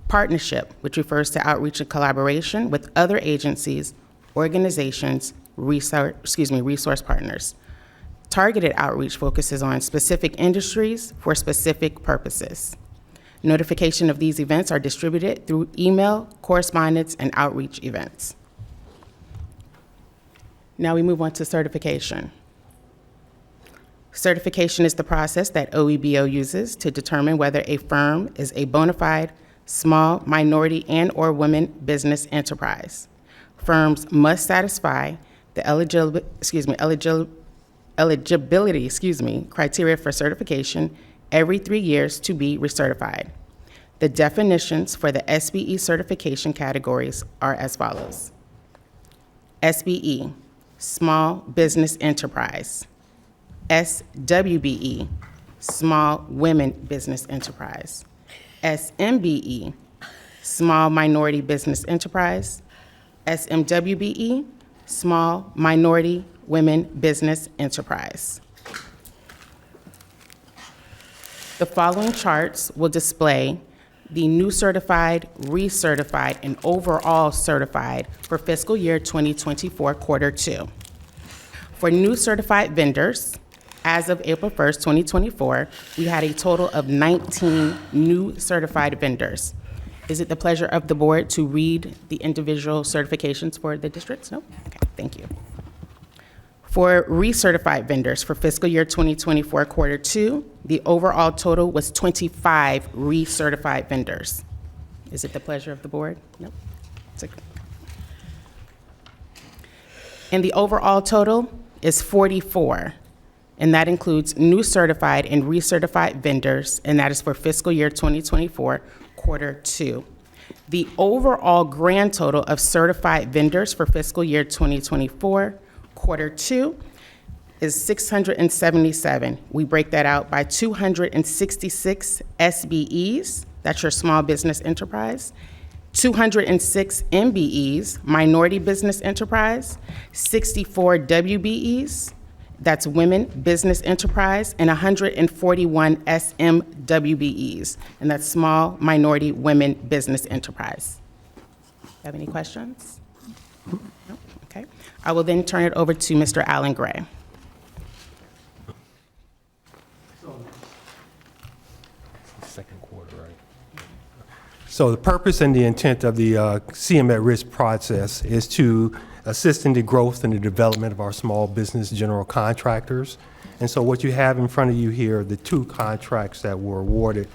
Partnership, which refers to outreach and collaboration with other agencies, organizations, resource partners. Targeted outreach focuses on specific industries for specific purposes. Notification of these events are distributed through email, correspondence, and outreach events. Now we move on to certification. Certification is the process that OEBO uses to determine whether a firm is a bona fide small, minority, and/or women business enterprise. Firms must satisfy the eligibility criteria for certification every 3 years to be recertified. The definitions for the SBE certification categories are as follows. SBE, Small Business Enterprise. SWBE, Small Women Business Enterprise. SMBE, Small Minority Business Enterprise. SMWBE, Small Minority Women Business Enterprise. The following charts will display the new certified, recertified, and overall certified for fiscal year 2024, quarter 2. For new certified vendors, as of April 1st, 2024, we had a total of 19 new certified vendors. Is it the pleasure of the board to read the individual certifications for the districts? No? Okay, thank you. For recertified vendors for fiscal year 2024, quarter 2, the overall total was 25 recertified vendors. Is it the pleasure of the board? No? It's okay. And the overall total is 44. And that includes new certified and recertified vendors, and that is for fiscal year 2024, quarter 2. The overall grand total of certified vendors for fiscal year 2024, quarter 2, is 677. We break that out by 266 SBEs, that's your small business enterprise, 206 MBEs, minority business enterprise, 64 WBEs, that's women business enterprise, and 141 SMWBEs, and that's small minority women business enterprise. Have any questions? No? Okay. I will then turn it over to Mr. Alan Gray. Second quarter, right? So the purpose and the intent of the CM at Risk process is to assist in the growth and the development of our small business general contractors. And so what you have in front of you here are the 2 contracts that were awarded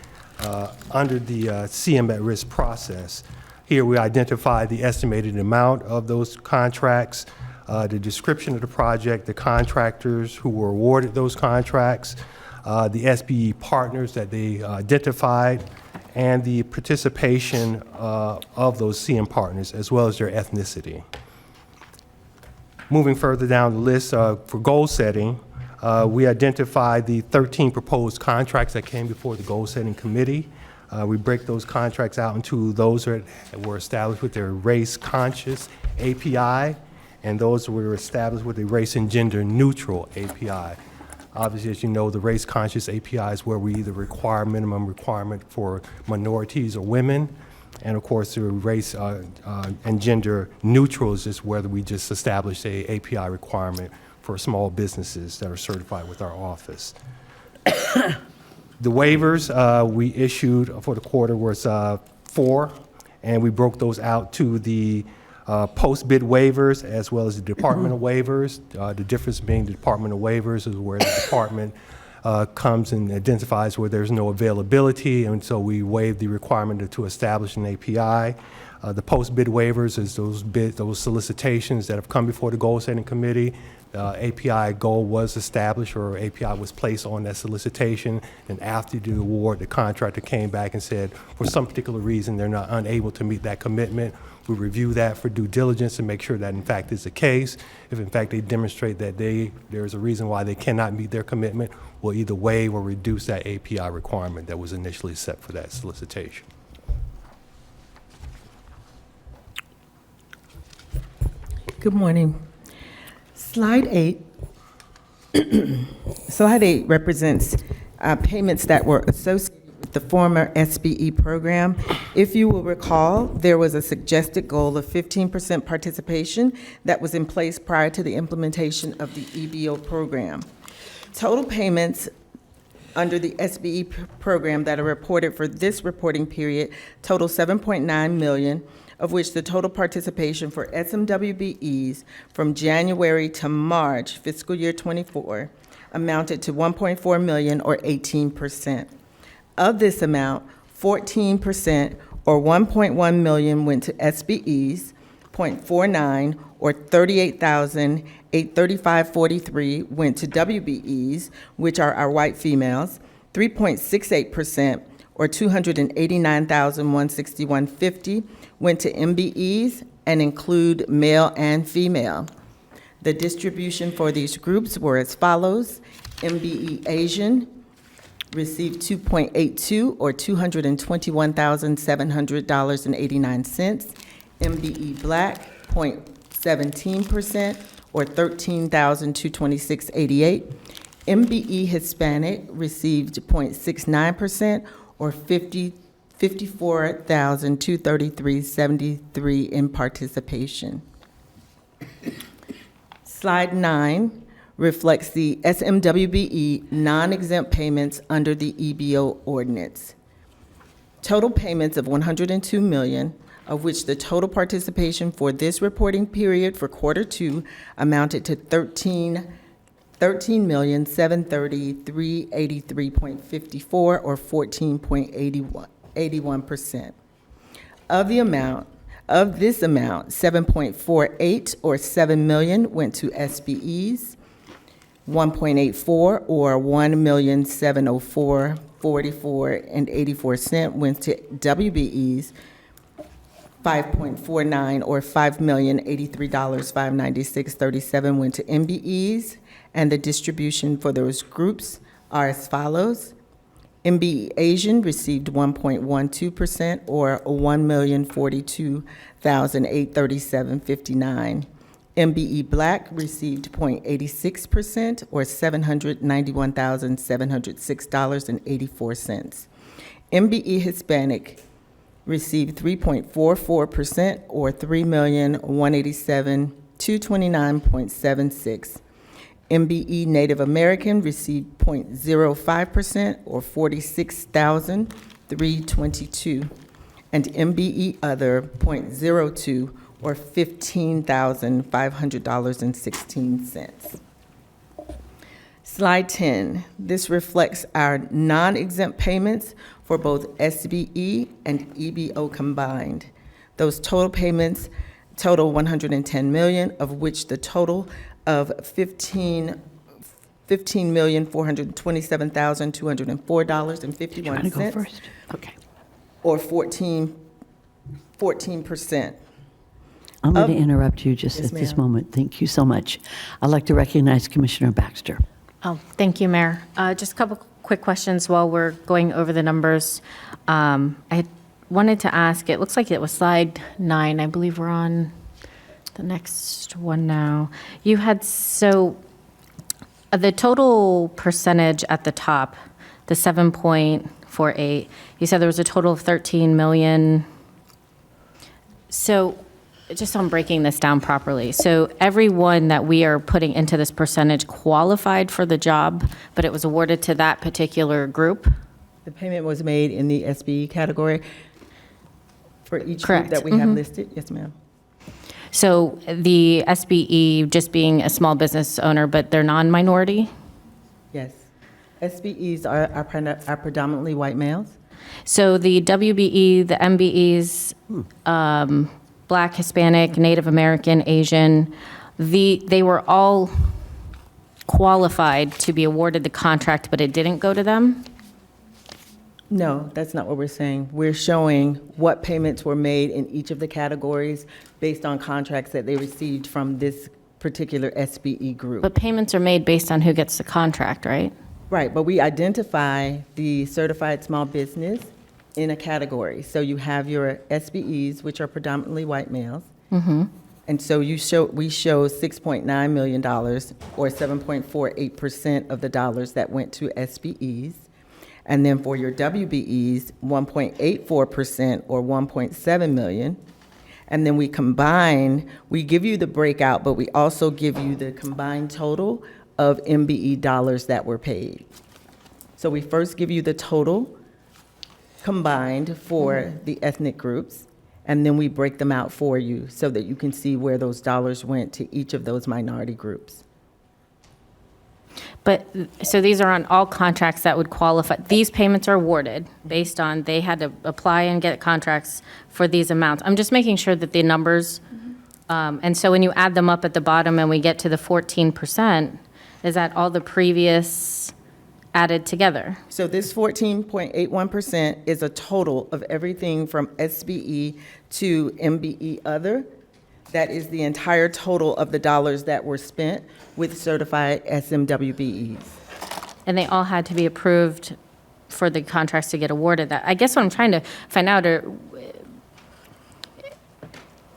under the CM at Risk process. Here we identify the estimated amount of those contracts, the description of the project, the contractors who were awarded those contracts, the SBE partners that they identified, and the participation of those CM partners, as well as their ethnicity. Moving further down the list, for goal setting, We identified the 13 proposed contracts that came before the goal-setting committee. We break those contracts out into those that were established with their race-conscious API, and those that were established with a race and gender-neutral API. Obviously, as you know, the race-conscious API is where we either require minimum requirement for minorities or women, and of course, the race and gender-neutral is just whether we just establish a API requirement for small businesses that are certified with our office. The waivers we issued for the quarter was 4, and we broke those out to the post-bid waivers as well as the departmental waivers. The difference being the departmental waivers is where the department comes and identifies where there's no availability, and so we waive the requirement to establish an API. The post-bid waivers is those solicitations that have come before the goal-setting committee. API goal was established or API was placed on that solicitation, and after the award, the contractor came back and said, for some particular reason, they're not unable to meet that commitment. We review that for due diligence and make sure that in fact is the case. If in fact they demonstrate that there's a reason why they cannot meet their commitment, we'll either waive or reduce that API requirement that was initially set for that solicitation. Good morning. Slide 8. Slide 8 represents payments that were associated with the former SBE program. If you will recall, there was a suggested goal of 15% participation that was in place prior to the implementation of the EBO program. Total payments under the SBE program that are reported for this reporting period total $7.9 million, of which the total participation for SMWBEs from January to March fiscal year 24 amounted to $1.4 million or 18%. Of this amount, 14% or $1.1 million went to SBEs, 0.49 or $38,835.43 went to WBEs, which are our white females, 3.68% or $289,161.50 went to MBEs and include male and female. The distribution for these groups were as follows. MBE Asian received 2.82 or $221,700.89. MBE Black, 0.17% or $13,226.88. MBE Hispanic received 0.69% or $54,233.73 in participation. Slide 9 reflects the SMWBE non-exempt payments under the EBO ordinance. Total payments of $102 million, of which the total participation for this reporting period for quarter 2 amounted to $13,733,383.54 or 14.81%. Of this amount, 7.48 or $7 million went to SBEs, 1.84 or $1,704.44.84 went to WBEs, 5.49 or $5,083.596.37 went to MBEs, and the distribution for those groups are as follows. MBE Asian received 1.12% or $1,042,837.59. MBE Black received 0.86% or $791,706.84. MBE Hispanic received 3.44% or $3,187,229.76. MBE Native American received 0.05% or $46,322. And MBE Other 0.02 or $15,500.16. Slide 10. This reflects our non-exempt payments for both SBE and EBO combined. Those total payments total $110 million, of which the total of $15,427,204.51. Trying to go first? Okay. Or 14%. I'm going to interrupt you just Yes, at this ma'am. moment. Thank you so much. I'd like to recognize Commissioner Baxter. Oh, thank you, Mayor. Just a couple quick questions while we're going over the numbers. I wanted to ask, it looks like it was slide 9. I believe we're on the next one now. You had, the total percentage at the top, the 7.48, you said there was a total of 13 million. So just on breaking this down properly, so everyone that we are putting into this percentage qualified for the job, but it was awarded to that particular group? The payment was made in the SBE category for each group Correct. that we have listed. Yes, ma'am. So the SBE just being a small business owner, but they're non-minority? Yes. SBEs are predominantly white males. So the WBE, the MBEs, Black, Hispanic, Native American, Asian, they were all qualified to be awarded the contract, but it didn't go to them? No, that's not what we're saying. We're showing what payments were made in each of the categories based on contracts that they received from this particular SBE group. But payments are made based on who gets the contract, right? Right, but we identify the certified small business in a category. So you have your SBEs, which are predominantly white males. Mm-hmm. And so we show $6.9 million, or 7.48% of the dollars that went to SBEs. And then for your WBEs, 1.84%, or 1.7 million. And then we give you the breakout, but we also give you the combined total of MBE dollars that were paid. So we first give you the total combined for the ethnic groups, and then we break them out for you so that you can see where those dollars went to each of those minority groups. But, so these are on all contracts that would qualify. These payments are awarded based on, they had to apply and get contracts for these amounts. I'm just making sure that the numbers, and so when you add them up at the bottom and we get to the 14%, is that all the previous added together? So this 14.81% is a total of everything from SBE to MBE other. That is the entire total of the dollars that were spent with certified SMWBEs. And they all had to be approved for the contracts to get awarded. That, I guess what I'm trying to find out are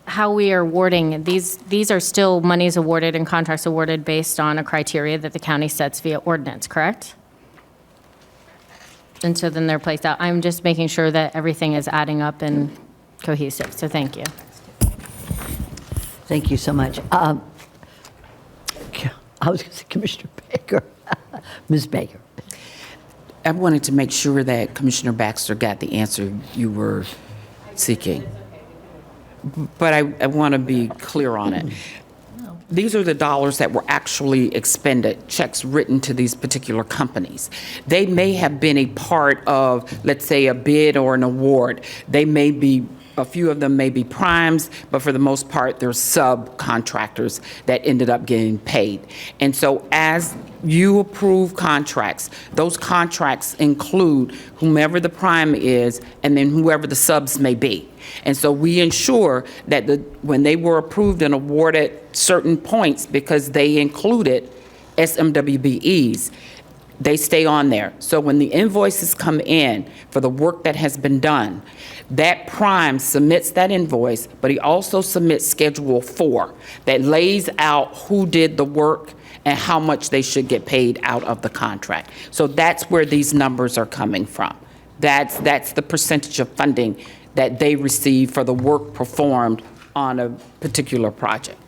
how we are awarding, these are still monies awarded and contracts awarded based on a criteria that the county sets via ordinance, correct? And so then they're placed out. I'm just making sure that everything is adding up and cohesive, so thank you. Thank you so much. I was going to say Commissioner Baker. Ms. Baker. I wanted to make sure that Commissioner Baxter got the answer you were seeking. But I want to be clear on it. These are the dollars that were actually expended, checks written to these particular companies. They may have been a part of, let's say, a bid or an award. They may be, a few of them may be primes, but for the most part, they're subcontractors that ended up getting paid. And so as you approve contracts, those contracts include whomever the prime is and then whoever the subs may be. And so we ensure that when they were approved and awarded certain points, because they included SMWBEs, they stay on there. So when the invoices come in for the work that has been done, that prime submits that invoice, but he also submits Schedule 4 that lays out who did the work and how much they should get paid out of the contract. So that's where these numbers are coming from. That's the percentage of funding that they receive for the work performed on a particular project.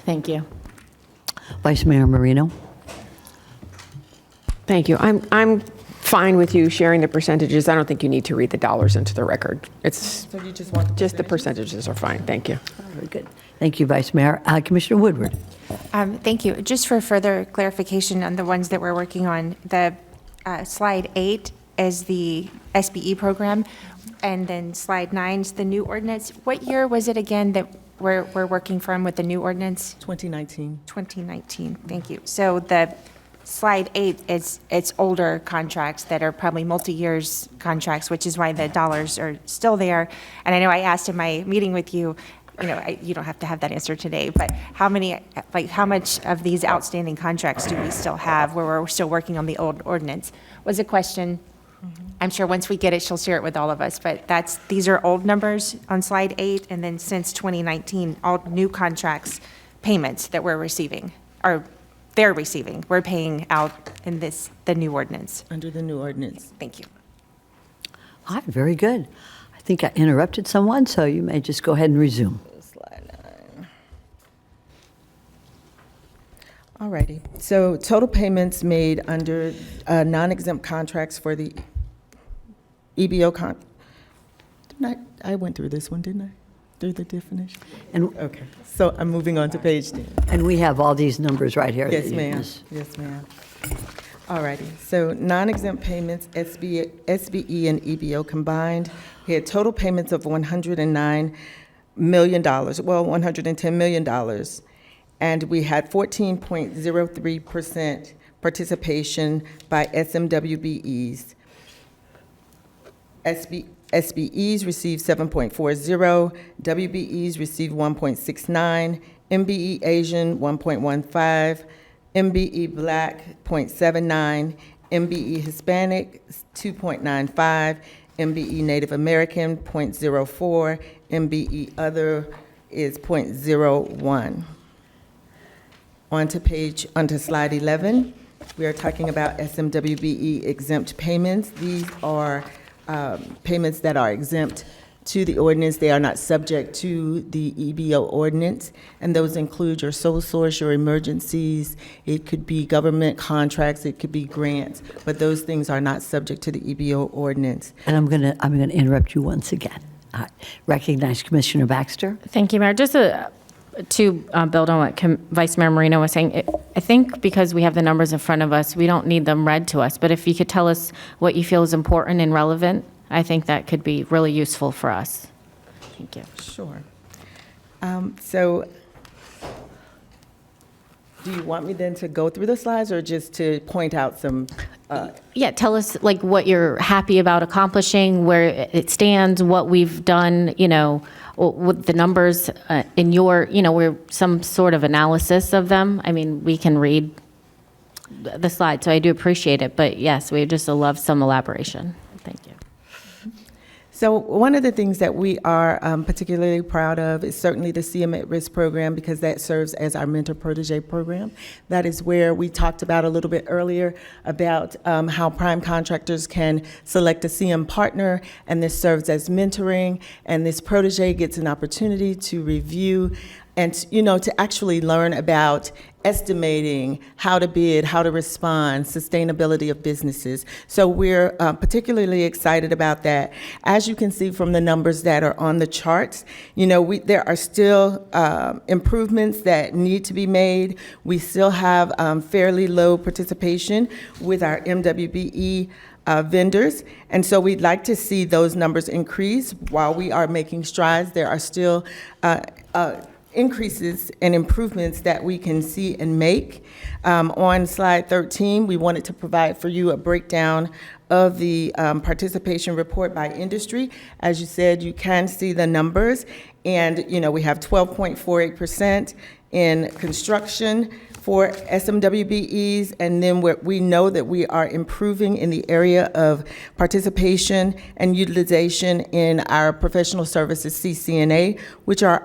Thank you. Vice Mayor Marino. Thank you. I'm fine with you sharing the percentages. I don't think you need to read the dollars into the record. So you just want the percentages are fine. Thank you. Very good. Thank you, Vice Mayor. Commissioner Woodward. Thank you. Just for further clarification on the ones that we're working on, the slide 8 is the SBE program, and then slide 9 is the new ordinance. What year was it again that we're working from with the new ordinance? 2019. 2019. Thank you. So the slide 8 it's older contracts that are probably multi-years contracts, which is why the dollars are still there. And I know I asked in my meeting with you, you don't have to have that answer today, but how much of these outstanding contracts do we still have where we're still working on the old ordinance? Was a question. I'm sure once we get it, she'll share it with all of us, but these are old numbers on slide 8, and then since 2019, all new contracts, payments that we're receiving, or they're receiving, we're paying out in the new ordinance. Under the new ordinance. Thank you. All right, very good. I think I interrupted someone, so you may just go ahead and resume. Slide 9. All righty. So total payments made under non-exempt contracts for the EBO I went through this one, didn't I? Through the definition? Okay. So I'm moving on to page 10. And we have all these numbers right here. Yes, ma'am. Yes, ma'am. All righty. So non-exempt payments, SBE and EBO combined, we had total payments of $109 million, well, $110 million. And we had 14.03% participation by SMWBEs. SBEs received 7.40, WBEs received 1.69, MBE Asian 1.15, MBE Black 0.79, MBE Hispanic 2.95, MBE Native American 0.04, MBE Other is 0.01. On to slide 11. We are talking about SMWBE exempt payments. These are payments that are exempt to the ordinance. They are not subject to the EBO ordinance, and those include your sole source, your emergencies. It could be government contracts, it could be grants, but those things are not subject to the EBO ordinance. And I'm gonna interrupt you once again. I recognize Commissioner Baxter. Thank you, Mayor. Just to build on what Vice Mayor Marino was saying, I think because we have the numbers in front of us, we don't need them read to us. But if you could tell us what you feel is important and relevant, I think that could be really useful for us. Thank you. Sure. So do you want me then to go through the slides or just to point out some? Yeah, tell us like what you're happy about accomplishing, where it stands, what we've done, with the numbers in your, we're some sort of analysis of them. I mean, we can read the slide, so I do appreciate it. But yes, we just love some elaboration. Thank you. So one of the things that we are particularly proud of is certainly the CM at Risk program, because that serves as our mentor protege program. That is where we talked about a little bit earlier about how prime contractors can select a CM partner, and this serves as mentoring, and this protege gets an opportunity to review and to actually learn about estimating, how to bid, how to respond, sustainability of businesses. So we're particularly excited about that. As you can see from the numbers that are on the charts, there are still improvements that need to be made. We still have fairly low participation with our MWBE vendors, and so we'd like to see those numbers increase. While we are making strides, there are still increases and improvements that we can see and make. On slide 13, we wanted to provide for you a breakdown of the participation report by industry. As you said, you can see the numbers, and we have 12.48% in construction for SMWBEs, and then we know that we are improving in the area of participation and utilization in our professional services CCNA, which are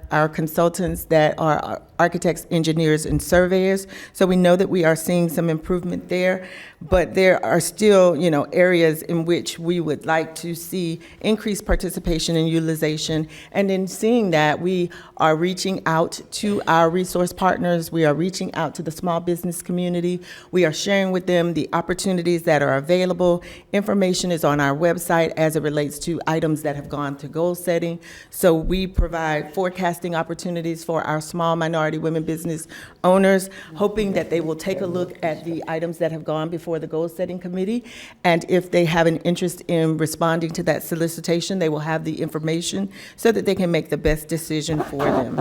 our consultants that are architects, engineers, and surveyors. So we know that we are seeing some improvement there, but there are still, areas in which we would like to see increased participation and utilization. And in seeing that, we are reaching out to our resource partners. We are reaching out to the small business community. We are sharing with them the opportunities that are available. Information is on our website as it relates to items that have gone to goal setting. So we provide forecasting opportunities for our small minority women business owners, hoping that they will take a look at the items that have gone before the goal setting committee. And if they have an interest in responding to that solicitation, they will have the information so that they can make the best decision for them.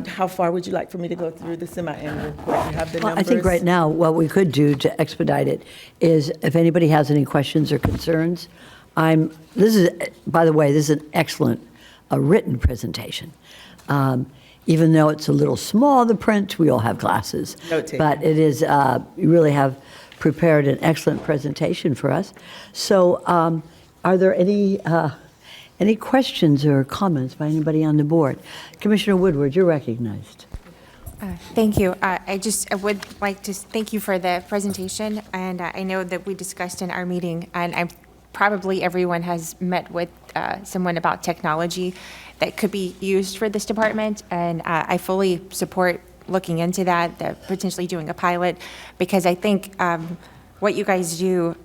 How far would you like for me to go through the semi-annual report? You have the numbers? I think right now what we could do to expedite it is if anybody has any questions or concerns, by the way, this is an excellent a written presentation. Even though it's a little small, the print, we all have glasses. Note-taking. But it is, you really have prepared an excellent presentation for us. So are there any questions or comments by anybody on the board? Commissioner Woodward, you're recognized. Thank you. I would like to thank you for the presentation, and I know that we discussed in our meeting, and probably everyone has met with someone about technology that could be used for this department, and I fully support looking into that, potentially doing a pilot, because I think what you guys do,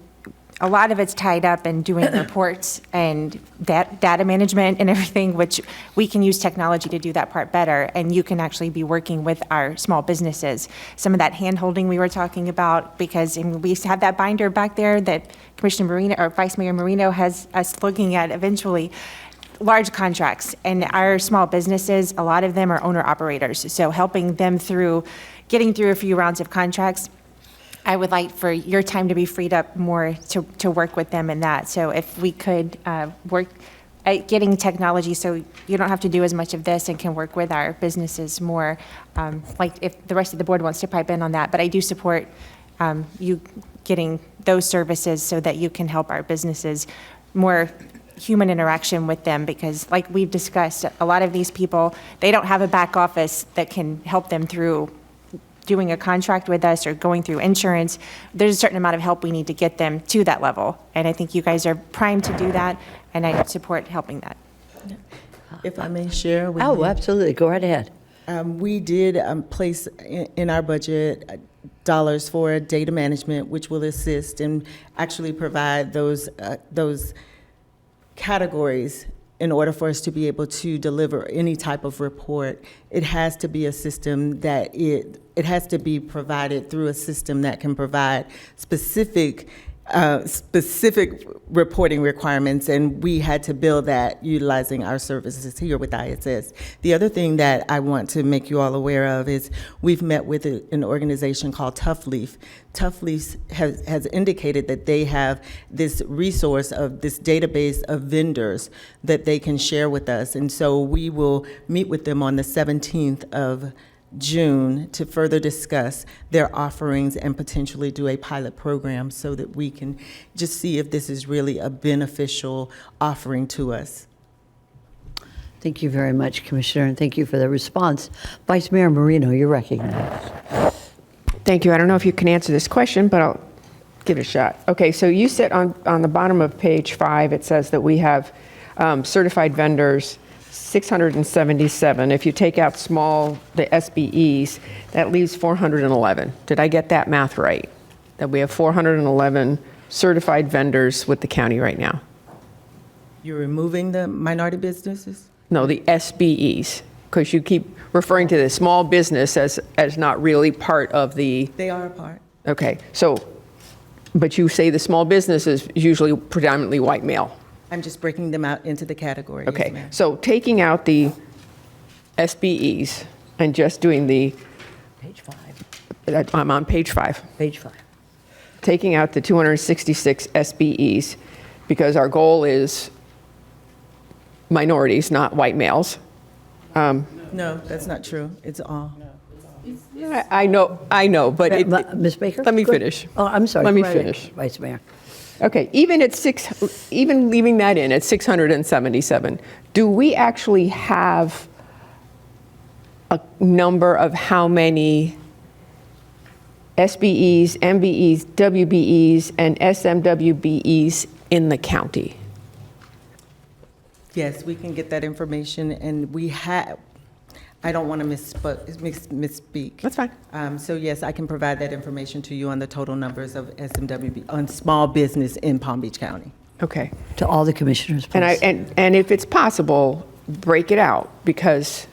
a lot of it's tied up in doing reports and data management and everything, which we can use technology to do that part better. And you can actually be working with our small businesses. Some of that hand-holding we were talking about, because we have that binder back there that Commissioner Marino or Vice Mayor Marino has us looking at eventually. Large contracts, and our small businesses, a lot of them are owner-operators. So helping them through, getting through a few rounds of contracts, I would like for your time to be freed up more to work with them in that. So if we could work at getting technology so you don't have to do as much of this and can work with our businesses more, like if the rest of the board wants to pipe in on that. But I do support you getting those services so that you can help our businesses more human interaction with them, because like we've discussed, a lot of these people, they don't have a back office that can help them through doing a contract with us or going through insurance. There's a certain amount of help we need to get them to that level. And I think you guys are primed to do that, and I support helping that. If I may share with you. Oh, absolutely. Go right ahead. We did place in our budget dollars for data management, which will assist and actually provide those categories. In order for us to be able to deliver any type of report, it has to be a system that it has to be provided through a system that can provide specific reporting requirements, and we had to build that utilizing our services here with ISS. The other thing that I want to make you all aware of is we've met with an organization called Tough Leaf. Tough Leaf has indicated that they have this resource of this database of vendors that they can share with us, and so we will meet with them on the 17th of June to further discuss their offerings and potentially do a pilot program so that we can just see if this is really a beneficial offering to us. Thank you very much, Commissioner, and thank you for the response. Vice Mayor Marino, you're recognized. Thank you. I don't know if you can answer this question, but I'll give it a shot. Okay, so you said on the bottom of page 5, it says that we have certified vendors, 677. If you take out the SBEs, that leaves 411. Did I get that math right? That we have 411 certified vendors with the county right now? You're removing the minority businesses? No, the SBEs, because you keep referring to the small business as not really part of the... They are a part. Okay, so, but you say the small business is usually predominantly white male. I'm just breaking them out into the category. Okay, yes, ma'am. so taking out the SBEs and just doing the... Page 5. I'm on page 5. Page 5. Taking out the 266 SBEs, because our goal is minorities, not white males. No, that's not true. It's all. I know, but Ms. Baker? let me finish. Oh, I'm sorry. Let me Go right finish. ahead, Vice Mayor. Okay, even leaving that in at 677, do we actually have a number of how many SBEs, MBEs, WBEs, and SMWBEs in the county? Yes, we can get that information, and we have. I don't want to misspeak. That's fine. So yes, I can provide that information to you on the total numbers of SMWB on small business in Palm Beach County. Okay. To all the commissioners, please. And if it's possible, break it out, because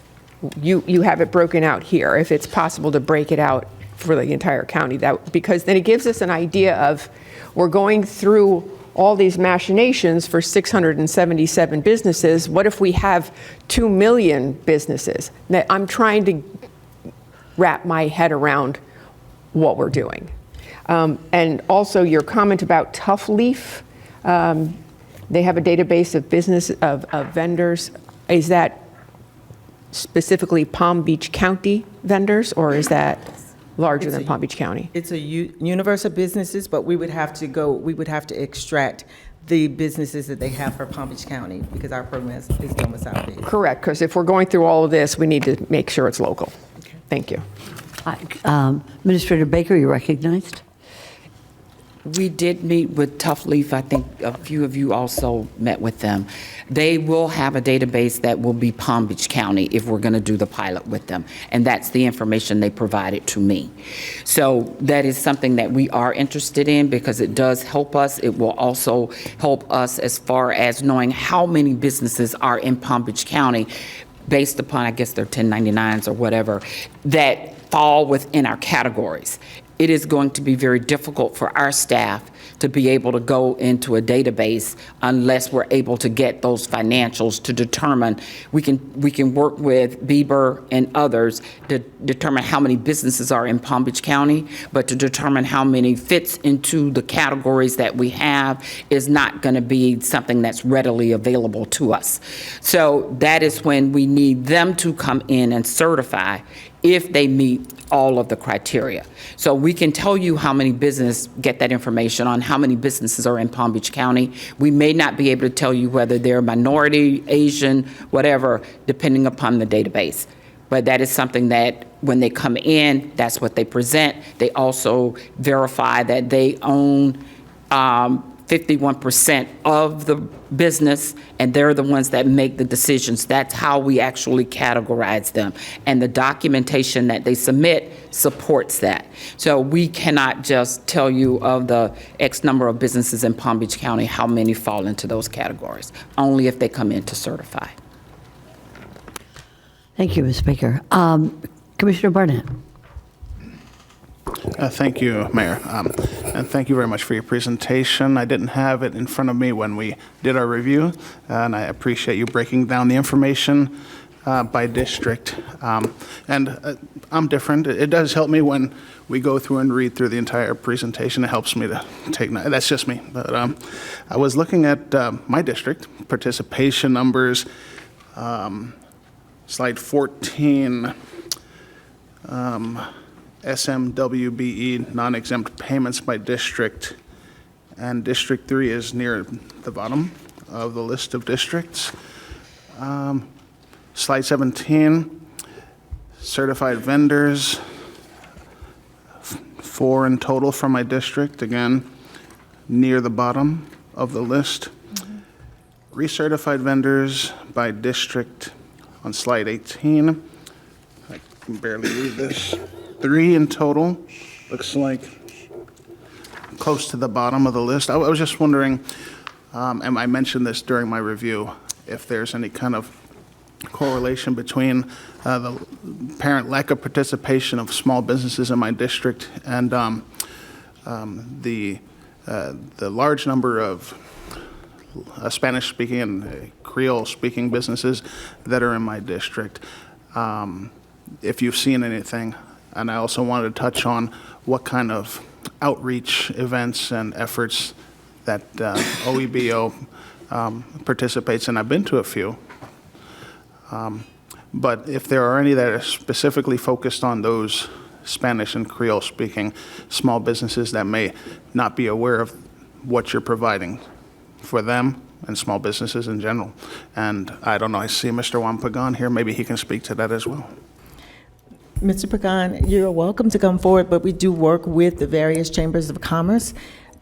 you have it broken out here. If it's possible to break it out for the entire county, because then it gives us an idea of, we're going through all these machinations for 677 businesses. What if we have 2 million businesses? Now, I'm trying to wrap my head around what we're doing. And also your comment about Tough Leaf. They have a database of vendors. is that specifically Palm Beach County vendors, or is that larger than Palm Beach County? It's a universe of businesses, but we would have to extract the businesses that they have for Palm Beach County because our program is domiciled here. Correct, because if we're going through all of this, we need to make sure it's local. Thank you. Administrator Baker, you're recognized. We did meet with Tough Leaf. I think a few of you also met with them. They will have a database that will be Palm Beach County if we're going to do the pilot with them. And that's the information they provided to me. So that is something that we are interested in because it does help us. It will also help us as far as knowing how many businesses are in Palm Beach County based upon, I guess, their 1099s or whatever, that fall within our categories. It is going to be very difficult for our staff to be able to go into a database unless we're able to get those financials to determine. We can work with Bieber and others to determine how many businesses are in Palm Beach County, but to determine how many fits into the categories that we have is not going to be something that's readily available to us. So that is when we need them to come in and certify if they meet all of the criteria. So we can tell you how many businesses get that information on how many businesses are in Palm Beach County. We may not be able to tell you whether they're minority, Asian, whatever, depending upon the database. But that is something that when they come in, that's what they present. They also verify that they own 51% of the business, and they're the ones that make the decisions. That's how we actually categorize them. And the documentation that they submit supports that. So we cannot just tell you of the X number of businesses in Palm Beach County, how many fall into those categories, only if they come in to certify. Thank you, Ms. Baker. Commissioner Barnett. Thank you, Mayor. And thank you very much for your presentation. I didn't have it in front of me when we did our review, and I appreciate you breaking down the information by district. I'm different. It does help me when we go through and read through the entire presentation. It helps me to take notes. That's just me. But I was looking at my district, participation numbers, slide 14, SMWBE, non-exempt payments by district, and District 3 is near the bottom of the list of districts. Slide 17, certified vendors, 4 in total from my district, again, near the bottom of the list. Recertified vendors by district on slide 18. I can barely read this. 3 in total, looks like close to the bottom of the list. I was just wondering, and I mentioned this during my review, if there's any kind of correlation between the apparent lack of participation of small businesses in my district and the large number of Spanish-speaking and Creole-speaking businesses that are in my district. If you've seen anything. And I also wanted to touch on what kind of outreach events and efforts that OEBO participates in. I've been to a few. But if there are any that are specifically focused on those Spanish and Creole speaking small businesses that may not be aware of what you're providing for them and small businesses in general. And I don't know, I see Mr. Juan Pagan here. Maybe he can speak to that as well. Mr. Pagan, you're welcome to come forward, but we do work with the various chambers of commerce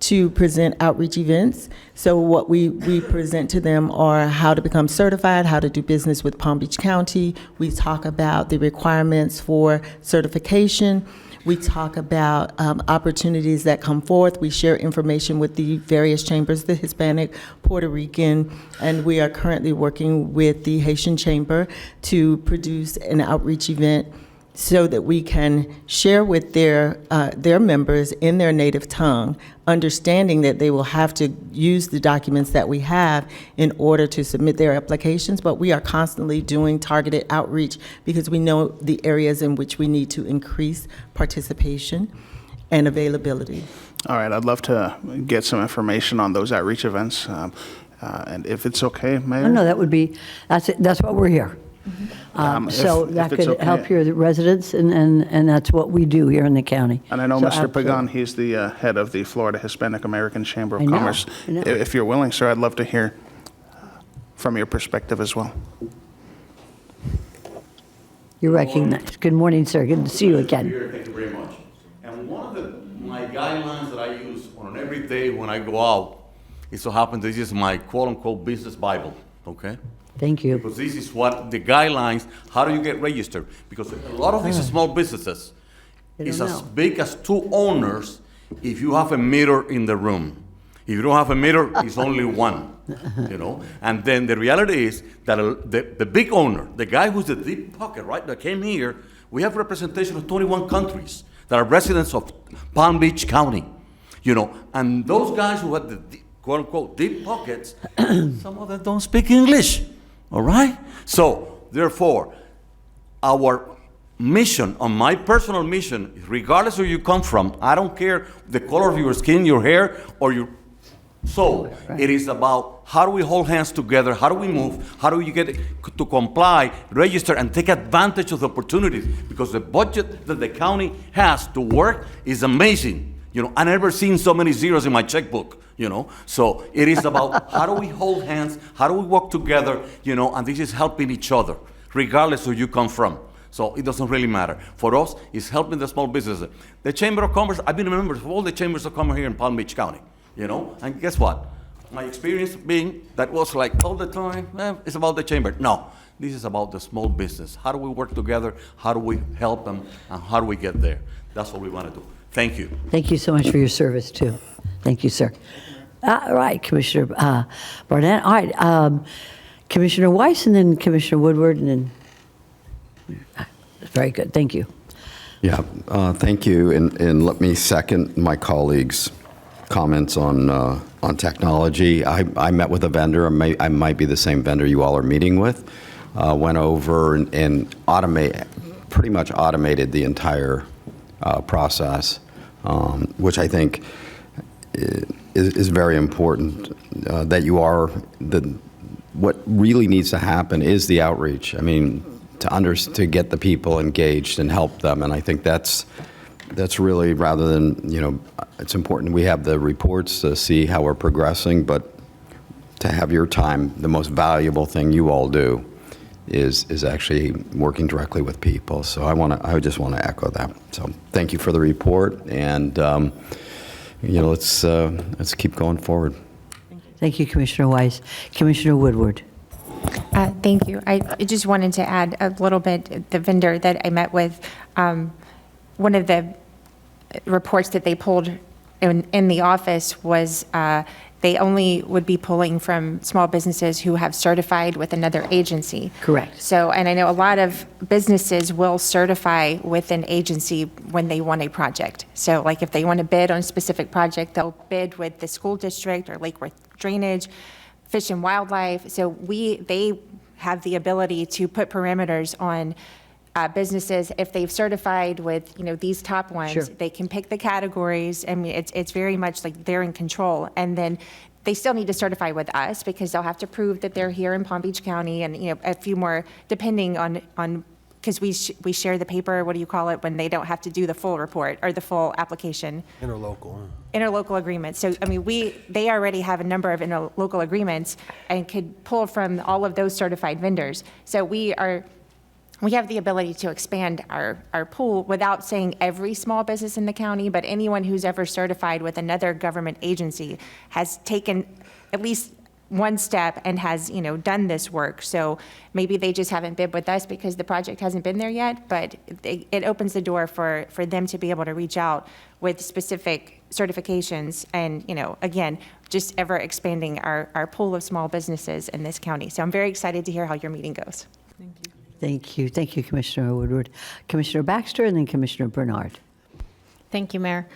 to present outreach events. So what we present to them are how to become certified, how to do business with Palm Beach County. We talk about the requirements for certification. We talk about opportunities that come forth. We share information with the various chambers, the Hispanic, Puerto Rican, and we are currently working with the Haitian Chamber to produce an outreach event so that we can share with their members in their native tongue, understanding that they will have to use the documents that we have in order to submit their applications, but we are constantly doing targeted outreach because we know the areas in which we need to increase participation and availability. All right, I'd love to get some information on those outreach events. And if it's okay, Mayor? No, that would be, that's what we're here. So if that it's could okay. help your residents, and that's what we do here in the county. And I know So Mr. absolutely. Pagan, he's the head of the Florida Hispanic American Chamber of I know, Commerce. I know. If you're willing, sir, I'd love to hear from your perspective as well. You're recognized. Good morning, sir. Good to see you again. Thank you very much. And one of my guidelines that I use on every day when I go out, it so happens this is my quote-unquote business Bible, okay? Thank you. Because this is what the guidelines, how do you get registered? Because a lot of these small businesses is as big as 2 owners if you have a meter in the room. If you don't have a meter, it's only 1, you know? And then the reality is that the big owner, the guy who's the deep pocket, right, that came here, we have representation of 21 countries that are residents of Palm Beach County, you know? And those guys who have the quote-unquote deep pockets, some of them don't speak English, all right? So, therefore, our mission, on my personal mission, regardless of where you come from, I don't care the color of your skin, your hair, or your soul. It is about how do we hold hands together, how do we move, how do you get to comply, register, and take advantage of the opportunities, because the budget that the county has to work is amazing. You know, I've never seen so many zeros in my checkbook, you know? So it is about how do we hold hands, how do we work together, you know, and this is helping each other, regardless of where you come from. So it doesn't really matter. For us, it's helping the small businesses. The Chamber of Commerce, I've been a member of all the Chambers of Commerce here in Palm Beach County, you know? And guess what? My experience being that was like all the time, it's about the chamber. No, this is about the small business. How do we work together? How do we help them? And how do we get there? That's what we want to do. Thank you. Thank you so much for your service, too. Thank you, sir. All right, Commissioner Barnett. All right, Commissioner Weiss, and then Commissioner Woodward, and then, very good, thank you. Yeah, thank you, and let me second my colleagues' comments on technology. I met with a vendor, I might be the same vendor you all are meeting with, went over and pretty much automated the entire process, which I think is very important, that you are, what really needs to happen is the outreach. I mean, to get the people engaged and help them, and I think that's really, rather than, you know, it's important we have the reports to see how we're progressing, but to have your time, the most valuable thing you all do is actually working directly with people. So I just want to echo that. So thank you for the report, and you know, let's keep going forward. Thank you, Commissioner Weiss. Commissioner Woodward. Thank you. I just wanted to add a little bit, the vendor that I met with, one of the reports that they pulled in the office was they only would be pulling from small businesses who have certified with another agency. Correct. So, and I know a lot of businesses will certify with an agency when they want a project. So like if they want to bid on a specific project, they'll bid with the school district or Lake Worth Drainage, Fish and Wildlife. So they have the ability to put parameters on businesses. If they've certified with, you know, these top ones, Sure. they can pick the categories. I mean, it's very much like they're in control. And then they still need to certify with us because they'll have to prove that they're here in Palm Beach County and, you know, a few more depending on because we share the paper, what do you call it, when they don't have to do the full report or the full application. Interlocal agreements. So, I mean, they already have a number of interlocal agreements and could pull from all of those certified vendors. So we have the ability to expand our pool without saying every small business in the county, but anyone who's ever certified with another government agency has taken at least one step and has, you know, done this work. So maybe they just haven't bid with us because the project hasn't been there yet, but it opens the door for them to be able to reach out with specific certifications and, you know, again, just ever expanding our pool of small businesses in this county. So I'm very excited to hear how your meeting goes. Thank you. Thank you, Commissioner Woodward. Commissioner Baxter, and then Commissioner Bernard. Thank you, Mayor.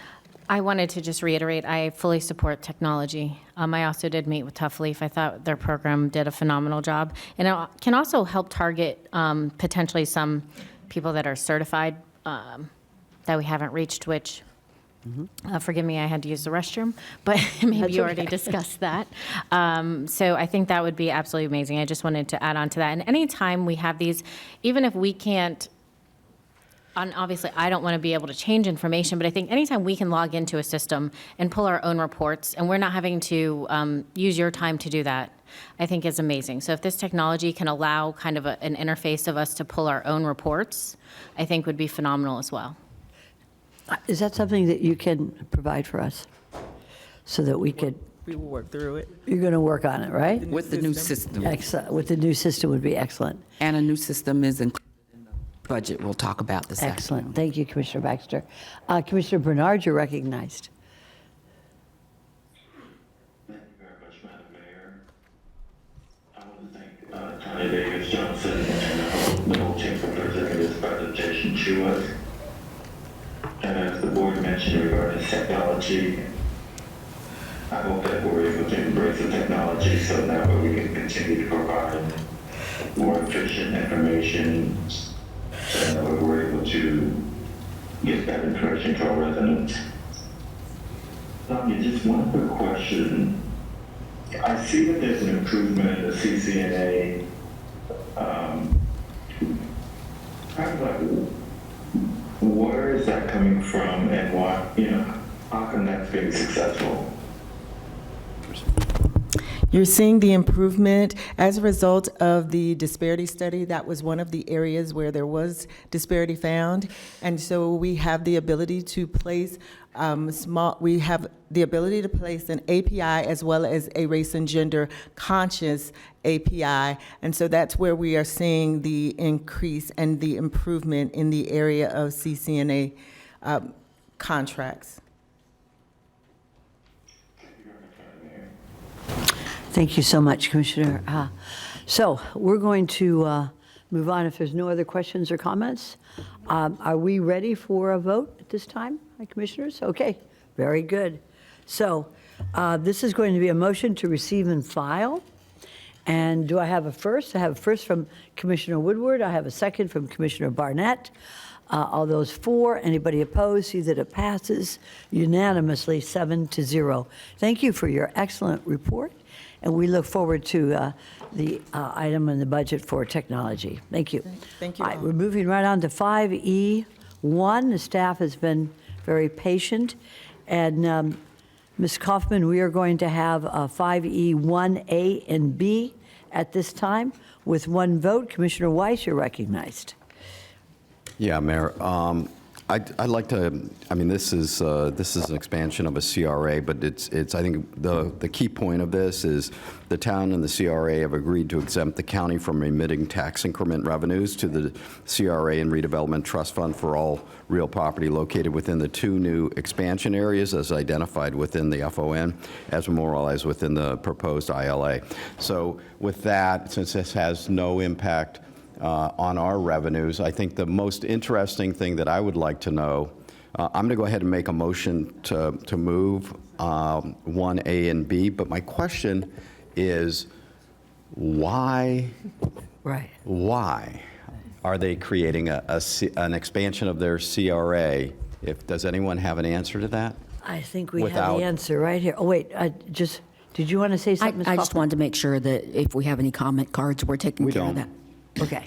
I wanted to just reiterate, I fully support technology. I also did meet with Tough Leaf. I thought their program did a phenomenal job. And it can also help target potentially some people that are certified that we haven't reached, which Forgive me, I had to use the restroom, but maybe That's you already okay. discussed that. So I think that would be absolutely amazing. I just wanted to add on to that. And anytime we have these, even if we can't, and obviously, I don't want to be able to change information, but I think anytime we can log into a system and pull our own reports, and we're not having to use your time to do that, I think is amazing. So if this technology can allow kind of an interface of us to pull our own reports, I think would be phenomenal as well. Is that something that you can provide for us so that we could? We will work through it. You're going to work on it, right? With the new system. Excellent. With the new system would be excellent. And a new system is included in the budget we'll talk about this afternoon. Excellent. Thank you, Commissioner Baxter. Commissioner Bernard, you're recognized. Thank you very much, Madam Mayor. I want to thank Tony Davis Johnson and the whole team for presenting this presentation to us. And as the board mentioned regarding technology, I hope that we're able to embrace the technology so that way we can continue to provide more efficient information and that way we're able to get that information to our residents. Just one quick question. I see that there's an improvement in the CCNA. Where is that coming from and why, how come that's being successful? You're seeing the improvement as a result of the disparity study. That was one of the areas where there was disparity found. And so we have the ability to place we have the ability to place an API as well as a race and gender conscious API. And so that's where we are seeing the increase and the improvement in the area of CCNA contracts. Thank you so much, Commissioner. So we're going to move on if there's no other questions or comments. Are we ready for a vote at this time, Commissioners? Okay, very good. So this is going to be a motion to receive and file. And do I have a first? I have a first from Commissioner Woodward. I have a second from Commissioner Barnett. All those for, anybody opposed, see that it passes unanimously 7-0. Thank you for your excellent report. And we look forward to the item in the budget for technology. Thank you. Thank you. All right, we're moving right on to 5E1. The staff has been very patient. And Ms. Kaufman, we are going to have 5E1A and B at this time with one vote. Commissioner Weiss, you're recognized. Yeah, Mayor. I'd like to. I mean, this is an expansion of a CRA, but it's. I think the key point of this is the town and the CRA have agreed to exempt the county from remitting tax increment revenues to the CRA and Redevelopment Trust Fund for all real property located within the two new expansion areas as identified within the FON, as memorialized within the proposed ILA. So with that, since this has no impact on our revenues, I think the most interesting thing that I would like to know, I'm going to go ahead and make a motion to move 1A and B, but my question is why? Right. Why are they creating an expansion of their CRA? Does anyone have an answer to that? I think we have the answer right here. Oh, wait, did you want to say something, Ms. I just Kaufman? wanted to make sure that if we have any comment cards, we're taking care of that. Okay,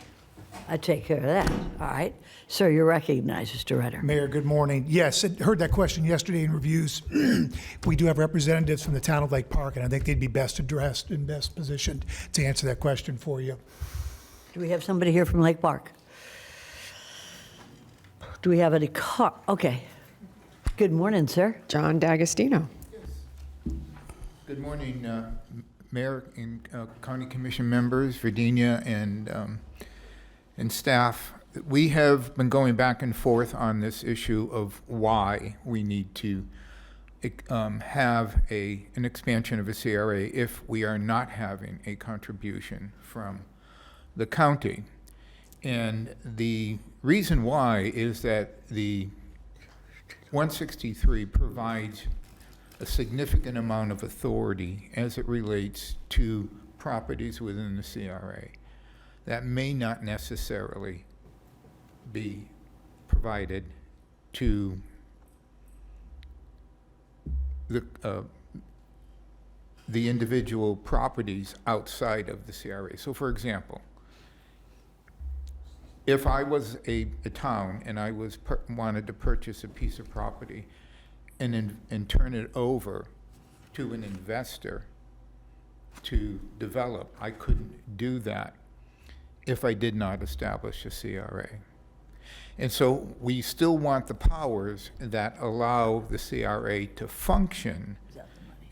I take care of that. All right. Sir, you're recognized, Mr. Rutter. Mayor, good morning. Yes, I heard that question yesterday in reviews. We do have representatives from the town of Lake Park, and I think they'd be best addressed and best positioned to answer that question for you. Do we have somebody here from Lake Park? Do we have any Okay. Good morning, sir. John D'Agostino. Good morning, Mayor and County Commission members, Virginia, and staff. We have been going back and forth on this issue of why we need to have an expansion of a CRA if we are not having a contribution from the county. And the reason why is that the 163 provides a significant amount of authority as it relates to properties within the CRA that may not necessarily be provided to the individual properties outside of the CRA. So for example, if I was a town and I wanted to purchase a piece of property and turn it over to an investor to develop, I couldn't do that if I did not establish a CRA. And so we still want the powers that allow the CRA to function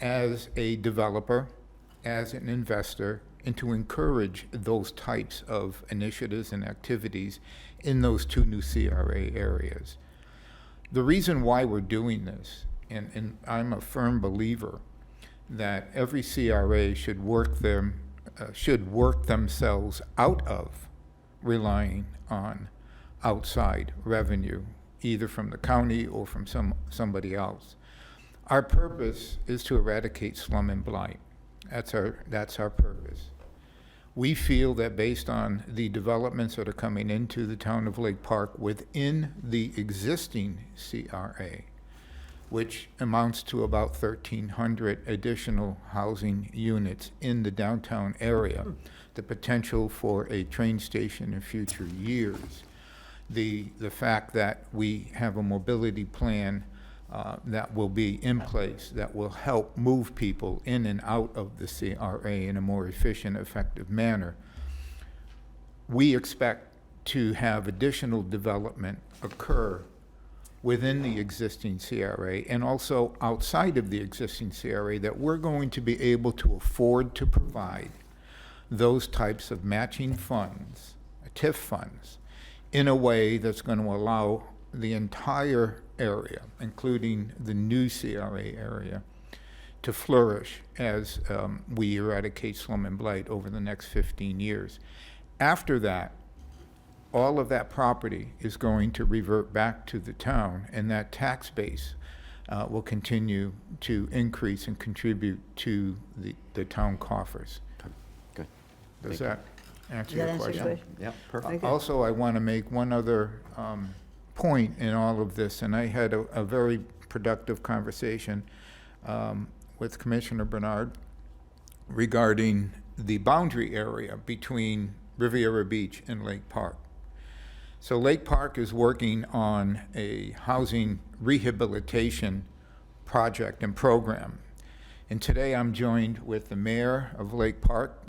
as a developer, as an investor, and to encourage those types of initiatives and activities in those two new CRA areas. The reason why we're doing this, and I'm a firm believer that every CRA should work themselves out of relying on outside revenue, either from the county or from somebody else. Our purpose is to eradicate slum and blight. That's our purpose. We feel that based on the developments that are coming into the town of Lake Park within the existing CRA, which amounts to about 1,300 additional housing units in the downtown area, the potential for a train station in future years, the fact that we have a mobility plan that will be in place that will help move people in and out of the CRA in a more efficient, effective manner. We expect to have additional development occur within the existing CRA and also outside of the existing CRA that we're going to be able to afford to provide those types of matching funds, TIF funds, in a way that's going to allow the entire area, including the new CRA area, to flourish as we eradicate slum and blight over the next 15 years. After that, all of that property is going to revert back to the town, and that tax base will continue to increase and contribute to the town coffers. Good. Does that answer Does that your answer your question? question? Yeah, perfect. Also, I want to make one other point in all of this, and I had a very productive conversation with Commissioner Bernard regarding the boundary area between Riviera Beach and Lake Park. So Lake Park is working on a housing rehabilitation project and program. And today I'm joined with the mayor of Lake Park,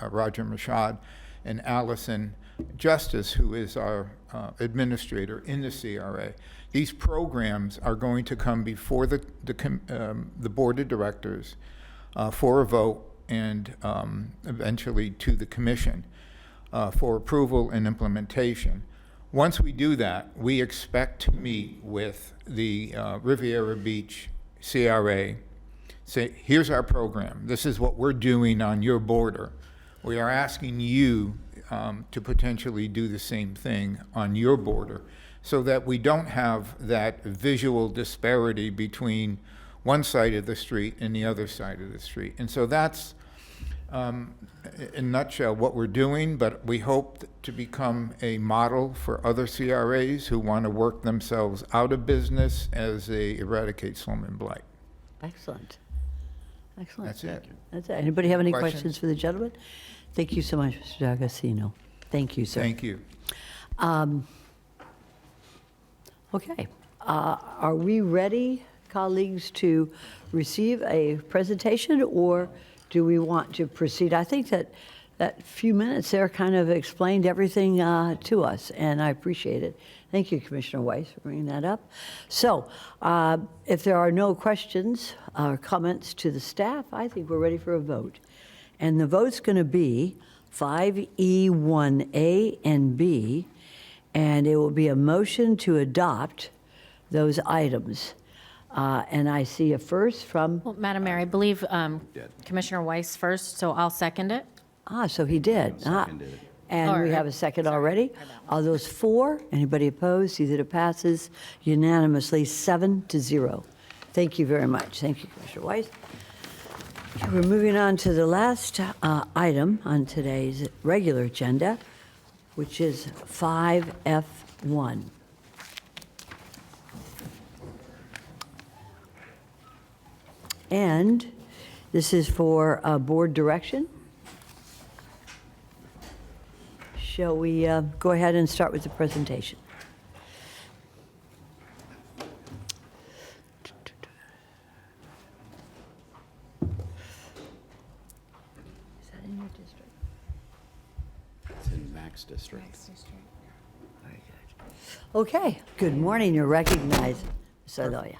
Roger Mashad, and Allison Justice, who is our administrator in the CRA. These programs are going to come before the board of directors for a vote and eventually to the commission for approval and implementation. Once we do that, we expect to meet with the Riviera Beach CRA, say, here's our program. This is what we're doing on your border. We are asking you to potentially do the same thing on your border so that we don't have that visual disparity between one side of the street and the other side of the street. And so that's, in a nutshell, what we're doing, but we hope to become a model for other CRAs who want to work themselves out of business as they eradicate slum and blight. Excellent. Excellent. That's it. That's it. Anybody have any Questions? questions for the gentleman? Thank you so much, Mr. D'Agostino. Thank you, sir. Thank you. Okay. Are we ready, colleagues, to receive a presentation, or do we want to proceed? I think that few minutes there kind of explained everything to us, and I appreciate it. Thank you, Commissioner Weiss, for bringing that up. So if there are no questions or comments to the staff, I think we're ready for a vote. And the vote's going to be 5E1A and B, and it will be a motion to adopt those items. And I see a first from... Well, Madam Mayor, I believe Commissioner Weiss first, so I'll second it. So he did. And we have a second already. All those for, anybody opposed? See that it passes unanimously, 7-0. Thank you very much. Thank you, Commissioner Weiss. Okay, we're moving on to the last item on today's regular agenda, which is 5F1. And this is for board direction. Shall we go ahead and start with the presentation? Is that in your district? It's in Mac's district. Very good. Okay, good morning. You're recognized, Ms. Aloya.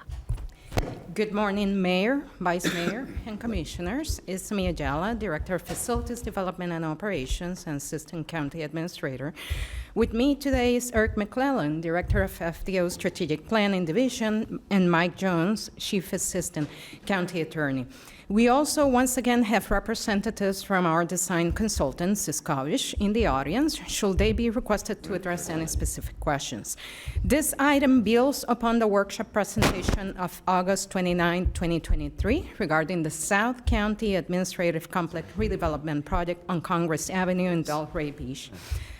Good morning, Mayor, Vice Mayor, and Commissioners. It's me, Ayala, Director of Facilities Development and Operations and Assistant County Administrator. With me today is Eric McClellan, Director of FDO Strategic Planning Division, and Mike Jones, Chief Assistant County Attorney. We also, once again, have representatives from our design consultant, Siskovic, in the audience, should they be requested to address any specific questions. This item builds upon the workshop presentation of August 29, 2023, regarding the South County Administrative Complex Redevelopment Project on Congress Avenue in Delray Beach.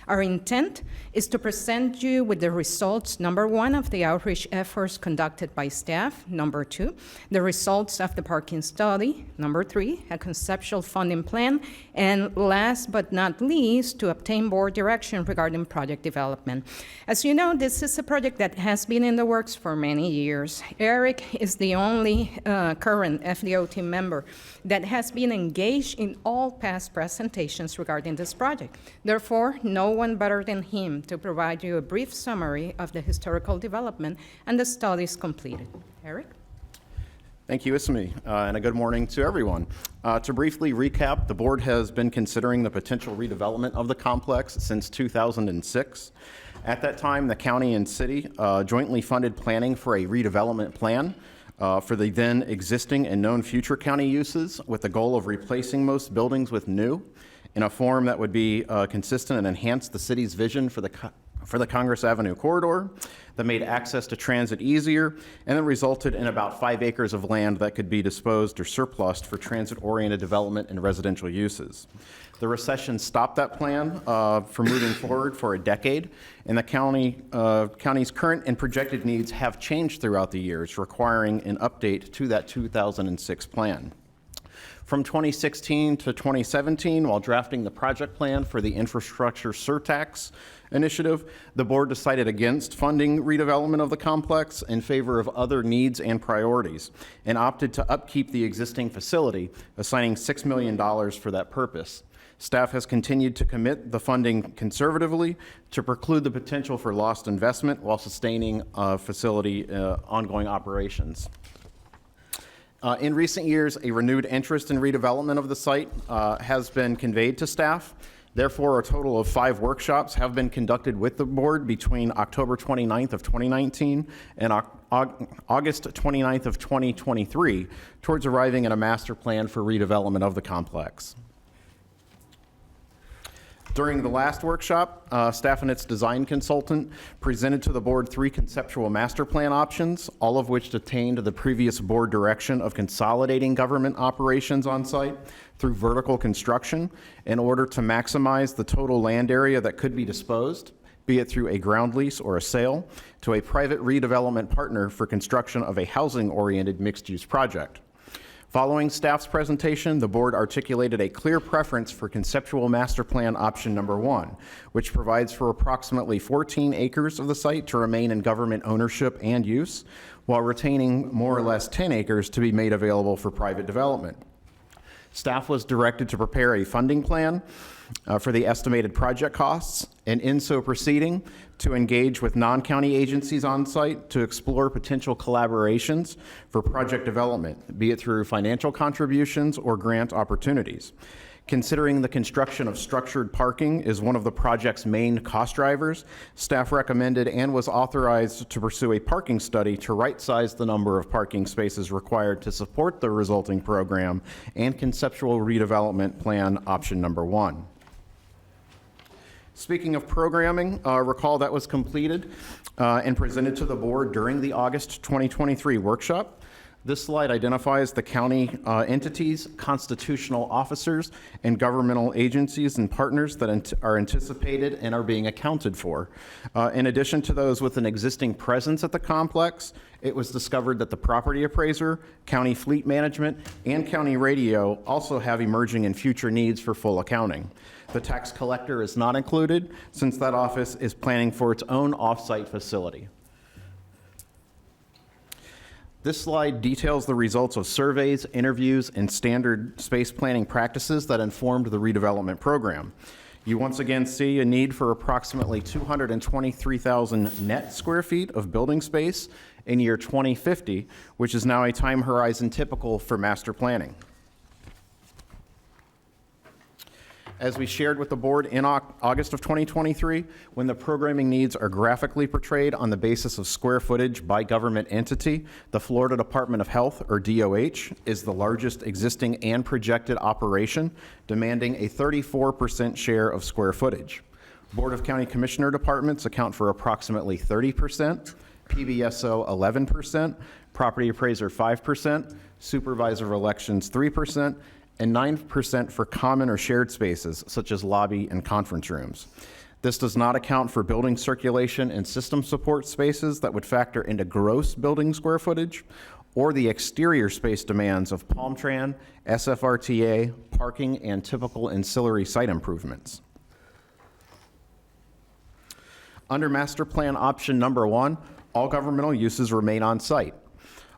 Our intent is to present you with the results, number one, of the outreach efforts conducted by staff, number two, the results of the parking study, number three, a conceptual funding plan, and last but not least, to obtain board direction regarding project development. As you know, this is a project that has been in the works for many years. Eric is the only current FDO team member that has been engaged in all past presentations regarding this project. Therefore, no one better than him to provide you a brief summary of the historical development and the studies completed. Eric? Thank you, Ismi, and a good morning to everyone. To briefly recap, the board has been considering the potential redevelopment of the complex since 2006. At that time, the county and city jointly funded planning for a redevelopment plan for the then existing and known future county uses, with the goal of replacing most buildings with new in a form that would be consistent and enhance the city's vision for the Congress Avenue corridor, that made access to transit easier, and that resulted in about 5 acres of land that could be disposed or surplused for transit-oriented development and residential uses. The recession stopped that plan from moving forward for a decade, and the county's current and projected needs have changed throughout the years, requiring an update to that 2006 plan. From 2016 to 2017, while drafting the project plan for the infrastructure surtax initiative, the board decided against funding redevelopment of the complex in favor of other needs and priorities, and opted to upkeep the existing facility, assigning $6 million for that purpose. Staff has continued to commit the funding conservatively to preclude the potential for lost investment while sustaining facility ongoing operations. In recent years, a renewed interest in redevelopment of the site has been conveyed to staff. Therefore, a total of 5 workshops have been conducted with the board between October 29th of 2019 and August 29th of 2023 towards arriving at a master plan for redevelopment of the complex. During the last workshop, staff and its design consultant presented to the board 3 conceptual master plan options, all of which attained the previous board direction of consolidating government operations on site through vertical construction in order to maximize the total land area that could be disposed, be it through a ground lease or a sale, to a private redevelopment partner for construction of a housing-oriented mixed-use project. Following staff's presentation, the board articulated a clear preference for conceptual master plan option number 1, which provides for approximately 14 acres of the site to remain in government ownership and use, while retaining more or less 10 acres to be made available for private development. Staff was directed to prepare a funding plan for the estimated project costs, and in so proceeding, to engage with non-county agencies on site to explore potential collaborations for project development, be it through financial contributions or grant opportunities. Considering the construction of structured parking is one of the project's main cost drivers, staff recommended and was authorized to pursue a parking study to right-size the number of parking spaces required to support the resulting program and conceptual redevelopment plan option number 1. Speaking of programming, recall that was completed and presented to the board during the August 2023 workshop. This slide identifies the county entities, constitutional officers, and governmental agencies and partners that are anticipated and are being accounted for. In addition to those with an existing presence at the complex, it was discovered that the property appraiser, county fleet management, and county radio also have emerging and future needs for full accounting. The tax collector is not included since that office is planning for its own off-site facility. This slide details the results of surveys, interviews, and standard space planning practices that informed the redevelopment program. You once again see a need for approximately 223,000 net square feet of building space in year 2050, which is now a time horizon typical for master planning. As we shared with the board in August of 2023, when the programming needs are graphically portrayed on the basis of square footage by government entity, the Florida Department of Health, or DOH, is the largest existing and projected operation, demanding a 34% share of square footage. Board of County Commissioner departments account for approximately 30%, PBSO 11%, property appraiser 5%, supervisor of elections 3%, and 9% for common or shared spaces, such as lobby and conference rooms. This does not account for building circulation and system support spaces that would factor into gross building square footage, or the exterior space demands of PalmTran, SFRTA, parking, and typical ancillary site improvements. Under Master Plan Option Number 1, all governmental uses remain on site.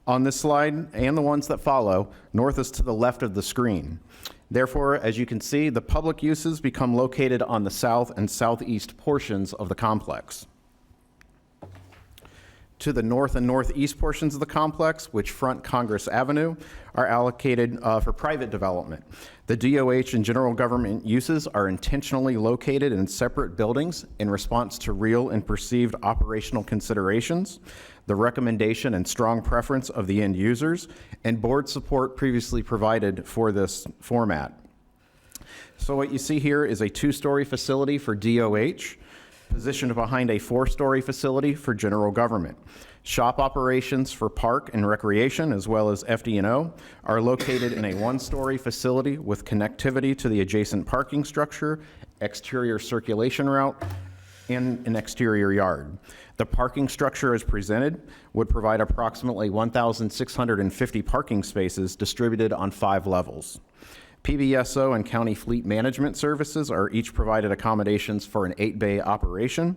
On this slide and the ones that follow, north is to the left of the screen. Therefore, as you can see, the public uses become located on the south and southeast portions of the complex. To the north and northeast portions of the complex, which front Congress Avenue, are allocated for private development. The DOH and general government uses are intentionally located in separate buildings in response to real and perceived operational considerations, the recommendation and strong preference of the end users, and board support previously provided for this format. So what you see here is a 2-story facility for DOH, positioned behind a 4-story facility for general government. Shop operations for park and recreation, as well as FD&O, are located in a 1-story facility with connectivity to the adjacent parking structure, exterior circulation route, and an exterior yard. The parking structure as presented would provide approximately 1,650 parking spaces distributed on 5 levels. PBSO and county fleet management services are each provided accommodations for an 8-bay operation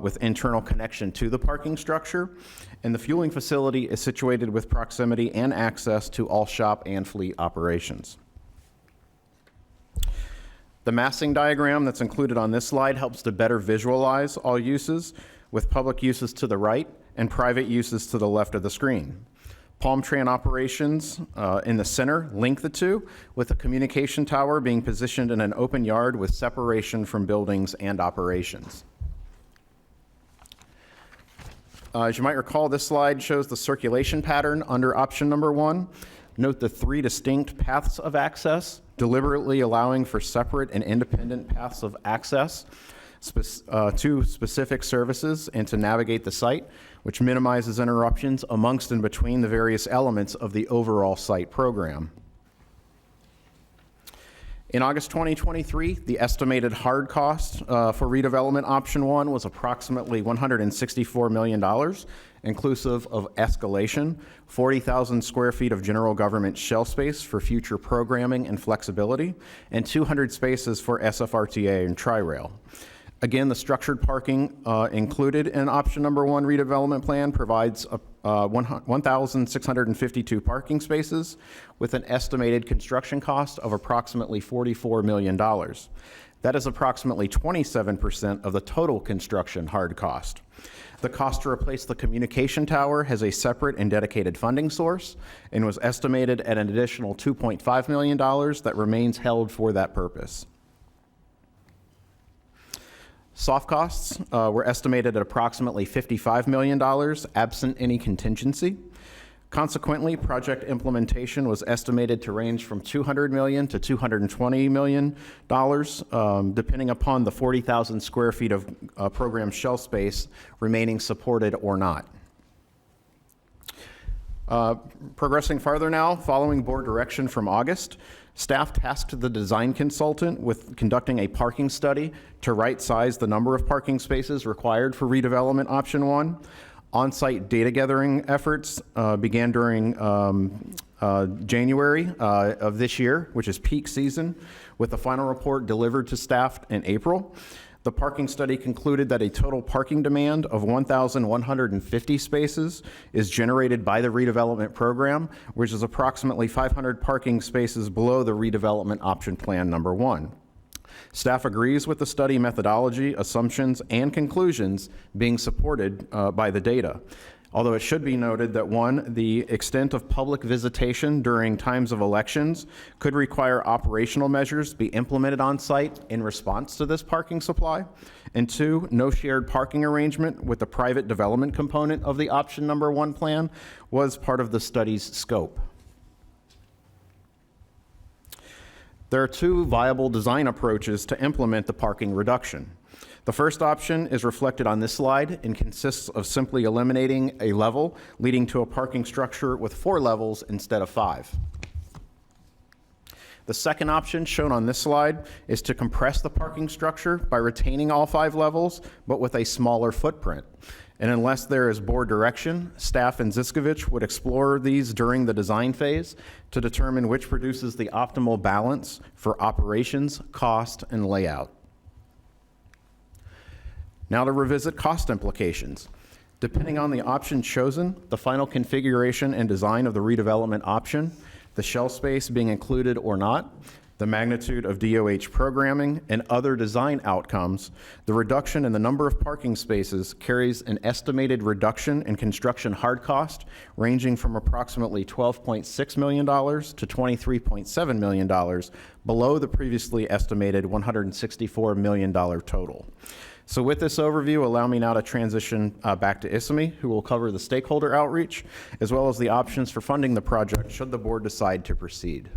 with internal connection to the parking structure, and the fueling facility is situated with proximity and access to all shop and fleet operations. The massing diagram that's included on this slide helps to better visualize all uses, with public uses to the right and private uses to the left of the screen. PalmTran operations in the center link the two, with a communication tower being positioned in an open yard with separation from buildings and operations. As you might recall, this slide shows the circulation pattern under option number 1. Note the 3 distinct paths of access, deliberately allowing for separate and independent paths of access to specific services and to navigate the site, which minimizes interruptions amongst and between the various elements of the overall site program. In August 2023, the estimated hard cost for redevelopment option 1 was approximately $164 million, inclusive of escalation, 40,000 square feet of general government shell space for future programming and flexibility, and 200 spaces for SFRTA and Tri-Rail. Again, the structured parking included in option number 1 redevelopment plan provides 1,652 parking spaces with an estimated construction cost of approximately $44 million. That is approximately 27% of the total construction hard cost. The cost to replace the communication tower has a separate and dedicated funding source and was estimated at an additional $2.5 million that remains held for that purpose. Soft costs were estimated at approximately $55 million, absent any contingency. Consequently, project implementation was estimated to range from $200 million to $220 million, depending upon the 40,000 square feet of program shell space remaining supported or not. Progressing farther now, following board direction from August, staff tasked the design consultant with conducting a parking study to right-size the number of parking spaces required for redevelopment option 1. On-site data gathering efforts began during January of this year, which is peak season, with the final report delivered to staff in April. The parking study concluded that a total parking demand of 1,150 spaces is generated by the redevelopment program, which is approximately 500 parking spaces below the redevelopment option plan number 1. Staff agrees with the study methodology, assumptions, and conclusions being supported by the data. Although it should be noted that 1, the extent of public visitation during times of elections could require operational measures be implemented on site in response to this parking supply, and 2, no shared parking arrangement with the private development component of the option number 1 plan was part of the study's scope. There are 2 viable design approaches to implement the parking reduction. The first option is reflected on this slide and consists of simply eliminating a level, leading to a parking structure with 4 levels instead of 5. The second option shown on this slide is to compress the parking structure by retaining all 5 levels, but with a smaller footprint. And unless there is board direction, staff and Ziskovich would explore these during the design phase to determine which produces the optimal balance for operations, cost, and layout. Now to revisit cost implications. Depending on the option chosen, the final configuration and design of the redevelopment option, the shell space being included or not, the magnitude of DOH programming, and other design outcomes, the reduction in the number of parking spaces carries an estimated reduction in construction hard cost ranging from approximately $12.6 million to $23.7 million, below the previously estimated $164 million total. So with this overview, allow me now to transition back to Isami, who will cover the stakeholder outreach, as well as the options for funding the project should the board decide to proceed.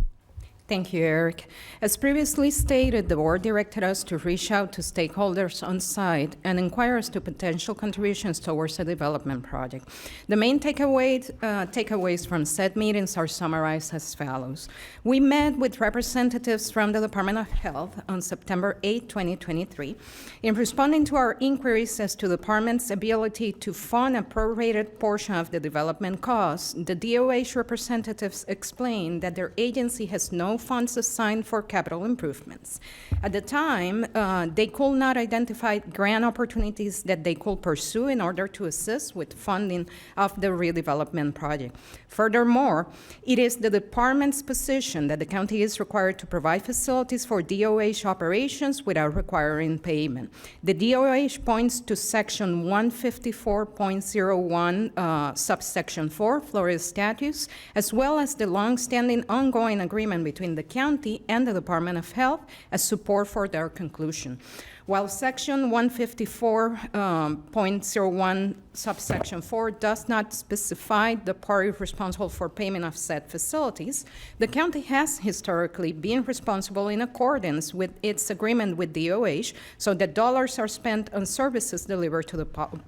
Thank you, Eric. As previously stated, the board directed us to reach out to stakeholders on site and inquire as to potential contributions towards the development project. The main takeaways from said meetings are summarized as follows. We met with representatives from the Department of Health on September 8, 2023. In responding to our inquiries as to the department's ability to fund a prorated portion of the development costs, the DOH representatives explained that their agency has no funds assigned for capital improvements. At the time, they could not identify grant opportunities that they could pursue in order to assist with funding of the redevelopment project. Furthermore, it is the department's position that the county is required to provide facilities for DOH operations without requiring payment. The DOH points to section 154.01, subsection 4, Florida statutes, as well as the longstanding ongoing agreement between the county and the Department of Health as support for their conclusion. While section 154.01 subsection 4 does not specify the party responsible for payment of said facilities, the county has historically been responsible in accordance with its agreement with DOH, so that dollars are spent on services delivered to the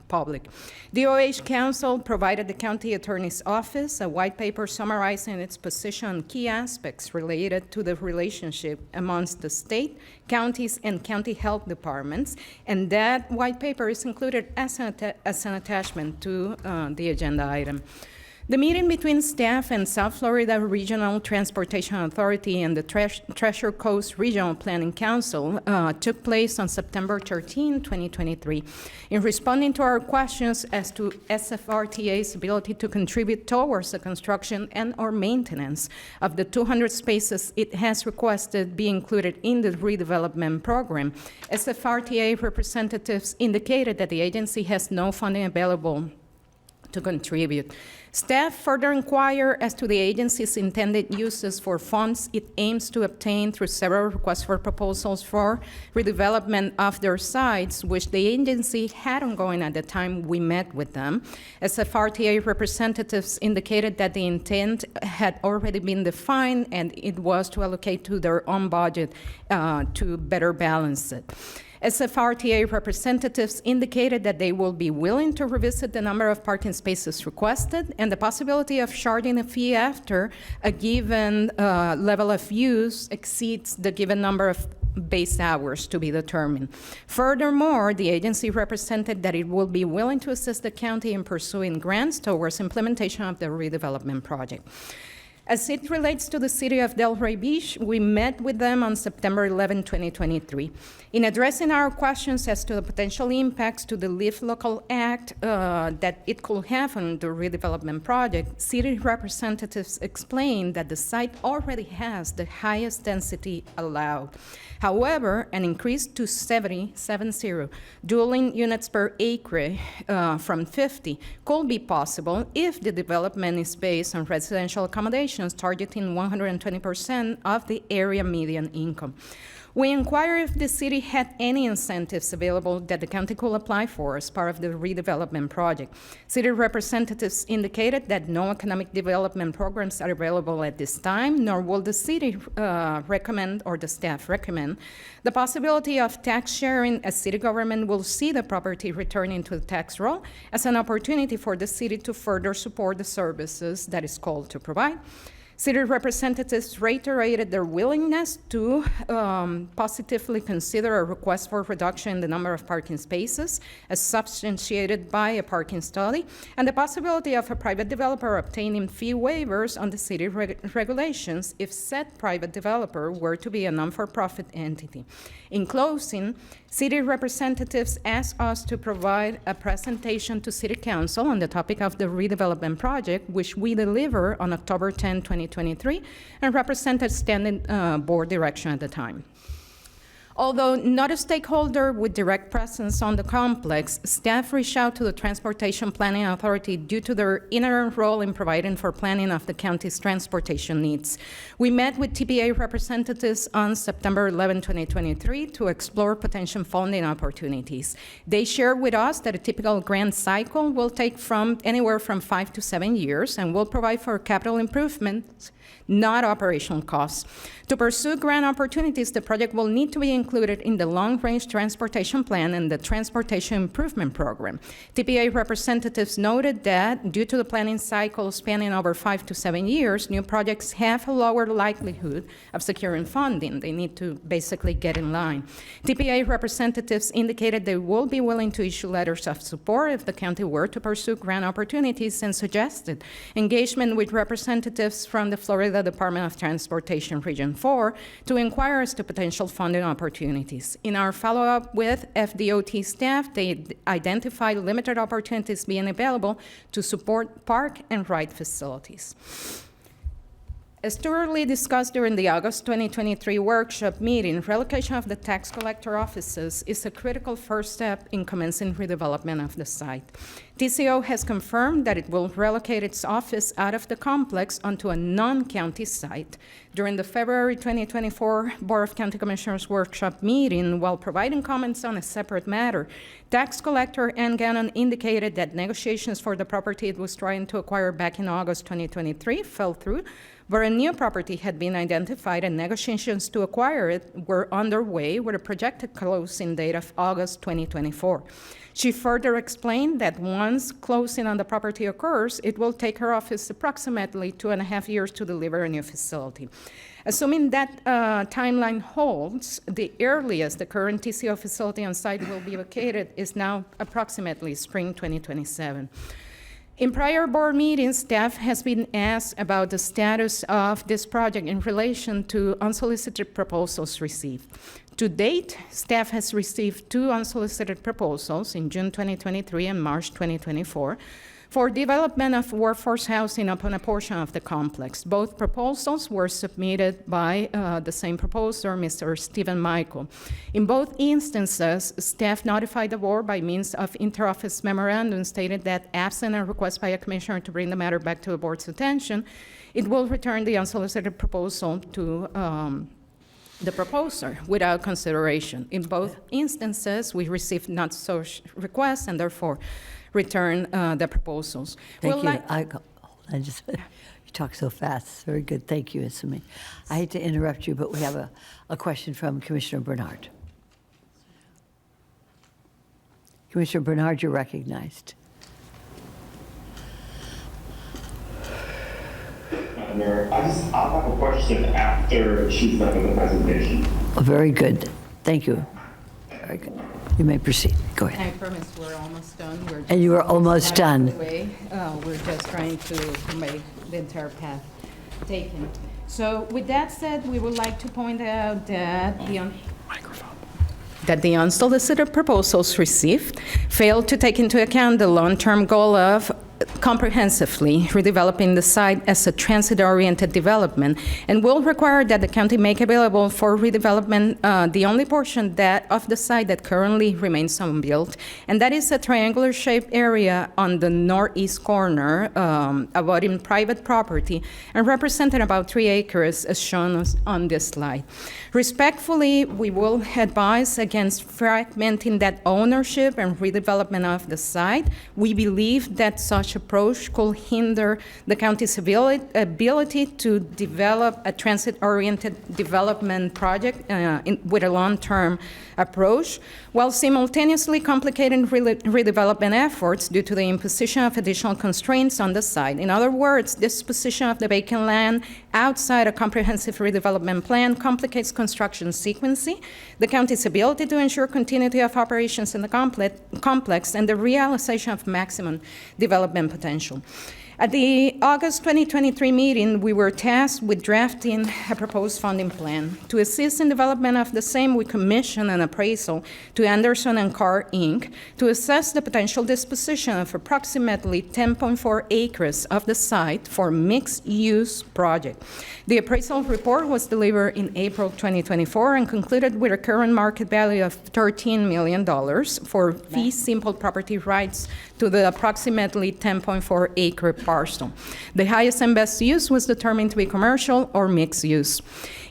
public. DOH Council provided the county attorney's office a white paper summarizing its position on key aspects related to the relationship amongst the state, counties, and county health departments, and that white paper is included as an attachment to the agenda item. The meeting between staff and South Florida Regional Transportation Authority and the Treasure Coast Regional Planning Council took place on September 13, 2023. In responding to our questions as to SFRTA's ability to contribute towards the construction and/or maintenance of the 200 spaces it has requested be included in the redevelopment program, SFRTA representatives indicated that the agency has no funding available to contribute. Staff further inquire as to the agency's intended uses for funds it aims to obtain through several requests for proposals for redevelopment of their sites, which the agency had ongoing at the time we met with them. SFRTA representatives indicated that the intent had already been defined and it was to allocate to their own budget to better balance it. SFRTA representatives indicated that they will be willing to revisit the number of parking spaces requested and the possibility of charging a fee after a given level of use exceeds the given number of base hours to be determined. Furthermore, the agency represented that it will be willing to assist the county in pursuing grants towards implementation of the redevelopment project. As it relates to the city of Delray Beach, we met with them on September 11, 2023. In addressing our questions as to the potential impacts to the Live Local Act that it could have on the redevelopment project, city representatives explained that the site already has the highest density allowed. However, an increase to 70 dwelling units per acre from 50 could be possible if the development is based on residential accommodations targeting 120% of the area median income. We inquired if the city had any incentives available that the county could apply for as part of the redevelopment project. City representatives indicated that no economic development programs are available at this time, nor will the city recommend, or the staff recommend, the possibility of tax sharing, as city government will see the property returning to the tax roll as an opportunity for the city to further support the services that is called to provide. City representatives reiterated their willingness to positively consider a request for reduction in the number of parking spaces as substantiated by a parking study, and the possibility of a private developer obtaining fee waivers on the city regulations if said private developer were to be a non-for-profit entity. In closing, city representatives asked us to provide a presentation to City Council on the topic of the redevelopment project, which we delivered on October 10, 2023, and represented standing board direction at the time. Although not a stakeholder with direct presence on the complex, staff reached out to the Transportation Planning Authority due to their inherent role in providing for planning of the county's transportation needs. We met with TPA representatives on September 11, 2023 to explore potential funding opportunities. They shared with us that a typical grant cycle will take anywhere from 5 to 7 years and will provide for capital improvements, not operational costs. To pursue grant opportunities, the project will need to be included in the long-range transportation plan and the transportation improvement program. TPA representatives noted that due to the planning cycle spanning over 5 to 7 years, new projects have a lower likelihood of securing funding. They need to basically get in line. TPA representatives indicated they will be willing to issue letters of support if the county were to pursue grant opportunities, and suggested engagement with representatives from the Florida Department of Transportation Region 4 to inquire as to potential funding opportunities. In our follow-up with FDOT staff, they identified limited opportunities being available to support park and ride facilities. As thoroughly discussed during the August 2023 workshop meeting, relocation of the tax collector offices is a critical first step in commencing redevelopment of the site. TCO has confirmed that it will relocate its office out of the complex onto a non-county site. During the February 2024 Board of County Commissioners workshop meeting, while providing comments on a separate matter, tax collector Ann Gannon indicated that negotiations for the property it was trying to acquire back in August 2023 fell through, where a new property had been identified and negotiations to acquire it were underway with a projected closing date of August 2024. She further explained that once closing on the property occurs, it will take her office approximately 2.5 years to deliver a new facility. Assuming that timeline holds, the earliest the current TCO facility on site will be vacated is now approximately spring 2027. In prior board meetings, staff has been asked about the status of this project in relation to unsolicited proposals received. To date, staff has received 2 unsolicited proposals in June 2023 and March 2024 for development of workforce housing upon a portion of the complex. Both proposals were submitted by the same proposer, Mr. Stephen Michael. In both instances, staff notified the board by means of interoffice memorandum stated that absent a request by a commissioner to bring the matter back to the board's attention, it will return the unsolicited proposal to the proposer without consideration. In both instances, we received not such requests and therefore return the proposals. Thank you. You talk so fast. Very good. Thank you, Isami. I hate to interrupt you, but we have a question from Commissioner Bernard. Commissioner Bernard, you're recognized. Mayor, I have a question after she's done with the presentation. Oh, very good. Thank you. Very good. You may proceed. Go ahead. I promise we're almost done. We're And you are just almost half done. the way. We're just trying to make the entire path taken. So with that said, we would like to point out that the unsolicited proposals received failed to take into account the long-term goal of comprehensively redeveloping the site as a transit-oriented development, and will require that the county make available for redevelopment the only portion of the site that currently remains unbuilt, and that is a triangular-shaped area on the northeast corner, abutting private property, and representing about 3 acres as shown on this slide. Respectfully, we will advise against fragmenting that ownership and redevelopment of the site. We believe that such approach could hinder the county's ability to develop a transit-oriented development project with a long-term approach, while simultaneously complicating redevelopment efforts due to the imposition of additional constraints on the site. In other words, disposition of the vacant land outside a comprehensive redevelopment plan complicates construction sequencing, the county's ability to ensure continuity of operations in the complex, and the realization of maximum development potential. At the August 2023 meeting, we were tasked with drafting a proposed funding plan. To assist in development of the same, we commissioned an appraisal to Anderson & Carr, Inc. to assess the potential disposition of approximately 10.4 acres of the site for mixed-use project. The appraisal report was delivered in April 2024 and concluded with a current market value of $13 million for fee-simple property rights to the approximately 10.4 acre parcel. The highest and best use was determined to be commercial or mixed use.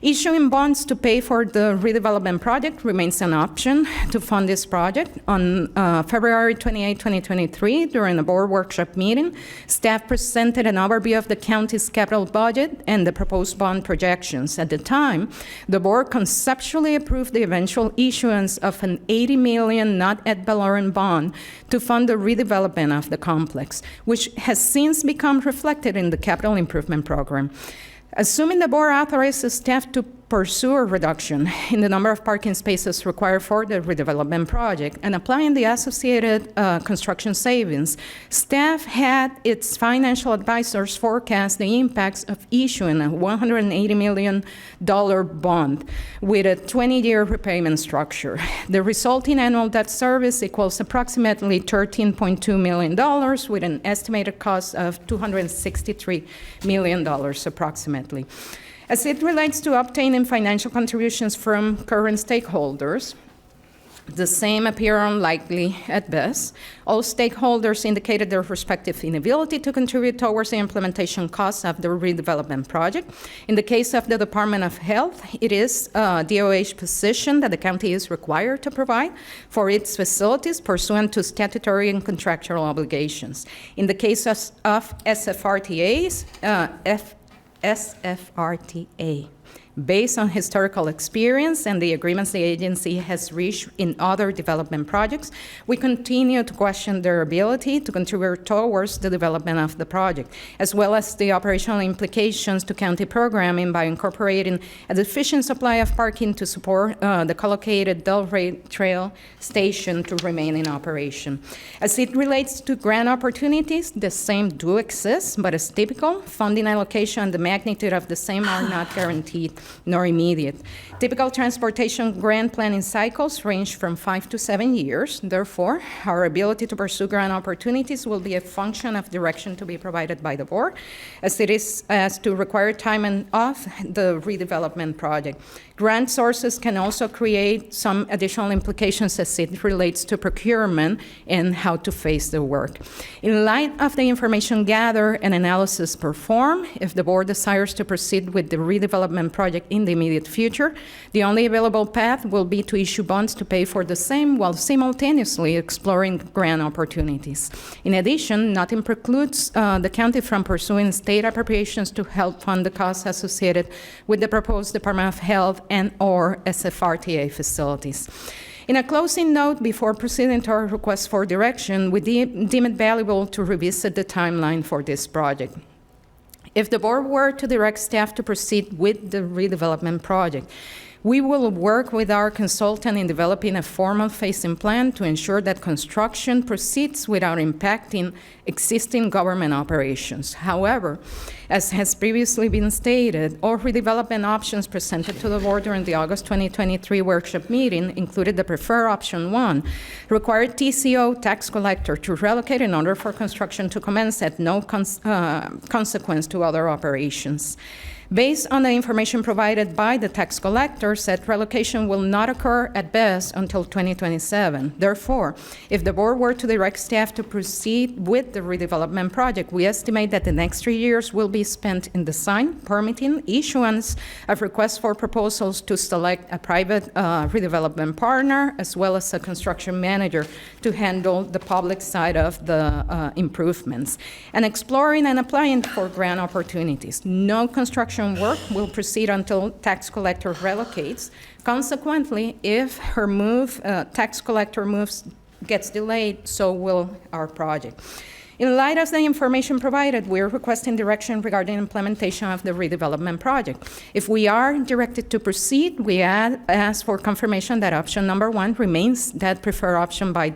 Issuing bonds to pay for the redevelopment project remains an option to fund this project. On February 28, 2023, during a board workshop meeting, staff presented an overview of the county's capital budget and the proposed bond projections. At the time, the board conceptually approved the eventual issuance of an $80 million not ad valorem bond to fund the redevelopment of the complex, which has since become reflected in the capital improvement program. Assuming the board authorizes staff to pursue a reduction in the number of parking spaces required for the redevelopment project and applying the associated construction savings, staff had its financial advisors forecast the impacts of issuing a $180 million bond with a 20-year repayment structure. The resulting annual debt service equals approximately $13.2 million with an estimated cost of $263 million approximately. As it relates to obtaining financial contributions from current stakeholders, the same appear unlikely at best. All stakeholders indicated their respective inability to contribute towards the implementation costs of the redevelopment project. In the case of the Department of Health, it is a DOH position that the county is required to provide for its facilities pursuant to statutory and contractual obligations. In the case of SFRTAs, SFRTA. Based on historical experience and the agreements the agency has reached in other development projects, we continue to question their ability to contribute towards the development of the project, as well as the operational implications to county programming by incorporating a deficient supply of parking to support the collocated Delray Trail station to remain in operation. As it relates to grant opportunities, the same do exist, but as typical, funding allocation and the magnitude of the same are not guaranteed nor immediate. Typical transportation grant planning cycles range from 5 to 7 years. Therefore, our ability to pursue grant opportunities will be a function of direction to be provided by the board, as it is as to require timing of the redevelopment project. Grant sources can also create some additional implications as it relates to procurement and how to phase the work. In light of the information gathered and analysis performed, if the board desires to proceed with the redevelopment project in the immediate future, the only available path will be to issue bonds to pay for the same while simultaneously exploring grant opportunities. In addition, nothing precludes the county from pursuing state appropriations to help fund the costs associated with the proposed Department of Health and/or SFRTA facilities. In a closing note, before proceeding to our request for direction, we deem it valuable to revisit the timeline for this project. If the board were to direct staff to proceed with the redevelopment project, we will work with our consultant in developing a formal phasing plan to ensure that construction proceeds without impacting existing government operations. However, as has previously been stated, all redevelopment options presented to the board during the August 2023 workshop meeting included the preferred option 1, required TCO tax collector to relocate in order for construction to commence at no consequence to other operations. Based on the information provided by the tax collector, said relocation will not occur at best until 2027. Therefore, if the board were to direct staff to proceed with the redevelopment project, we estimate that the next 3 years will be spent in design, permitting, issuance of requests for proposals to select a private redevelopment partner, as well as a construction manager to handle the public side of the improvements, and exploring and applying for grant opportunities. No construction work will proceed until tax collector relocates. Consequently, if her tax collector gets delayed, so will our project. In light of the information provided, we're requesting direction regarding implementation of the redevelopment project. If we are directed to proceed, we ask for confirmation that option number 1 remains that preferred option by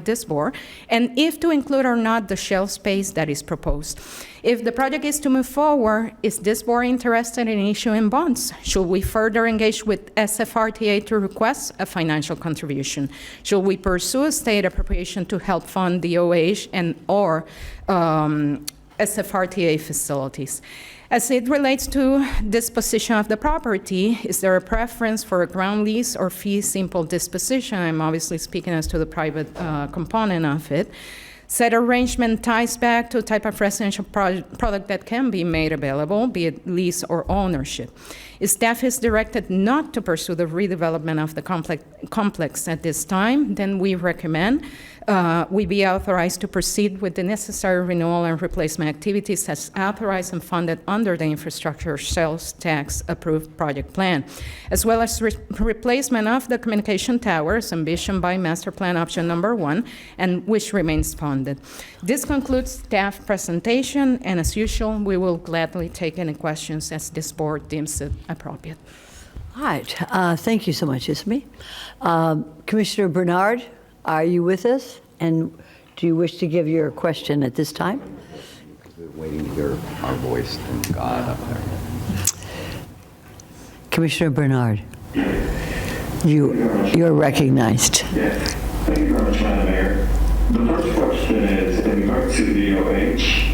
this board, and if to include or not the shell space that is proposed. If the project is to move forward, is this board interested in issuing bonds? Should we further engage with SFRTA to request a financial contribution? Should we pursue a state appropriation to help fund the OH or SFRTA facilities? As it relates to disposition of the property, is there a preference for a ground lease or fee simple disposition? I'm obviously speaking as to the private component of it. Said arrangement ties back to a type of residential product that can be made available, be it lease or ownership. If staff is directed not to pursue the redevelopment of the complex at this time, then we recommend we be authorized to proceed with the necessary renewal and replacement activities as authorized and funded under the infrastructure sales tax approved project plan, as well as replacement of the communication towers envisioned by master plan option number 1, and which remains funded. This concludes staff presentation, and as usual, we will gladly take any questions as this board deems it appropriate. All right. Thank you so much, Isme. Commissioner Bernard, are you with us? And do you wish to give your question at this time? We're waiting to hear our voice from God up there. Commissioner Bernard, you're recognized. Yes. Thank you very much, Madam Mayor. The first question is in regard to the OH.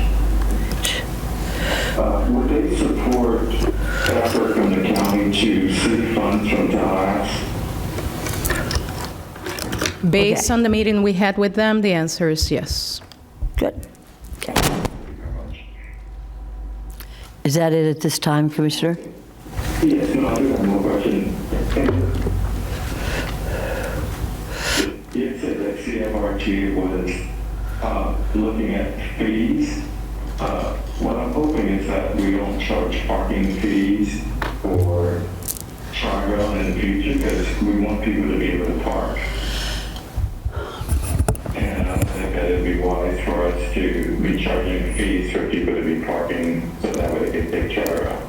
Would they support effort from the county to seek funds from Tallahassee? Based on the meeting we had with them, the answer is yes. Good. Okay. Is that it at this time, Commissioner? Yes, no, I do have more question. It said that CFRT was looking at fees. What I'm hoping is that we don't charge parking fees for Tri-Rail in the future, because we want people to be able to park. And I don't think that it'd be wise for us to be charging fees for people to be parking, so that way they can take Tri-Rail.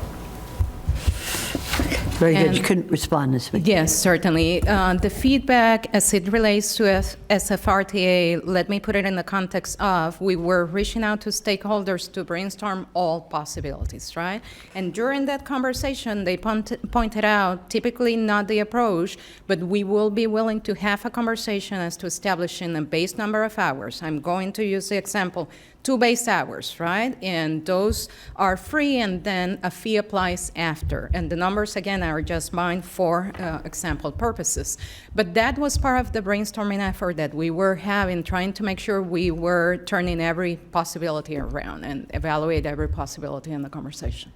Very good. You couldn't respond this week. Yes, certainly. The feedback as it relates to SFRTA, let me put it in the context of we were reaching out to stakeholders to brainstorm all possibilities, right? And during that conversation, they pointed out, typically not the approach, but we will be willing to have a conversation as to establishing a base number of hours. I'm going to use the example, 2 base hours, right? And those are free, and then a fee applies after. And the numbers, again, are just mine for example purposes. But that was part of the brainstorming effort that we were having, trying to make sure we were turning every possibility around and evaluate every possibility in the conversation.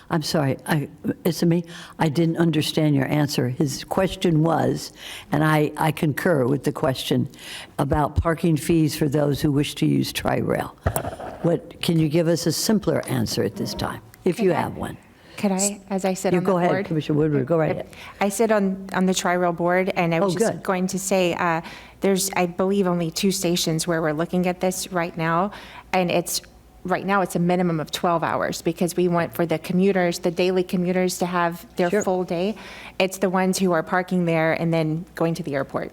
I'm sorry, Isme, I didn't understand your answer. His question was, and I concur with the question, about parking fees for those who wish to use Tri-Rail. Can you give us a simpler answer at this time, if you have one? Could I, as I sit You on the go board? ahead, Commissioner Woodward, go right ahead. I sit on the Tri-Rail board, and I was Oh, just good. going to say, there's, I believe, only 2 stations where we're looking at this right now, and right now, it's a minimum of 12 hours, because we want for the commuters, the daily commuters, to have their full day. It's the ones who are parking there and then going to the airport.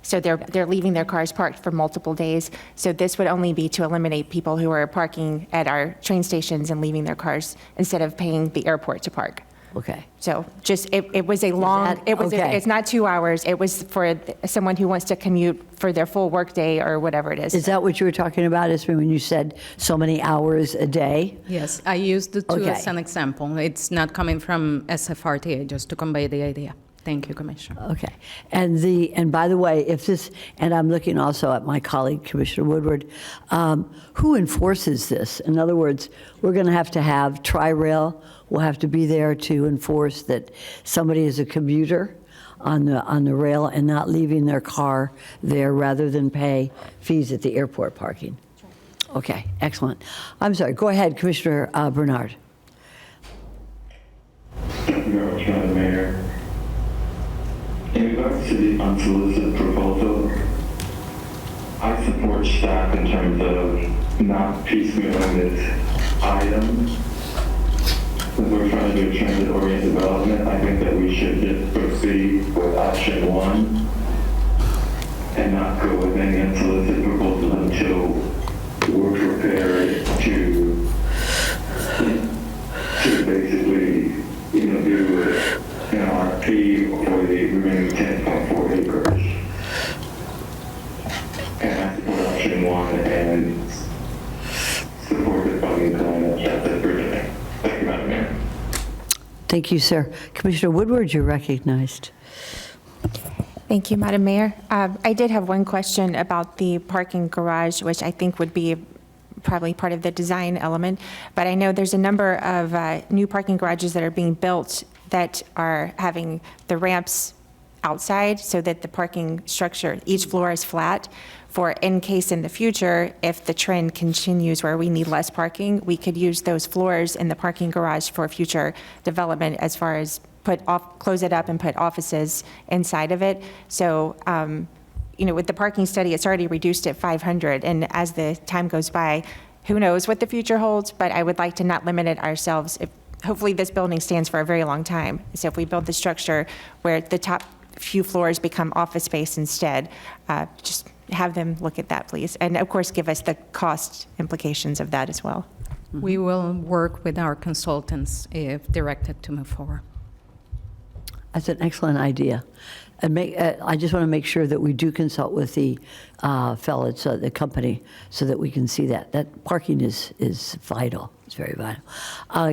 So they're leaving their cars parked for multiple days. So this would only be to eliminate people who are parking at our train stations and leaving their cars instead of paying the airport to park. Okay. So just, it was a long, okay. it's not 2 hours. It was for someone who wants to commute for their full workday or whatever it is. Is that what you were talking about, Ismail, when you said so many hours a day? Yes, I used the 2 Okay. as an example. It's not coming from SFRTA, just to convey the idea. Thank you, Commissioner. Okay. And by the way, if this, and I'm looking also at my colleague, Commissioner Woodward, who enforces this? In other words, we're going to have Tri-Rail will have to be there to enforce that somebody is a commuter on the rail and not leaving their car there rather than pay fees at the airport parking. Okay, excellent. I'm sorry, go ahead, Commissioner Bernard. Thank you very much, Madam Mayor. In regards to the unsolicited proposal, I support staff in terms of not piecemealing this item. Since we're trying to do a transit-oriented development, I think that we should just proceed with option 1 and not go with any unsolicited proposals until we're prepared to basically, do an RFP for the remaining 10.4 acres. And I support option 1 and support the funding plan that's originally. Thank you, Madam Mayor. Thank you, sir. Commissioner Woodward, you're recognized. Thank you, Madam Mayor. I did have one question about the parking garage, which I think would be probably part of the design element. But I know there's a number of new parking garages that are being built that are having the ramps outside so that the parking structure, each floor is flat. For in case in the future, if the trend continues where we need less parking, we could use those floors in the parking garage for future development as far as close it up and put offices inside of it. So, with the parking study, it's already reduced at 500. And as the time goes by, who knows what the future holds, but I would like to not limit it ourselves. Hopefully this building stands for a very long time. So if we build the structure where the top few floors become office space instead, just have them look at that, please. And of course, give us the cost implications of that as well. We will work with our consultants if directed to move forward. That's an excellent idea. And I just want to make sure that we do consult with the fellows, the company, so that we can see that. That parking is vital. It's very vital.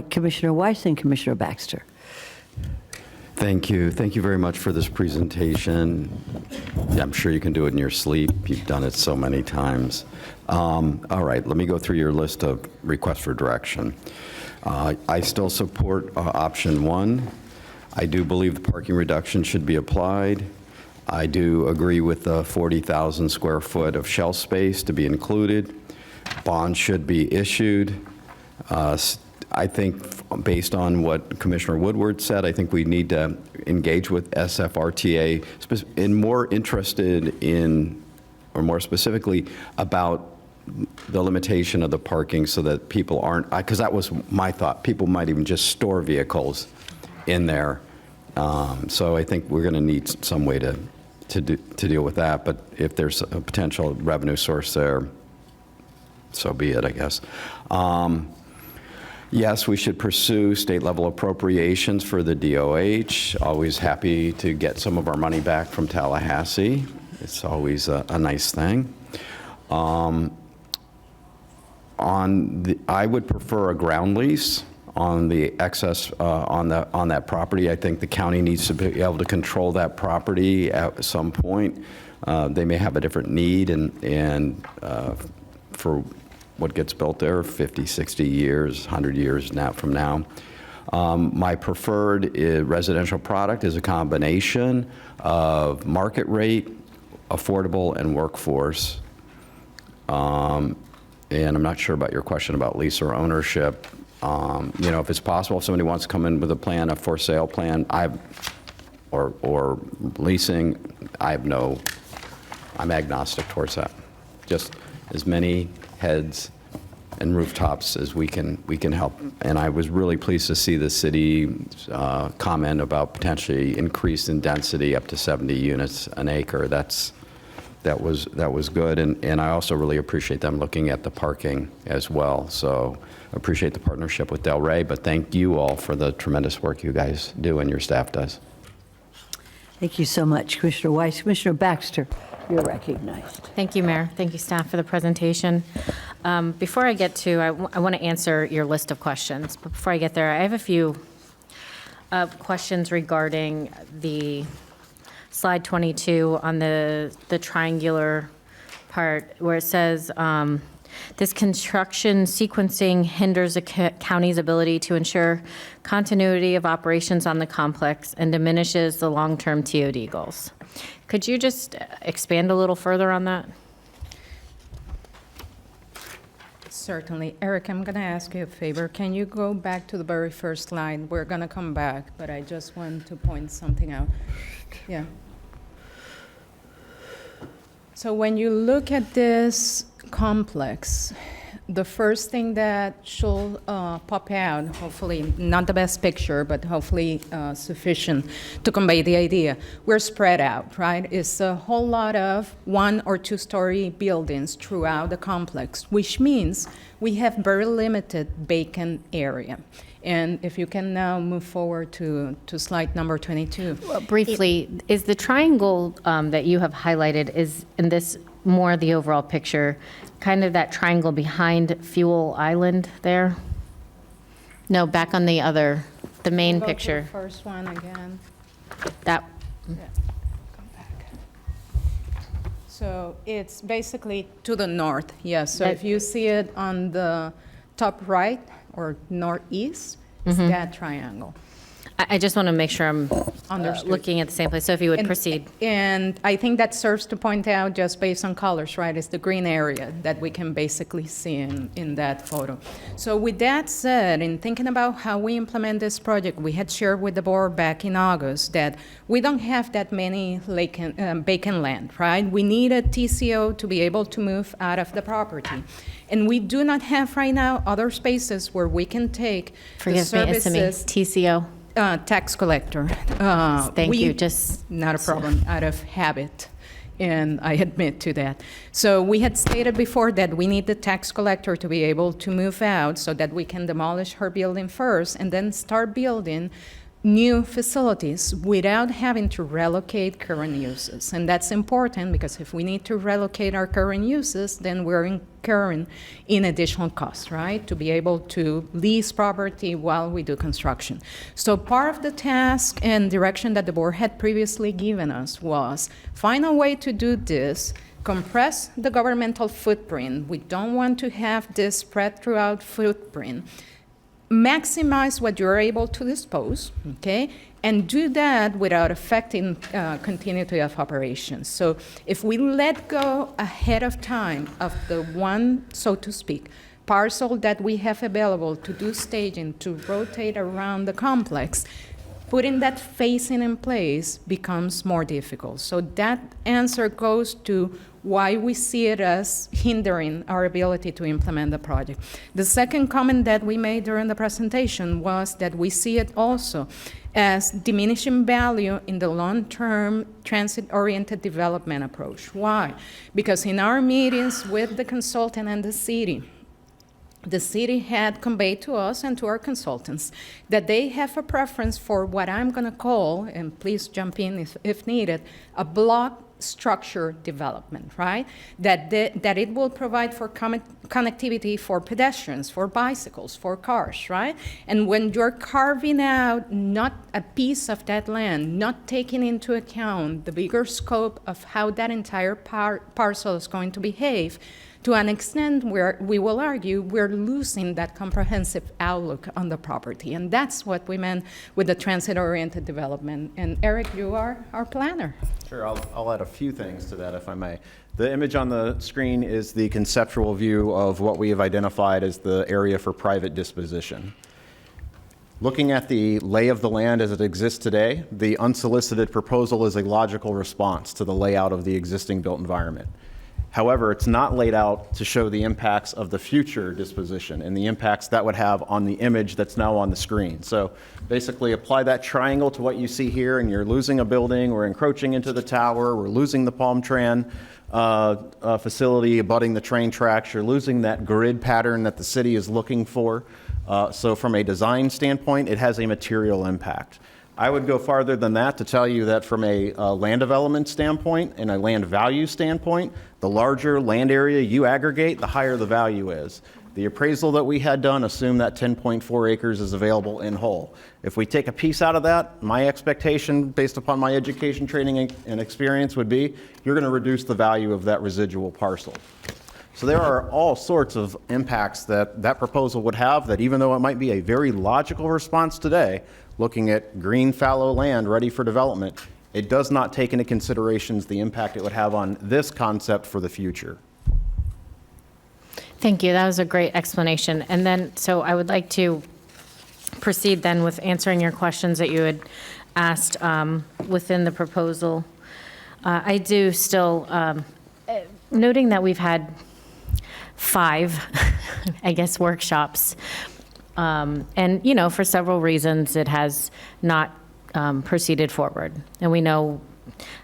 Commissioner Weiss and Commissioner Baxter. Thank you. Thank you very much for this presentation. I'm sure you can do it in your sleep. You've done it so many times. All right, let me go through your list of requests for direction. I still support option 1. I do believe the parking reduction should be applied. I do agree with the 40,000 square foot of shelf space to be included. Bonds should be issued. I think based on what Commissioner Woodward said, I think we need to engage with SFRTA and more interested in, or more specifically, about the limitation of the parking so that people aren't, because that was my thought, people might even just store vehicles in there. So I think we're going to need some way to deal with that. But if there's a potential revenue source there, so be it, I guess. Yes, we should pursue state-level appropriations for the DOH. Always happy to get some of our money back from Tallahassee. It's always a nice thing. I would prefer a ground lease on the excess on that property. I think the county needs to be able to control that property at some point. They may have a different need and for what gets built there 50, 60 years, 100 years from now. My preferred residential product is a combination of market rate, affordable, and workforce. And I'm not sure about your question about lease or ownership. If it's possible, if somebody wants to come in with a plan, a for sale plan, or leasing, I'm agnostic towards that. Just as many heads and rooftops as we can help. And I was really pleased to see the city comment about potentially increase in density up to 70 units an acre. That was good, and I also really appreciate them looking at the parking as well. So appreciate the partnership with Del Rey, but thank you all for the tremendous work you guys do and your staff does. Thank you so much, Commissioner Weiss. Commissioner Baxter, you're recognized. Thank you, Mayor. Thank you, staff, for the presentation. Before I get to, I want to answer your list of questions, but before I get there, I have a few questions regarding the slide 22 on the triangular part where it says, this construction sequencing hinders a county's ability to ensure continuity of operations on the complex and diminishes the long-term TOD goals. Could you just expand a little further on that? Certainly. Eric, I'm going to ask you a favor. Can you go back to the very first slide? We're going to come back, but I just want to point something out. Yeah. So when you look at this complex, the first thing that should pop out, hopefully not the best picture, but hopefully sufficient to convey the idea. We're spread out, right? It's a whole lot of 1- or 2-story buildings throughout the complex, which means we have very limited vacant area. And if you can now move forward to slide number 22. Briefly, is the triangle that you have highlighted, is in this more the overall picture, kind of that triangle behind Fuel Island there? No, back on the main Go to picture. the first one again. That, Yeah, come back. So it's basically to the north, yes. So if you see it on the top right or northeast, it's that triangle. I just want to make sure I'm Understood. looking at the same place. So if you would proceed. And I think that serves to point out, just based on colors, right, it's the green area that we can basically see in that photo. So with that said, in thinking about how we implement this project, we had shared with the board back in August that we don't have that many vacant land, right? We need a TCO to be able to move out of the property. And we do not have right now other spaces where we can take the services. TCO. Tax collector. Thank you, just. Not a problem, out of habit, and I admit to that. So we had stated before that we need the tax collector to be able to move out so that we can demolish her building first and then start building new facilities without having to relocate current uses. And that's important because if we need to relocate our current uses, then we're incurring in additional costs, right? To be able to lease property while we do construction. So part of the task and direction that the board had previously given us was find a way to do this, compress the governmental footprint. We don't want to have this spread throughout footprint. Maximize what you're able to dispose, okay? And do that without affecting continuity of operations. So if we let go ahead of time of the one, so to speak, parcel that we have available to do staging, to rotate around the complex, putting that phasing in place becomes more difficult. So that answer goes to why we see it as hindering our ability to implement the project. The second comment that we made during the presentation was that we see it also as diminishing value in the long-term transit-oriented development approach. Why? Because in our meetings with the consultant and the city had conveyed to us and to our consultants that they have a preference for what I'm going to call, and please jump in if needed, a block structure development, right? That it will provide for connectivity for pedestrians, for bicycles, for cars, right? And when you're carving out not a piece of that land, not taking into account the bigger scope of how that entire parcel is going to behave, To an extent where we will argue we're losing that comprehensive outlook on the property. And that's what we meant with the transit-oriented development. And Eric, you are our planner. Sure, I'll add a few things to that if I may. The image on the screen is the conceptual view of what we have identified as the area for private disposition. Looking at the lay of the land as it exists today, the unsolicited proposal is a logical response to the layout of the existing built environment. However, it's not laid out to show the impacts of the future disposition and the impacts that would have on the image that's now on the screen. So basically apply that triangle to what you see here, and you're losing a building, we're encroaching into the tower, we're losing the Palm Tran facility abutting the train tracks, you're losing that grid pattern that the city is looking for. So from a design standpoint, it has a material impact. I would go farther than that to tell you that from a land development standpoint and a land value standpoint, the larger land area you aggregate, the higher the value is. The appraisal that we had done assumed that 10.4 acres is available in whole. If we take a piece out of that, my expectation based upon my education, training, and experience would be you're going to reduce the value of that residual parcel. So there are all sorts of impacts that that proposal would have that, even though it might be a very logical response today, looking at green fallow land ready for development, it does not take into considerations the impact it would have on this concept for the future. Thank you. That was a great explanation. And then, so I would like to proceed then with answering your questions that you had asked within the proposal. I do still, noting that we've had 5, I guess, workshops. And, you know, for several reasons, it has not proceeded forward. And we know,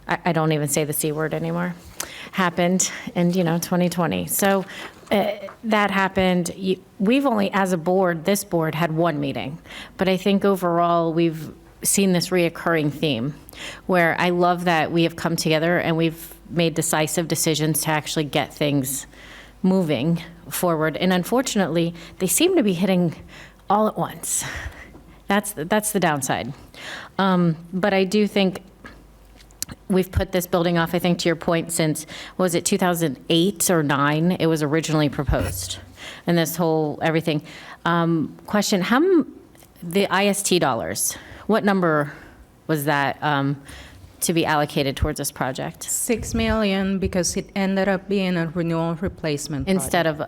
I don't even say the C word anymore, happened in, 2020. So that happened. We've only, as a board, this board had 1 meeting. But I think overall, we've seen this reoccurring theme where I love that we have come together and we've made decisive decisions to actually get things moving forward. And unfortunately, they seem to be hitting all at once. That's the downside. But I do think we've put this building off, I think to your point, since, was it 2008 or 9? It was originally proposed. And this whole everything. Question, the IST dollars, what number was that to be allocated towards this project? $6 million, because it ended up being a renewal replacement project. Instead of,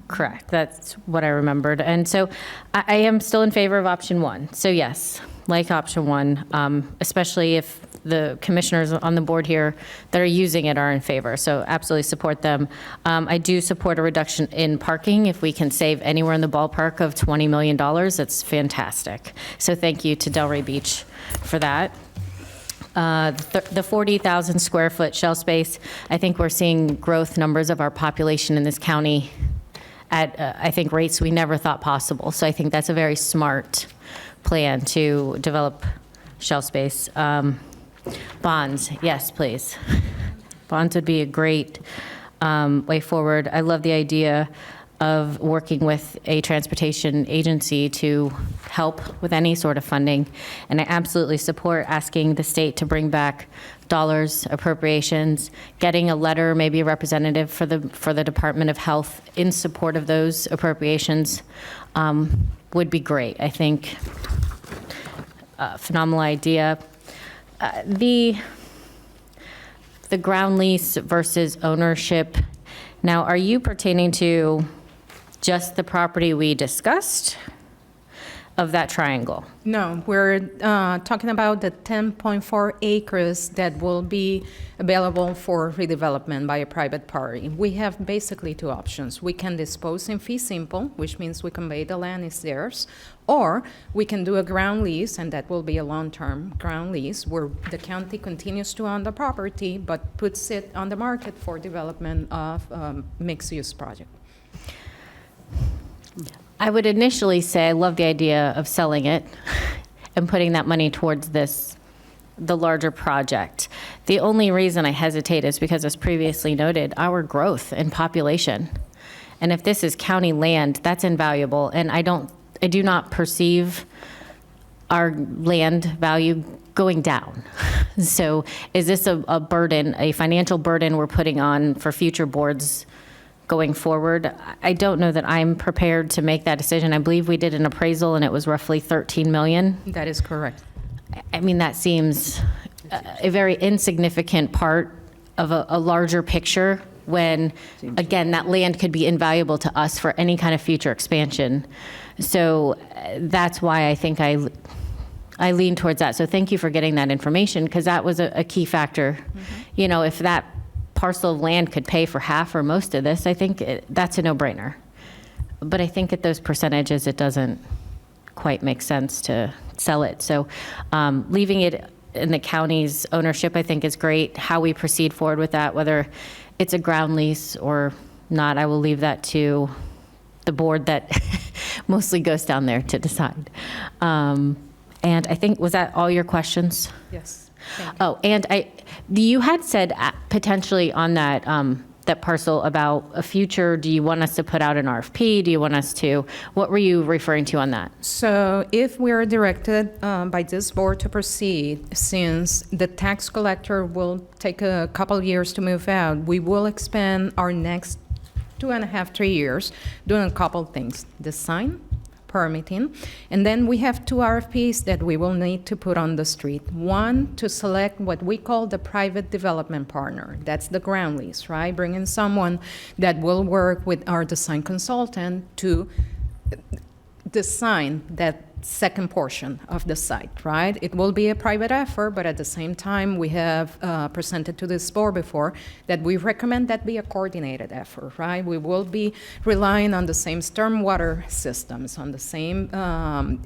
correct, that's what I remembered. And so I am still in favor of option 1. So yes, like option 1, especially if the commissioners on the board here that are using it are in favor. So absolutely support them. I do support a reduction in parking. If we can save anywhere in the ballpark of $20 million, that's fantastic. So thank you to Delray Beach for that. The 40,000 square foot shell space, I think we're seeing growth numbers of our population in this county at, I think, rates we never thought possible. So I think that's a very smart plan to develop shell space. Bonds, yes, please. Bonds would be a great way forward. I love the idea of working with a transportation agency to help with any sort of funding. And I absolutely support asking the state to bring back dollars, appropriations, getting a letter, maybe a representative for the Department of Health in support of those appropriations would be great. I think phenomenal idea. The ground lease versus ownership. Now, are you pertaining to just the property we discussed of that triangle? No, we're talking about the 10.4 acres that will be available for redevelopment by a private party. We have basically 2 options. We can dispose in fee simple, which means we convey the land is theirs, or we can do a ground lease, and that will be a long-term ground lease where the county continues to own the property but puts it on the market for development of mixed-use project. I would initially say I love the idea of selling it and putting that money towards the larger project. The only reason I hesitate is because, as previously noted, our growth in population. And if this is county land, that's invaluable. And I do not perceive our land value going down. So is this a burden, a financial burden we're putting on for future boards going forward. I don't know that I'm prepared to make that decision. I believe we did an appraisal and it was roughly 13 million. That is correct. I mean, that seems a very insignificant part of a larger picture when, again, that land could be invaluable to us for any kind of future expansion. So that's why I think I lean towards that. So thank you for getting that information, because that was a key factor. You know, if that parcel of land could pay for half or most of this, I think that's a no-brainer. But I think at those percentages, it doesn't quite make sense to sell it. So leaving it in the county's ownership, I think, is great. How we proceed forward with that, whether it's a ground lease or not, I will leave that to the board that mostly goes down there to decide. And I think, was that all your questions? Yes. Oh, and you had said potentially on that, that parcel about a future, do you want us to put out an RFP? Do you want us to, what were you referring to on that? So if we're directed by this board to proceed, since the tax collector will take a couple years to move out, we will expend our next 2.5, 3 years doing a couple things: design, permitting, and then we have 2 RFPs that we will need to put on the street. One, to select what we call the private development partner. That's the ground lease, right? Bringing someone that will work with our design consultant to design that second portion of the site, right? It will be a private effort, but at the same time, we have presented to this board before that we recommend that be a coordinated effort, right? We will be relying on the same stormwater systems, on the same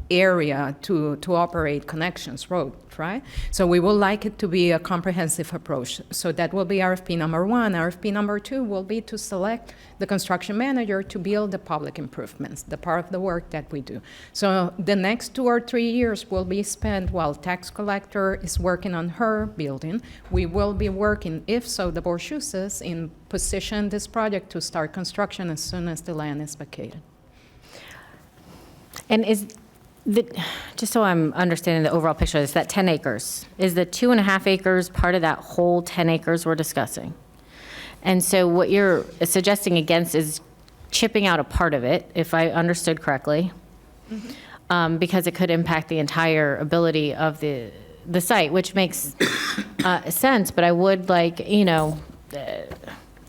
area to operate connections, road, right? So we would like it to be a comprehensive approach. So that will be RFP number 1. RFP number 2 will be to select the construction manager to build the public improvements, the part of the work that we do. So the next 2 or 3 years will be spent while tax collector is working on her building. We will be working, if so the board chooses, in position this project to start construction as soon as the land is vacated. And just so I'm understanding the overall picture, is that 10 acres? Is the 2.5 acres part of that whole 10 acres we're discussing? And so what you're suggesting against is chipping out a part of it, if I understood correctly, because it could impact the entire ability of the site, which makes sense. But I would like, you know,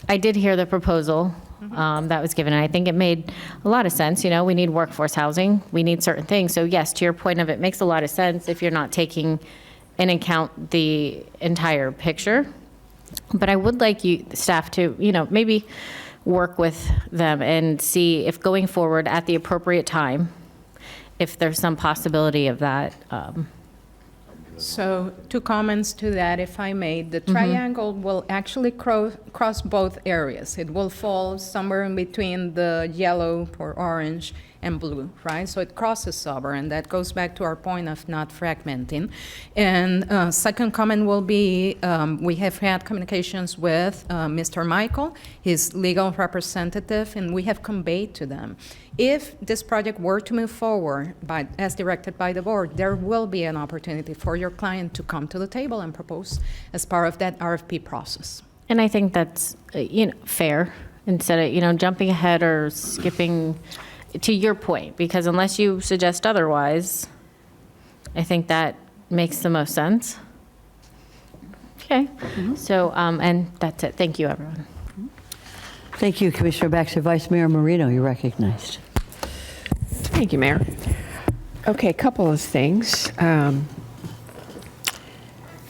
I did hear the proposal that was given, and I think it made a lot of sense. You know, we need workforce housing, we need certain things. So yes, to your point of it makes a lot of sense if you're not taking into account the entire picture. But I would like you, staff, to, you know, maybe work with them and see if going forward at the appropriate time, if there's some possibility of that. So 2 comments to that, if I may. The triangle will actually cross both areas. It will fall somewhere in between the yellow or orange and blue, right? So it crosses over, and that goes back to our point of not fragmenting. And second comment will be, we have had communications with Mr. Michael, his legal representative, and we have conveyed to them, if this project were to move forward as directed by the board, there will be an opportunity for your client to come to the table and propose as part of that RFP process. And I think that's, you know, fair, instead of, you know, jumping ahead or skipping, to your point, because unless you suggest otherwise, I think that makes the most sense. Okay, so, and that's it. Thank you, everyone. Thank you, Commissioner Baxter. Vice Mayor Marino, you're recognized. Thank you, Mayor. Okay, a couple of things.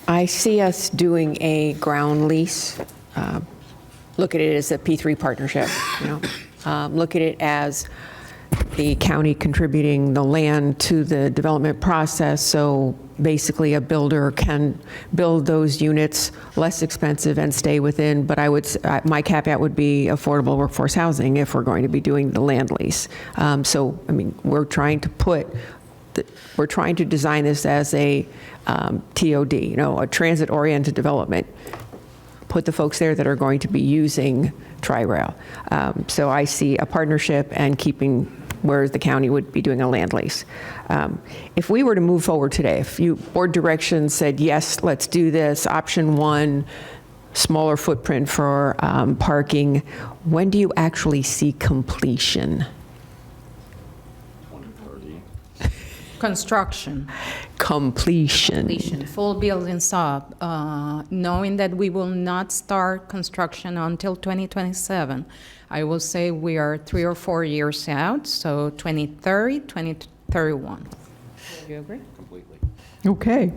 I see us doing a ground lease. Look at it as a P3 partnership, you know. Look at it as the county contributing the land to the development process, so basically a builder can build those units less expensive and stay within, but I would, my caveat would be affordable workforce housing if we're going to be doing the land lease. So, I mean, we're trying to design this as a TOD, you know, a transit-oriented development. Put the folks there that are going to be using Tri-Rail. So I see a partnership and keeping where the county would be doing a land lease. If we were to move forward today, if board direction said, yes, let's do this, option 1, smaller footprint for parking. When do you actually see completion? Construction. Completion. Full buildings up, knowing that we will not start construction until 2027. I will say we are 3 or 4 years out, so 2030, 2031. Do you agree? Completely. Okay.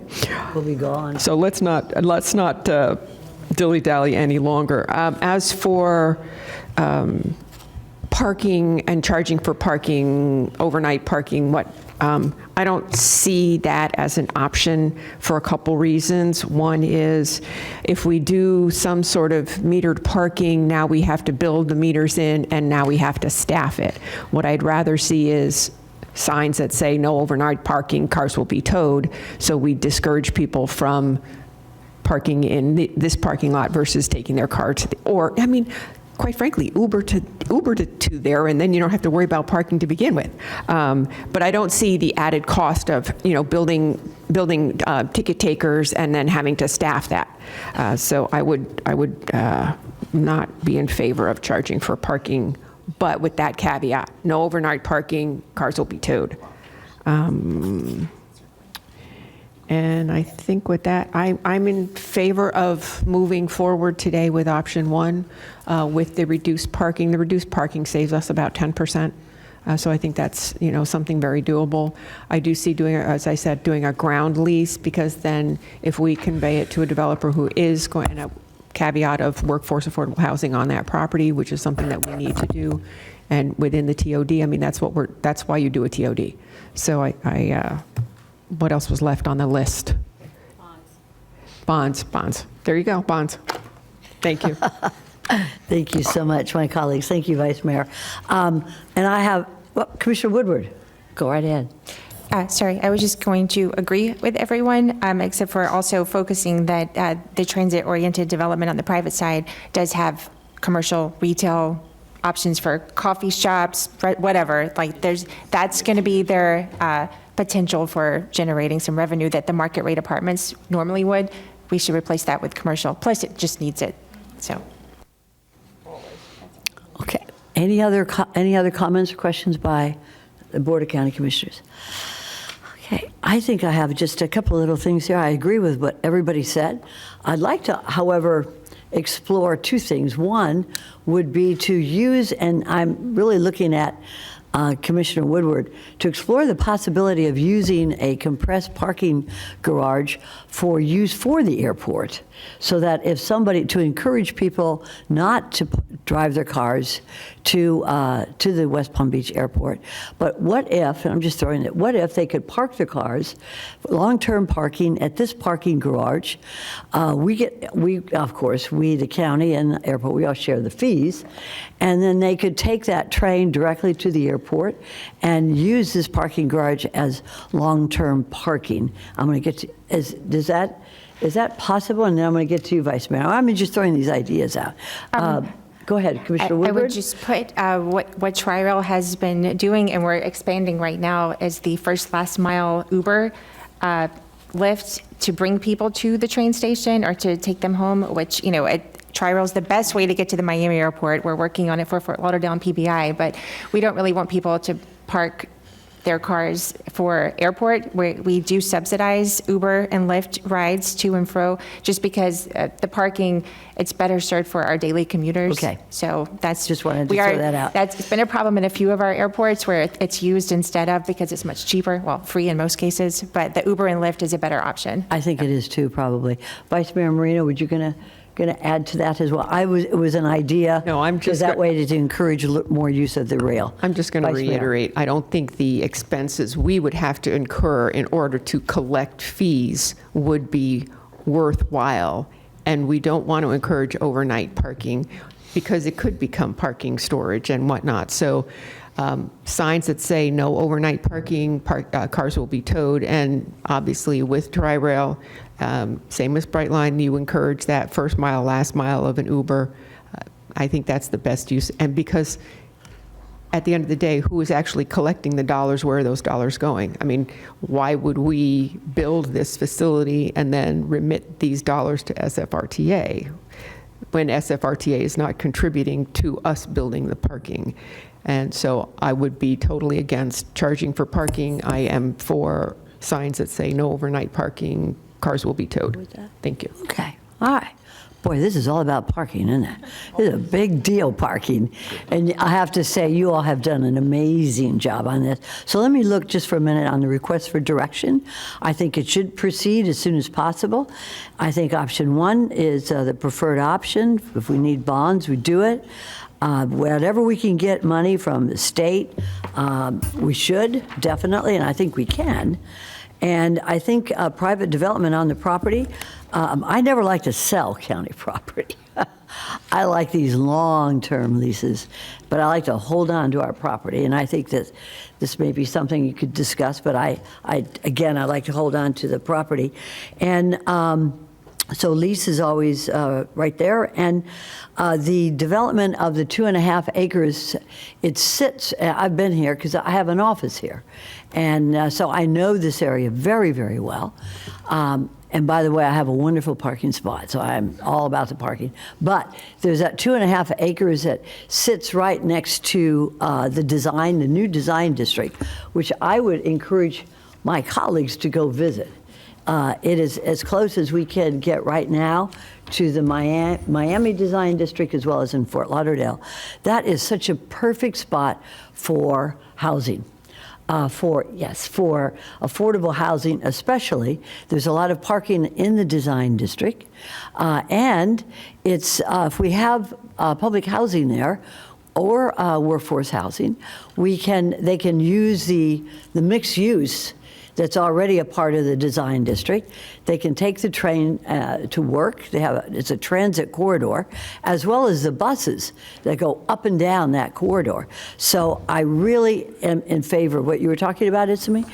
We'll be gone. So let's not dilly-dally any longer. As for parking and charging for parking, overnight parking, I don't see that as an option for a couple reasons. One is if we do some sort of metered parking, now we have to build the meters in and now we have to staff it. What I'd rather see is signs that say no overnight parking, cars will be towed, so we discourage people from parking in this parking lot versus taking their car to quite frankly, Uber to there, and then you don't have to worry about parking to begin with. But I don't see the added cost of building ticket takers and then having to staff that. So I would not be in favor of charging for parking, but with that caveat: no overnight parking, cars will be towed. And I think with that, I'm in favor of moving forward today with option 1 with the reduced parking. The reduced parking saves us about 10%. So I think that's something very doable. I do see as I said, doing a ground lease, because then if we convey it to a developer who is going, and a caveat of workforce affordable housing on that property, which is something that we need to do, and within the TOD, that's why you do a TOD. So what else was left on the list? Bonds. There you go, bonds. Thank you. Thank you so much, my colleagues. Thank you, Vice Mayor. And I have, Commissioner Woodward, go right ahead. Sorry, I was just going to agree with everyone, except for also focusing that the transit-oriented development on the private side does have commercial retail options for coffee shops, whatever. That's going to be their potential for generating some revenue that the market rate apartments normally would. We should replace that with commercial. Plus, it just needs it. So. Okay. Any other comments or questions by the Board of County Commissioners? Okay. I think I have just a couple of little things here. I agree with what everybody said. I'd like to, however, explore 2 things. One would be to use, and I'm really looking at Commissioner Woodward, to explore the possibility of using a compressed parking garage for use for the airport, so that if somebody, to encourage people not to drive their cars to the West Palm Beach Airport. But what if, and I'm just throwing it, what if they could park their cars, long-term parking at this parking garage? Of course, the county and the airport, we all share the fees, and then they could take that train directly to the airport and use this parking garage as long-term parking. I'm going to get to, is that possible? And then I'm going to get to you, Vice Mayor. I'm just throwing these ideas out. Go ahead, Commissioner Woodward. I would just put what Tri-Rail has been doing, and we're expanding right now, is the first last mile Uber Lyft to bring people to the train station or to take them home, which, Tri-Rail is the best way to get to the Miami airport. We're working on it for Fort Lauderdale and PBI, but we don't really want people to park their cars for airport. We do subsidize Uber and Lyft rides to and fro, just because the parking, it's better served for our daily commuters. Okay. So that's just wanted to throw that out. That's been a problem in a few of our airports where it's used instead of, because it's much cheaper, well, free in most cases, but the Uber and Lyft is a better option. I think it is too, probably. Vice Mayor Marino, would you going to add to that as well? It was an idea. No, I'm just that way to encourage more use of the rail. I'm just going to reiterate. I don't think the expenses we would have to incur in order to collect fees would be worthwhile, and we don't want to encourage overnight parking because it could become parking storage and whatnot. So signs that say no overnight parking, cars will be towed, and obviously with Tri-Rail, same as Brightline, you encourage that first mile, last mile of an Uber. I think that's the best use. And because at the end of the day, who is actually collecting the dollars? Where are those dollars going? I mean, why would we build this facility and then remit these dollars to SFRTA when SFRTA is not contributing to us building the parking? And so I would be totally against charging for parking. I am for signs that say no overnight parking, cars will be towed. Thank you. Okay, all right. Boy, this is all about parking, isn't it? It's a big deal, parking. And I have to say, you all have done an amazing job on this. So let me look just for a minute on the request for direction. I think it should proceed as soon as possible. I think option 1 is the preferred option. If we need bonds, we do it. Whatever we can get money from the state, we should, definitely, and I think we can. And I think private development on the property, I never like to sell county property. I like these long-term leases, but I like to hold on to our property. And I think that this may be something you could discuss, but I like to hold on to the property. And so lease is always right there. And the development of the 2.5 acres, it sits, I've been here because I have an office here. And so I know this area very, very well. And by the way, I have a wonderful parking spot, so I'm all about the parking. But there's that 2.5 acres that sits right next to the new design district, which I would encourage my colleagues to go visit. It is as close as we can get right now to the Miami Design District as well as in Fort Lauderdale. That is such a perfect spot for housing. For affordable housing especially. There's a lot of parking in the design district. And it's, if we have public housing there, or workforce housing, they can use the mixed use that's already a part of the design district. They can take the train to work. It's a transit corridor, as well as the buses that go up and down that corridor. So I really am in favor of what you were talking about, Isami,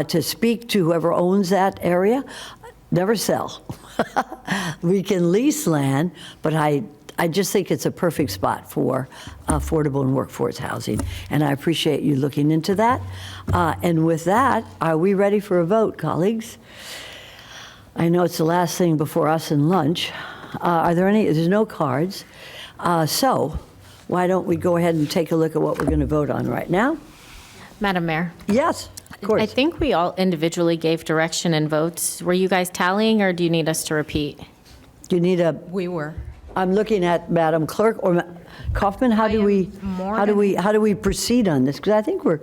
to speak to whoever owns that area. Never sell. We can lease land, but I just think it's a perfect spot for affordable and workforce housing, and I appreciate you looking into that. And with that, are we ready for a vote, colleagues? I know it's the last thing before us and lunch. Are there any? There's no cards. So why don't we go ahead and take a look at what we're going to vote on right now? Madam Mayor? Yes, of course. I think we all individually gave direction and votes. Were you guys tallying, or do you need us to repeat? Do you need a? We were. I'm looking at Madam Clerk or Kaufman. How do we proceed on this? Because I think we're.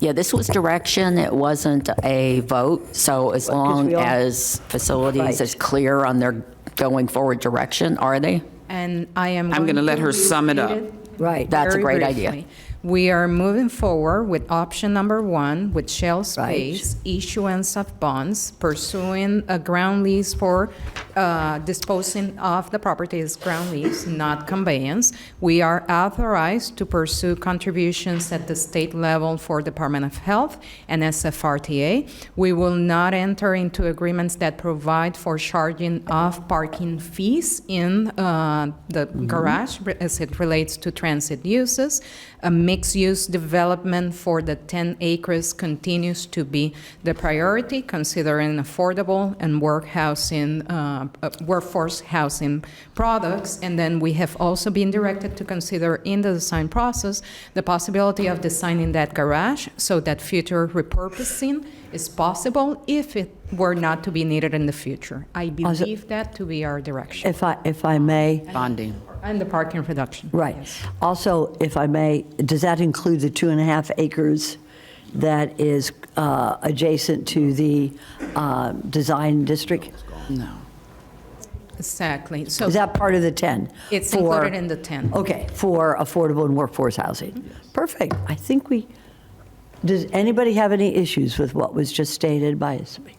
Yeah, this was direction. It wasn't a vote. So as long as facilities is clear on their going forward direction, are they? And I'm going to let her sum it up. Right. That's a great briefly. idea. We are moving forward with option number 1 with shell space, issuance of bonds, pursuing a ground lease for disposing of the property as ground lease, not conveyance. We are authorized to pursue contributions at the state level for Department of Health and SFRTA. We will not enter into agreements that provide for charging of parking fees in the garage as it relates to transit uses. A mixed-use development for the 10 acres continues to be the priority, considering affordable and workforce housing products. And then we have also been directed to consider in the design process the possibility of designing that garage so that future repurposing is possible if it were not to be needed in the future. I believe that to be our direction. If I may. Bonding. And the parking reduction. Right. Yes. Also, if I may, does that include the 2.5 acres that is adjacent to the design district? No. Exactly. So is that part of the 10? It's included in the 10. Okay, for affordable and workforce housing. Perfect. I think we. Does anybody have any issues with what was just stated by Isami?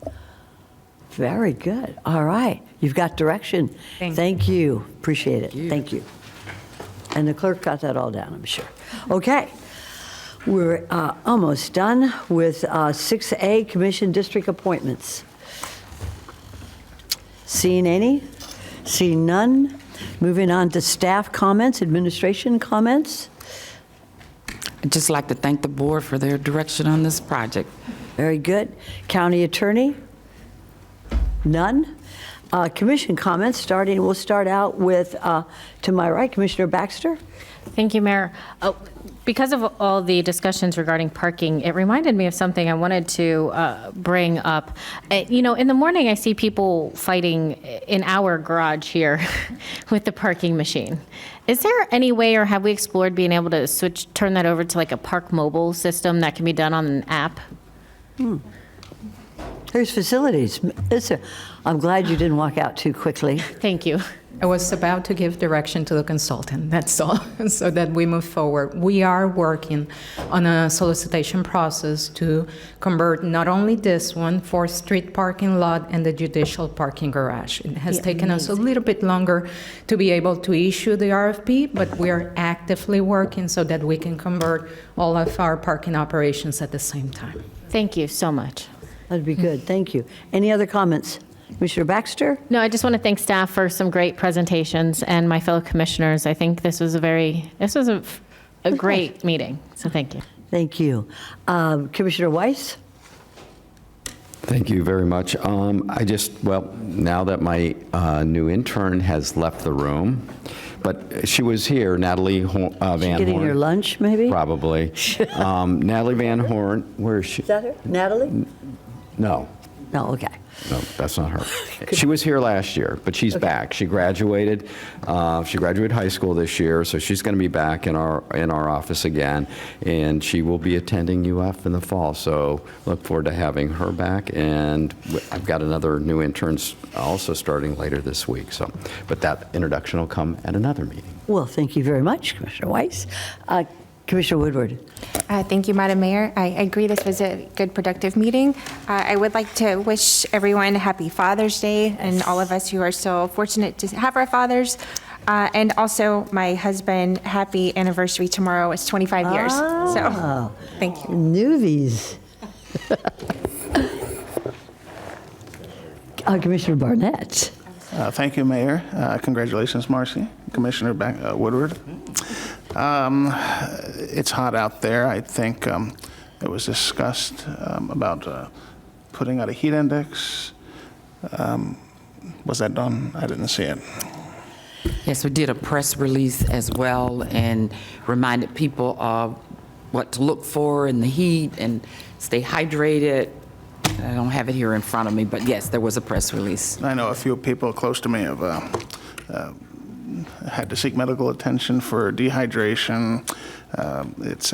Very good. All right. You've got direction. Thank you. Appreciate it. Thank you. And the clerk got that all down, I'm sure. Okay. We're almost done with 6A, Commission District Appointments. Seeing any? Seeing none? Moving on to staff comments, administration comments. I'd just like to thank the board for their direction on this project. Very good. County Attorney? None? Commission comments, we'll start out with, to my right, Commissioner Baxter. Thank you, Mayor. Because of all the discussions regarding parking, it reminded me of something I wanted to bring up. You know, in the morning, I see people fighting in our garage here with the parking machine. Is there any way, or have we explored being able to turn that over to like a Park Mobile system that can be done on an app? There's facilities. I'm glad you didn't walk out too quickly. Thank you. I was about to give direction to the consultant, that's all, so that we move forward. We are working on a solicitation process to convert not only this one for street parking lot and the judicial parking garage. It has taken us a little bit longer to be able to issue the RFP, but we are actively working so that we can convert all of our parking operations at the same time. Thank you so much. That'd be good, thank you. Any other comments? Commissioner Baxter? No, I just want to thank staff for some great presentations and my fellow commissioners. I think this was a great meeting, so thank you. Thank you. Commissioner Weiss? Thank you very much. Now that my new intern has left the room, but she was here, Natalie Van Horn. Getting her lunch, maybe? Probably. Natalie Van Horn, where is she? Is that her? Natalie? No. No, okay. No, that's not her. She was here last year, but she's back. She graduated. She graduated high school this year, so she's going to be back in our office again, and she will be attending UF in the fall. So look forward to having her back. And I've got another new interns also starting later this week. So, but that introduction will come at another meeting. Well, thank you very much, Commissioner Weiss. Commissioner Woodward. Thank you, Madam Mayor. I agree this was a good, productive meeting. I would like to wish everyone a happy Father's Day, and all of us who are so fortunate to have our fathers. And also my husband, happy anniversary tomorrow. It's 25 years. So thank you. Newbies. Commissioner Barnett. Thank you, Mayor. Congratulations, Marcy. Commissioner Woodward. It's hot out there. I think it was discussed about putting out a heat index. Was that done? I didn't see it. Yes, we did a press release as well and reminded people of what to look for in the heat and stay hydrated. I don't have it here in front of me, but yes, there was a press release. I know a few people close to me have had to seek medical attention for dehydration. It's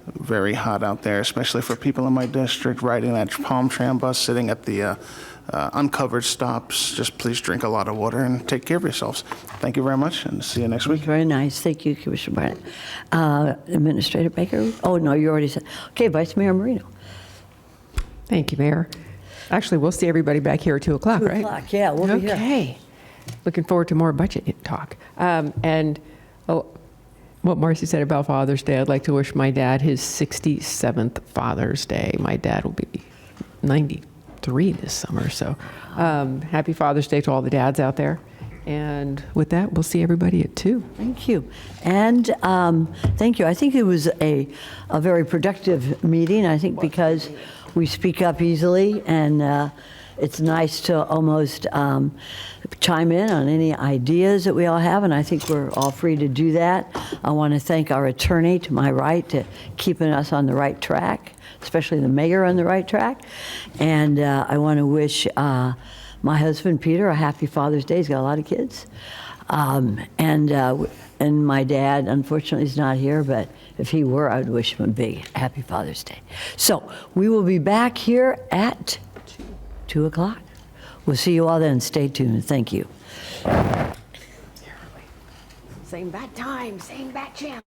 very hot out there, especially for people in my district riding that palm tram bus, sitting at the uncovered stops. Just please drink a lot of water and take care of yourselves. Thank you very much, and see you next week. Very nice. Thank you, Commissioner Barnett. Administrator Baker? Oh, no, you already said. Okay, Vice Mayor Marino. Thank you, Mayor. Actually, we'll see everybody back here at 2 o'clock, 2 right? o'clock, yeah, we'll be here. Okay. Looking forward to more budget talk. What Marcy said about Father's Day, I'd like to wish my dad his 67th Father's Day. My dad will be 93 this summer, so happy Father's Day to all the dads out there. And with that, we'll see everybody at 2. Thank you. And thank you. I think it was a very productive meeting, I think, because we speak up easily, and it's nice to almost chime in on any ideas that we all have, and I think we're all free to do that. I want to thank our attorney to my right to keeping us on the right track, especially the mayor on the right track. And I want to wish my husband, Peter, a happy Father's Day. He's got a lot of kids. And my dad, unfortunately, is not here, but if he were, I would wish him a big happy Father's Day. So we will be back here at 2 o'clock. We'll see you all then. Stay tuned. Thank you. Same bat time, same bat channel.